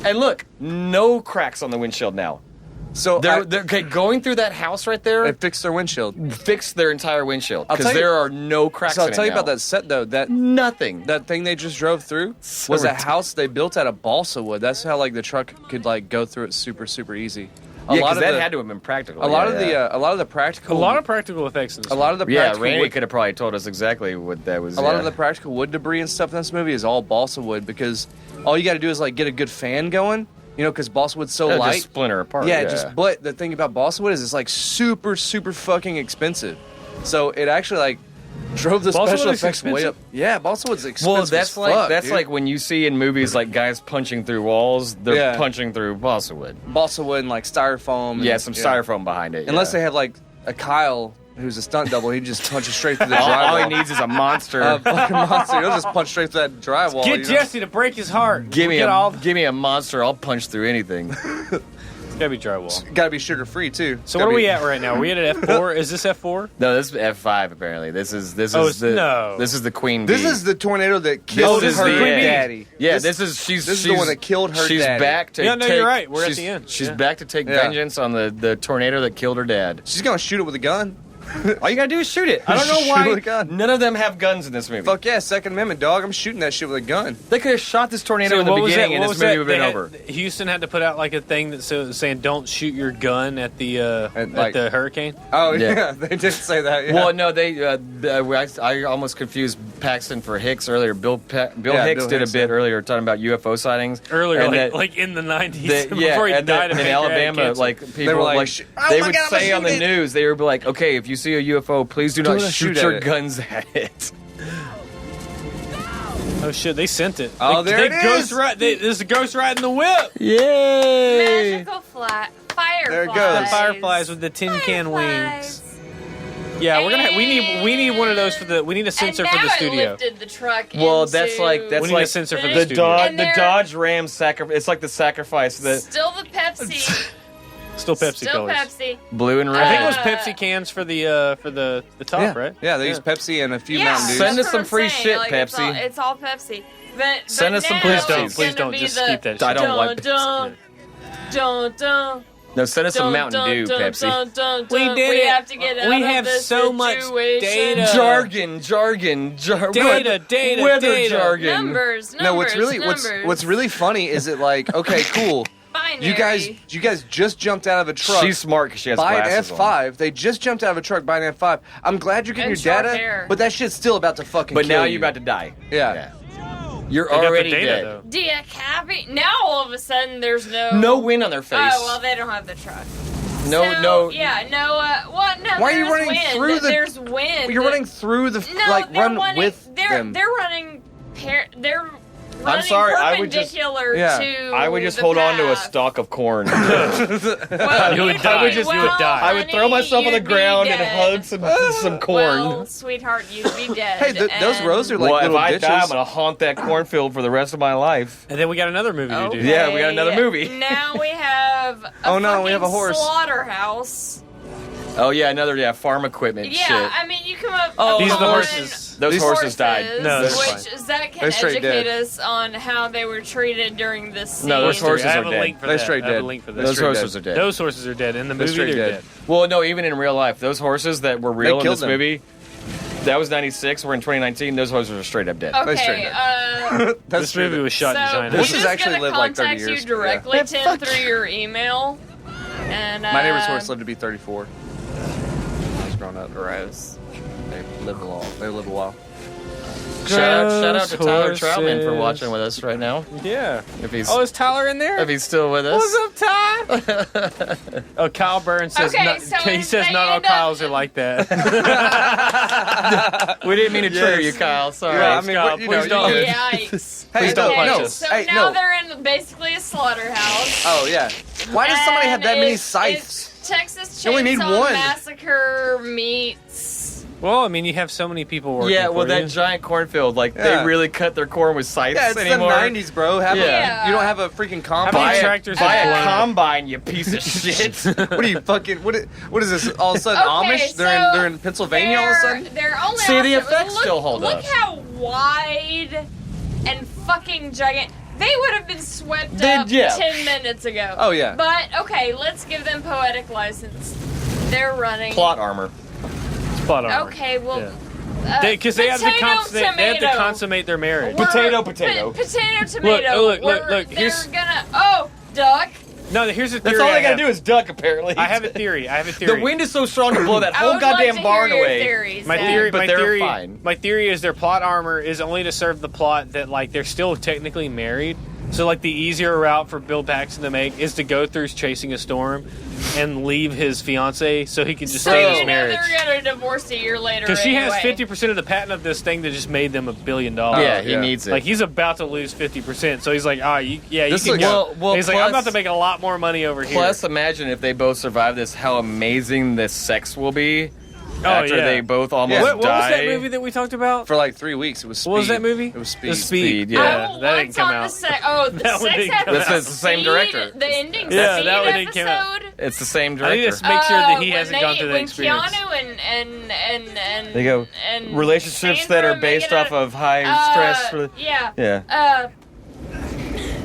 And look, no cracks on the windshield now. So they're okay, going through that house right there. They fixed their windshield. Fixed their entire windshield I'll because tell you- there are no cracks. So I'll in tell it you about now. that set though. That nothing. That thing they just drove through So was a ridiculous. house they built out of balsa wood. That's how like the truck could like go through it super easy. Yeah, because that had to have been practical. A lot of the practical. A lot of practical effects in this A lot of the Yeah, practical Randy wood, could have probably told us exactly what that was. a lot of the practical wood debris and stuff in this movie is all balsa wood because all you got to do is like get a good fan going. You know, because balsa wood's so It'll light. just splinter apart. Yeah, but the thing about balsa wood is it's like super fucking expensive. So it actually like drove the Balsa special wood is effects way expensive? up. Yeah, balsa wood's expensive. Well, that's as like fuck, that's dude. like when you see in movies like guys punching through walls, they're Yeah. punching through balsa wood. balsa wood and like styrofoam. Yeah, and, some styrofoam behind it. Unless yeah. they have like a Kyle who's a stunt double, he just punches straight through the all drywall. he needs is a monster. A fucking monster. He'll just punch straight through that drywall. Get you know? Jesse to break his heart. give me Get a all. give me a monster. I'll punch through anything. It's gotta be drywall. Gotta be sugar free too. So what are we at right now? Are we at F4? Is this F4? No, this is F5 apparently. This is Oh, the no. this is the queen. This bee. is the tornado that killed This is her the end. daddy. Yeah, this is she's this is the one that killed her She's daddy. back to Yeah, no, take, you're right. We're at she's- the end. She's Yeah. back to take Yeah. vengeance on the tornado that killed her dad. She's gonna shoot it with a gun. All you gotta do is shoot it. I don't know Shoot why with a gun. none of them have guns in this movie. Fuck yeah, Second Amendment, dog. I'm shooting that shit with a gun. They could have shot this tornado So in the what was beginning, that- and what this was movie that? would have been They over. had- Houston had to put out like a thing that saying don't shoot your gun at the And, at like- the hurricane. Oh Yeah. yeah, they did say that. Yeah. Well, no, I almost confused Paxton for Hicks earlier. Bill Hicks Bill did Hicks a bit did. earlier talking about UFO sightings Earlier, and like, that- like in the 90s, that- before he and died that of in Alabama, cancer. like people were like, like "Oh they my would God, I'm say gonna on the shoot it." news, they would be like, "Okay, if you see a UFO, please do not not shoot shoot your at it." guns at it." Oh shit, they sent it. Oh, they, there they it ghost is. Ride, there's a ghost riding the whip. Yay! Magical fireflies. There it goes. The fireflies with the tin can wings. Yeah, we're gonna. We need one of those for the. We need a sensor and for the now studio. I lifted the truck Well, into that's like We need a sensor for the the studio. Dodge And the they're- Dodge Ram sacrifice. It's like the sacrifice that still the Pepsi. Still Pepsi Still colors. Pepsi. blue and I red. think it was Pepsi cans for the top, yeah. right? Yeah, they use Pepsi and a few Yeah, Mountain Dews. Send us that's some what I'm free saying. shit, Like, Pepsi. It's all Pepsi. But Send us some now Please it's don't, gonna please don't, be just the keep that shit. I don't like dun, dun, dun, No, send us some dun, Mountain dun, Dew, dun, Pepsi. dun, dun, We dun. did We it. have to get out We of have this so much situation. data. Jargon. Data, weather data. jargon. Numbers. No, what's really funny is it like okay, cool. Binary. You guys just jumped out of a truck. She's smart because she has Buy an glasses F5. They just jumped out of a truck. Buy an F5. I'm glad you're getting And your short data, hair. but that shit's still about to fucking. on. But kill now you. you're about to die. Yeah. You're They got the already data, dead. though. Do you copy? Now all of a sudden there's No wind on their face. Oh well, they don't have the truck. No, So, no. Yeah, no. What? No. Why are you there's running wind. through the- There's wind. You're running through the No, like they're run running, with they're, them. They're running. They're running sorry, I would just- perpendicular Yeah. to. I would just the hold on to a path. stalk of corn. Well, You would die. you You would die. I would throw myself on the you'd be ground and dead. hug some corn. Well, sweetheart, you'd be dead. Hey, those and- rows are like Well, if little I ditches. die, I'm gonna haunt that cornfield for the rest of my life. And then we got another movie to do. Yeah, we got another Okay, movie. Now we have. Oh, no, we have a fucking horse. Slaughterhouse. Oh yeah, another farm equipment Yeah, shit. I mean, you come up. Oh, These are the upon horses. Those horses died. No, that's which Zach They're can straight educate dead. us on how they were treated during this scene. No, those horses I have are a dead. link for They're that. straight I have a dead. link for They're that. Those straight horses dead. are dead. Those horses are dead. In the They're movie, straight they're dead. dead. Well, no, even in real life, those horses that were real in killed this them. movie, that was 96. We're in 2019. Those horses are straight up dead. They straight Okay, That's This movie was shot in so China. we're Horses just actually gonna live like 30 contact years. you directly, Yeah. Tim, through your email. And My neighbor's horse lived to be 34. I was growing up. Gross. They live a while. They live a while. Shout out to Tyler Horses. Troutman for watching with us right now. Yeah. If he's Oh, is Tyler in there? if he's still with us. What's up, Ty? Oh, Kyle Burns says Okay, not, so he if says they not all end up- Kyles are like that. We didn't mean to trigger you, Yes. Kyle. Sorry. Yeah, I mean, Kyle, what- you please know, don't. you- Yikes. Hey, Please don't no, punch no. us. So Hey, now no. they're in basically a slaughterhouse. Oh yeah. Why does somebody have that And many it's scythes? Texas You only need Chainsaw one. Massacre meets. Well, I mean, you have so many people working Yeah, well, for that you. giant cornfield, like Yeah. they really cut their corn with scythes Yeah, it's anymore. the 90s, bro. Yeah. You don't have a freaking How combine. many Buy tractors buy have a blown? combine, you piece of shit. What are you fucking? What is this? All of a sudden, Okay, Amish? They're in Pennsylvania all of a sudden. They're only See, the also- effects look, still hold look up. how wide and fucking giant. They would have been swept They- up yeah. 10 minutes ago. Oh, yeah. But, okay, let's give them poetic license. They're running. Plot armor. Plot armor. Okay, well... Yeah. Because they have to consummate their marriage. Potato. Potato, tomato. Look. They're gonna... Oh, duck. No, here's the theory. That's all I they gotta have. do is duck, apparently. I have a theory. The wind is so strong to blow that I whole would love goddamn to barn hear your away. theories, My Zach. theory, But my they're theory, fine. my theory is their plot armor is only to serve the plot that like they're still technically married. So like the easier route for Bill Paxton to make is to go through chasing a storm and leave his fiance so he can just stay in his marriage. They're gonna divorce a year later. Because she anyway. has 50% of the patent of this thing that just made them $1 billion. Yeah, he needs it. Like he's about to lose 50%, so he's like, you This can looks- go. well, he's like, plus- I'm about to make a lot more money over here. Plus, imagine if they both survive this, how amazing this sex will be after yeah. they both almost What was die. that movie that we talked about? For like 3 weeks, it was Speed. What was that movie? It was Speed. The Speed. Yeah. I will that didn't once come on out. The the That one sex didn't come episode. out. That's the same Speed, director. The ending Yeah, Speed that one didn't come out. episode. It's the same I director. need to make sure that he when hasn't gone through that when experience. Keanu and There you go. and Relationships that Sandra are based make it off of high stress. For yeah. Yeah.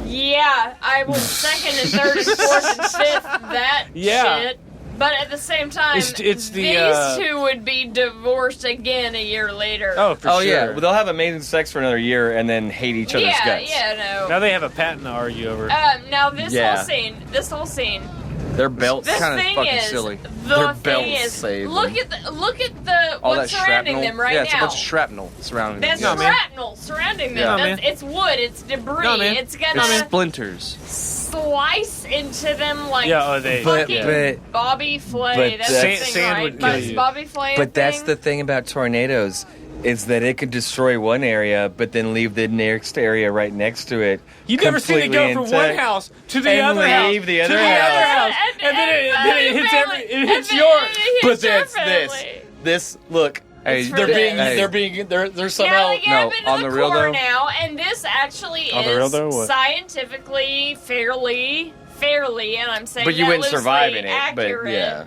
Yeah, I will second and third and fourth and fifth that Yeah. shit. But at the same time, It's the, these two would be divorced again a year later. Oh, for Oh sure. yeah, well, they'll have amazing sex for another year and then hate each other's guts. no. Now they have a patent to argue over. Now this Yeah. whole scene. Their belts. This Kinda thing fucking is silly. the Their thing belts is save look them. at the All what's that surrounding shrapnel. them right yeah, now. it's a bunch of shrapnel surrounding That's them. shrapnel surrounding them. Yeah. No, That's, it's wood. It's debris. No, man. It's gonna It's splinters. slice into them like they. fucking Bobby Flay. but That's that- the thing, sand right? would kill you. Bobby Flay. But that's thing? the thing about tornadoes is that it could destroy one area, but then leave the next area right next to it. You've never seen it go completely from one intact. house to the And other house leave the to other the house. other house, and then it hits it hits yours. But that's this. Look, Hey, they're somehow Now, no, on the real though. now, and this actually On the real is though, what? scientifically fairly, and I'm saying But you that wouldn't survive loosely in it. But accurate. yeah,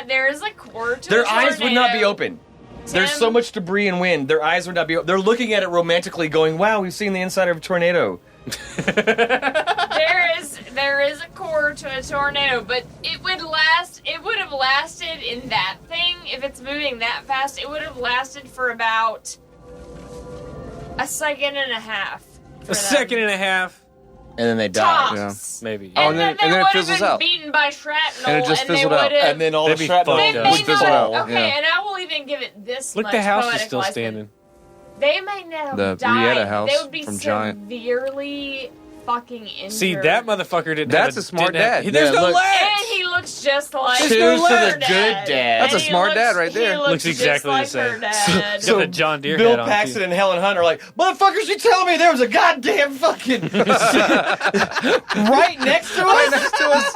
There is a core to their a eyes would not be tornado. open. There's Tim? so much debris and wind. Their eyes would not be open. They're looking at it romantically, going, "Wow, we've seen the inside of a tornado." There is a core to a tornado, but it would have lasted in that thing, if it's moving that fast, it would have lasted for about a second and a half. A second and a half, And then they die. Tops. maybe. Oh, And then they it would have fizzles been out. beaten by shrapnel, And it just they fizzled would out. have... And then all They'd the be shrapnel fucked They up. may Would fizzle not, out, okay, yeah. and I will even give it this Look, much the house is poetic still license. standing. They may not have The died. Rieta house they would be from Giant. severely fucking injured. See, that motherfucker didn't. That's have a smart didn't have- dad. There's Yeah, no look. legs. And he looks just like Cheers her to the dad. good dad. That's a And he smart dad looks- right there. He Looks looks exactly the just like her same. dad. Got the John Deere Bill hat on, Paxton too. and Helen Hunt are like, "Motherfuckers, you telling me there was a goddamn fucking right next to us?" Right next to us.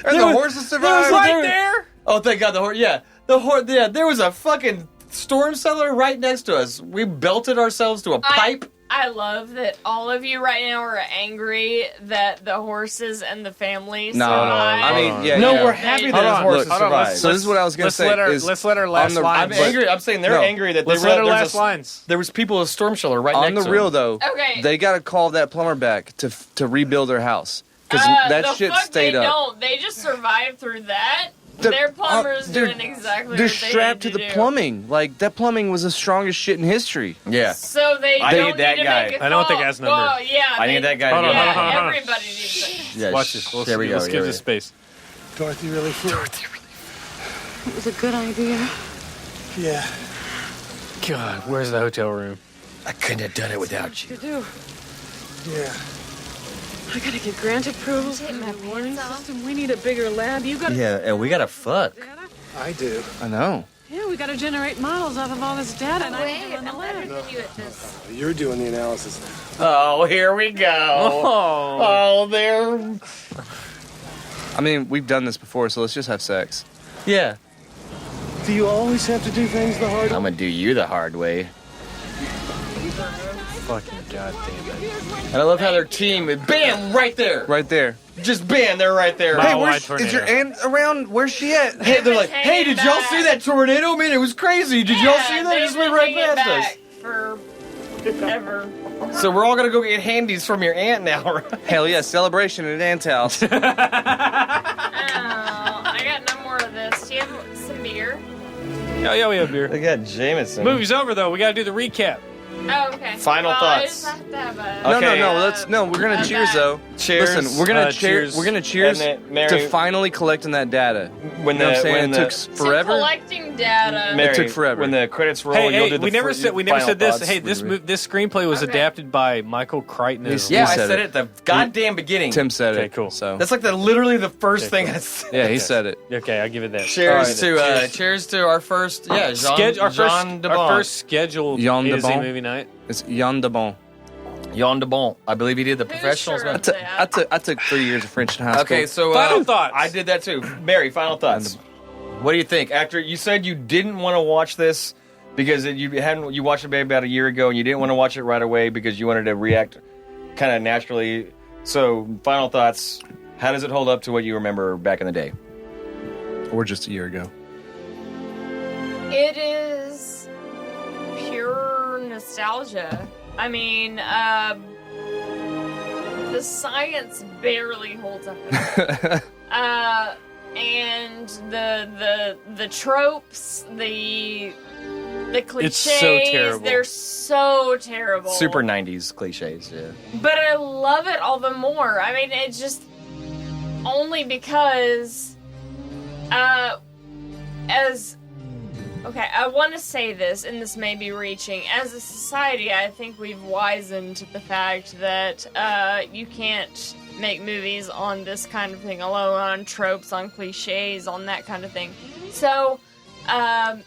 And the horses survived. right there. Oh, thank God, the horse. Yeah, the horse. Yeah, there was a fucking storm cellar right next to us. We belted ourselves to a pipe. I love that all of you right now are angry that the horses and the family No, survived. I mean, yeah, No, yeah. we're happy that Hold his on, horses hold on, survived. So this is what I was going to Let's say. let our is let's let our last on the- line. I'm angry. I'm saying they're No. angry that Let's they let our there's last lines. There was people with storm shelter right on next the to real them. though. Okay. They got to call that plumber back to rebuild their house because that the shit fuck stayed they up. don't. They just survived through that. The- Their plumber's they're- doing exactly They're what they strapped to need the do. plumbing. Like that plumbing was the strongest shit in history. Yeah. So they I don't need that need to guy. make a I know what the call. guy's number. Well, yeah, I need that guy to Hold on, do Yeah, hold on, hold on. everybody needs it. Yeah, Watch this. There we go. Let's give this space. Dorothy really flew. It was a good idea. Yeah. God, where's the hotel room? I couldn't have done it without you. To do. Yeah. I gotta get grant approval from the warning system. We need a bigger lab. You gotta. Yeah, and we gotta fuck. I do. I know. Yeah, we gotta generate models off of all this data, and I need to Wait, run the I'm lab. better than you at this. You're doing the analysis now. Oh, here we go. Oh, there. I mean, we've done this before, so let's just have sex. Yeah. Do you always have to do things the hard way? I'm gonna do you the hard way. Fucking goddamn it! And I love how their team is bam right there. Right there. Just bam, they're right there. Mile Hey, wide where's tornado. is your aunt around? Where's she at? Hey, they're like, hey, did y'all see that tornado? Man, it was crazy. Did y'all see that? It just went right past us. For ever. So we're all gonna go get handies from your aunt now, right? Hell yeah, celebration at Aunt's house. Oh, I got no more of this. Do you have some beer? Yeah, we have beer. I got Jameson. Movie's over though. We got to do the recap. Oh, okay. Final well, thoughts. I just have to have a, We're gonna cheers though. Cheers. Listen, we're gonna cheers. We're gonna cheers And then, Mary, to finally collecting that data. When you know what I'm saying? when It took forever. collecting data. Mary, It took forever. When the credits roll, you'll do the we never said this. thoughts. Hey, this screenplay was adapted by Michael Crichton. He's- Yeah, He I said said it. it at the goddamn beginning. Tim said Okay, it. cool. So That's like literally the first Okay, thing cool. I said. yeah, he said it. Okay, I'll give it that. Cheers to our first Jean Our de first scheduled Jean A de to Z Bon. movie night. It's Yann de Bon. Jean de Bon. I believe he did the professionals. sure man. of I took 3 years of French in high school. Okay, so Final thoughts. I did that too. Mary, final thoughts. What do you think? After you said you didn't want to watch this because you watched it maybe about a year ago and you didn't want to watch it right away because you wanted to react kind of naturally. So, final thoughts. How does it hold up to what you remember back in the day? Or just a year ago. It is pure nostalgia. I mean, the science barely holds up. And the tropes, the cliches, It's so terrible. they're so terrible. Super 90s cliches, yeah. But I love it all the more. I mean, it's just only because, okay, I want to say this, and this may be reaching. As a society, I think we've wizened to the fact that you can't make movies on this kind of thing alone, on tropes, on cliches, on that kind of thing. So, I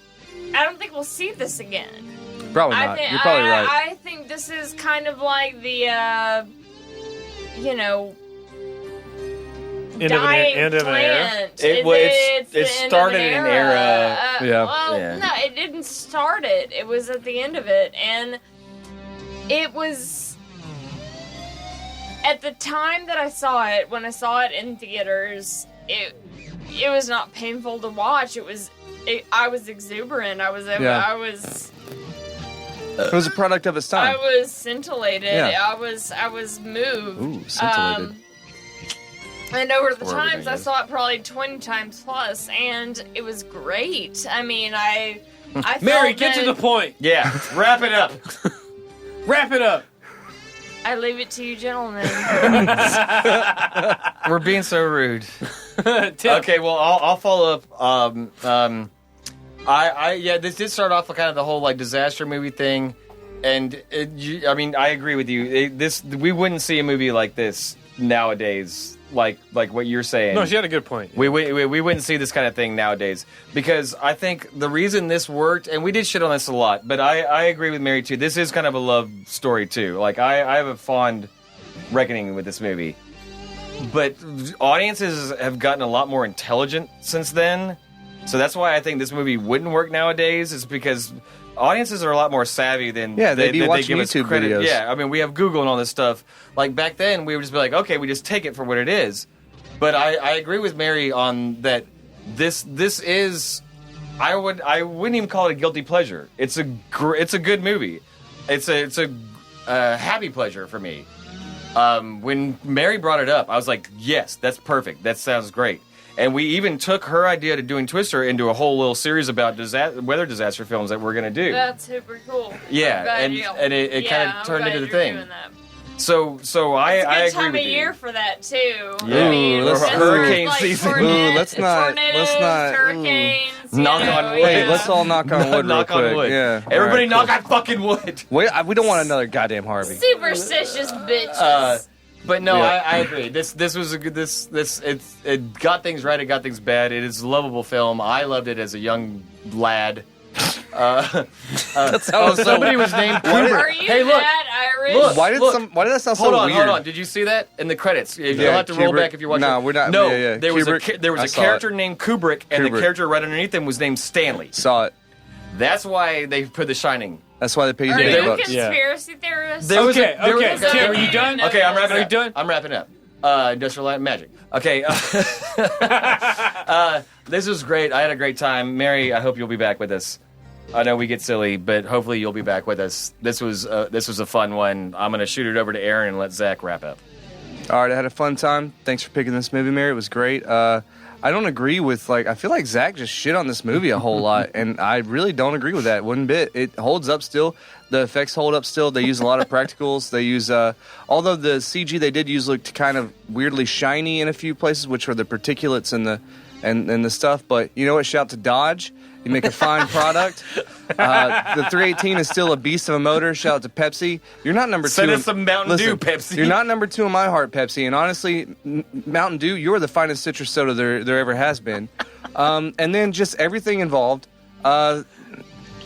don't think we'll see this again. Probably not. You're probably right. I think this is kind of like the, dying end of an era? plant. It the started end of an era. Yeah. Well, Yeah. no, it didn't start it. It was at the end of it, and it was at the time that I saw it. When I saw it in theaters, it was not painful to watch. I was exuberant. I was. It was a product of its time. I was scintillated. Yeah. I was moved. Ooh, scintillated. And over the Where times, everything I is. saw it probably 20 times plus, and it was great. I mean, I Mary, felt get to that- the point. Yeah, wrap it up. Wrap it up. I leave it to you, gentlemen. We're being so rude. Tim. Okay, well, I'll follow up. This did start off with kind of the whole like disaster movie thing, and I agree with you. We wouldn't see a movie like this nowadays, like what you're saying. No, she had a good point. We wouldn't see this kind of thing nowadays because I think the reason this worked, and we did shit on this a lot, but I agree with Mary too. This is kind of a love story too. Like I have a fond reckoning with this movie, but audiences have gotten a lot more intelligent since then. So that's why I think this movie wouldn't work nowadays. Is because audiences are a lot more savvy than they'd be than watching give us YouTube credit. videos. Yeah, I mean we have Google and all this stuff. Like back then, we would just be like, okay, we just take it for what it is. But I agree with Mary on that. This is I wouldn't even call it a guilty pleasure. It's a good movie. It's a happy pleasure for me. When Mary brought it up, I was like, yes, that's perfect. That sounds great. And we even took her idea to doing Twister into a whole little series about weather disaster films that we're going to do. That's super cool. Yeah, I'm glad and you- it yeah, kind I'm of turned glad into the you're thing. doing that. So It's a I good agree time with of you. year for that too. Yeah. I mean, Ooh, that's hurricane like season. Ooh, let's not- hurricanes. Knock you on know, wood. Hey, yeah. let's all knock on wood Knock real on quick. wood. Yeah. Everybody All right, knock on fucking wood. we don't want another goddamn Harvey. Superstitious bitches. But no, Yeah. I agree. This was a good. It got things right. It got things bad. It is a lovable film. I loved it as a young lad. Somebody was named Kubrick. Are you Hey, look. that Irish? Look. Why did that sound so Hold on, weird? hold on. Did you see that in the credits? You'll Yeah, have to roll Kubrick. back if you're watching. No, we're not- No, yeah, yeah. there was Kubrick, I a saw character it. named Kubrick, and the Kubrick. character right underneath him was named Stanley. Saw it. That's why they put The Shining. That's why they paid you Are $8 you a bucks. conspiracy theorist? There was Okay, there okay. was- Tim, are you done? Okay, I'm wrapping Are you up. done? I'm wrapping up. Industrial Light and Magic. Okay. This was great. I had a great time. Mary, I hope you'll be back with us. I know we get silly, but hopefully you'll be back with us. This was a fun one. I'm going to shoot it over to Aaron and let Zach wrap up. All right, I had a fun time. Thanks for picking this movie, Mary. It was great. I don't agree with, I feel like Zach just shit on this movie a whole lot, and I really don't agree with that one bit. It holds up still. The effects hold up still. They use a lot of practicals. They use, although the CG they did use looked kind of weirdly shiny in a few places, which were the particulates and the stuff. But you know what? Shout out to Dodge. You make a fine product. The 318 is still a beast of a motor. Shout out to Pepsi. You're not number two. Send us some Mountain Dew, Pepsi. You're not number 2 in my heart, Pepsi. And honestly, Mountain Dew, you're the finest citrus soda there ever has been. And then just everything involved.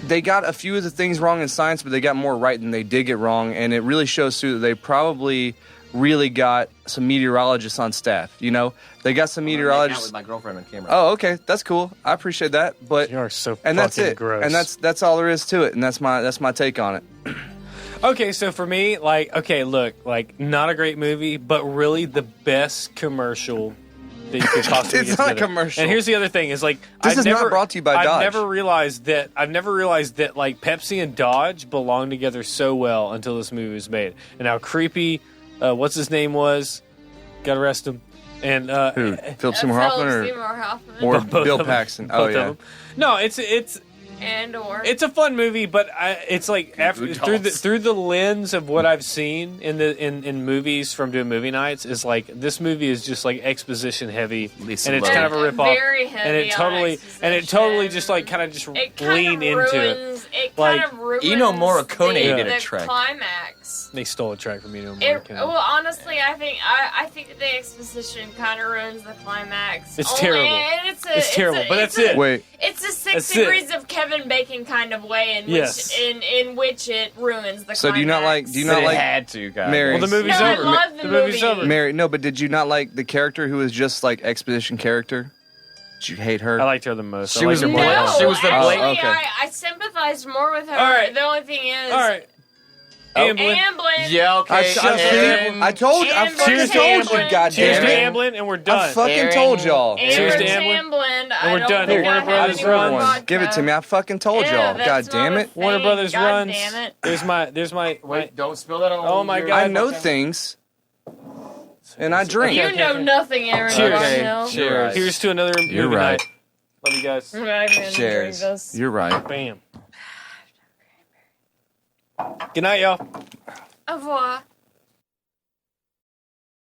They got a few of the things wrong in science, but they got more right than they did get wrong. And it really shows through that they probably really got some meteorologists on staff. You know, they got some meteorologists. With my girlfriend on camera. Oh, okay, that's cool. I appreciate that. But You are so and that's fucking it. gross. And that's all there is to it. And that's my take on it. Okay, so for me, not a great movie, but really the best commercial that you could possibly It's get not a together. commercial. And here's the other thing: is This is not brought to you by Dodge. I've never realized that Pepsi and Dodge belong together so well until this movie was made, and how creepy. What's his name was? Got to arrest him. And Who? Philip Seymour Hoffman Seymour Hoffman. or Both Bill of them. Paxton? Both Oh of yeah. them. No, it's a fun movie, but it's like through the lens of what I've seen in movies from doing movie nights is like this movie is just like exposition heavy, and it's kind of a rip off, Very heavy and it totally just like kind of just lean into it. It Like, kind of ruins Ennio Morricone did a the track. climax. They stole a track from Ennio It, Morricone. well, honestly, I think that the exposition kind of ruins the climax. It's terrible. And It's terrible, but that's it. Wait. It's a 6 That's it. degrees of Kevin Bacon kind of way in which Yes. in which it ruins the So climax. do you not But it had to, guys. Mary? Well, the movie's No, I over. love the movie's movie. over. Mary, no, but did you not like the character who was just like exposition character? Did you hate her? I liked her the most. She was her the more. No, She was the actually, blade- okay. I sympathized more with her. All right. The only thing is, All right. Amblin. Amblin. Yeah, okay. I told you. I Amblin. fucking Cheers to told you. Amblin. God Cheers damn to it. Amblin, and we're done. I fucking Aaron. told y'all. Cheers to Amblin. Amblin. I we're don't done. think Warner I Brothers have any runs. vodka. Give it to me. I fucking told Yeah, y'all. God that's damn not it. a Warner thing. Brothers God runs. damn it. There's my. Wait, don't spill that on Oh my your- God. I know things. And I drink. You know nothing, Aaron Cheers. Barnhill. Cheers. Here's to another You're movie right. night. Love you guys. I'm not even gonna Cheers. drink this. You're right. Bam. Good night, y'all. Au revoir.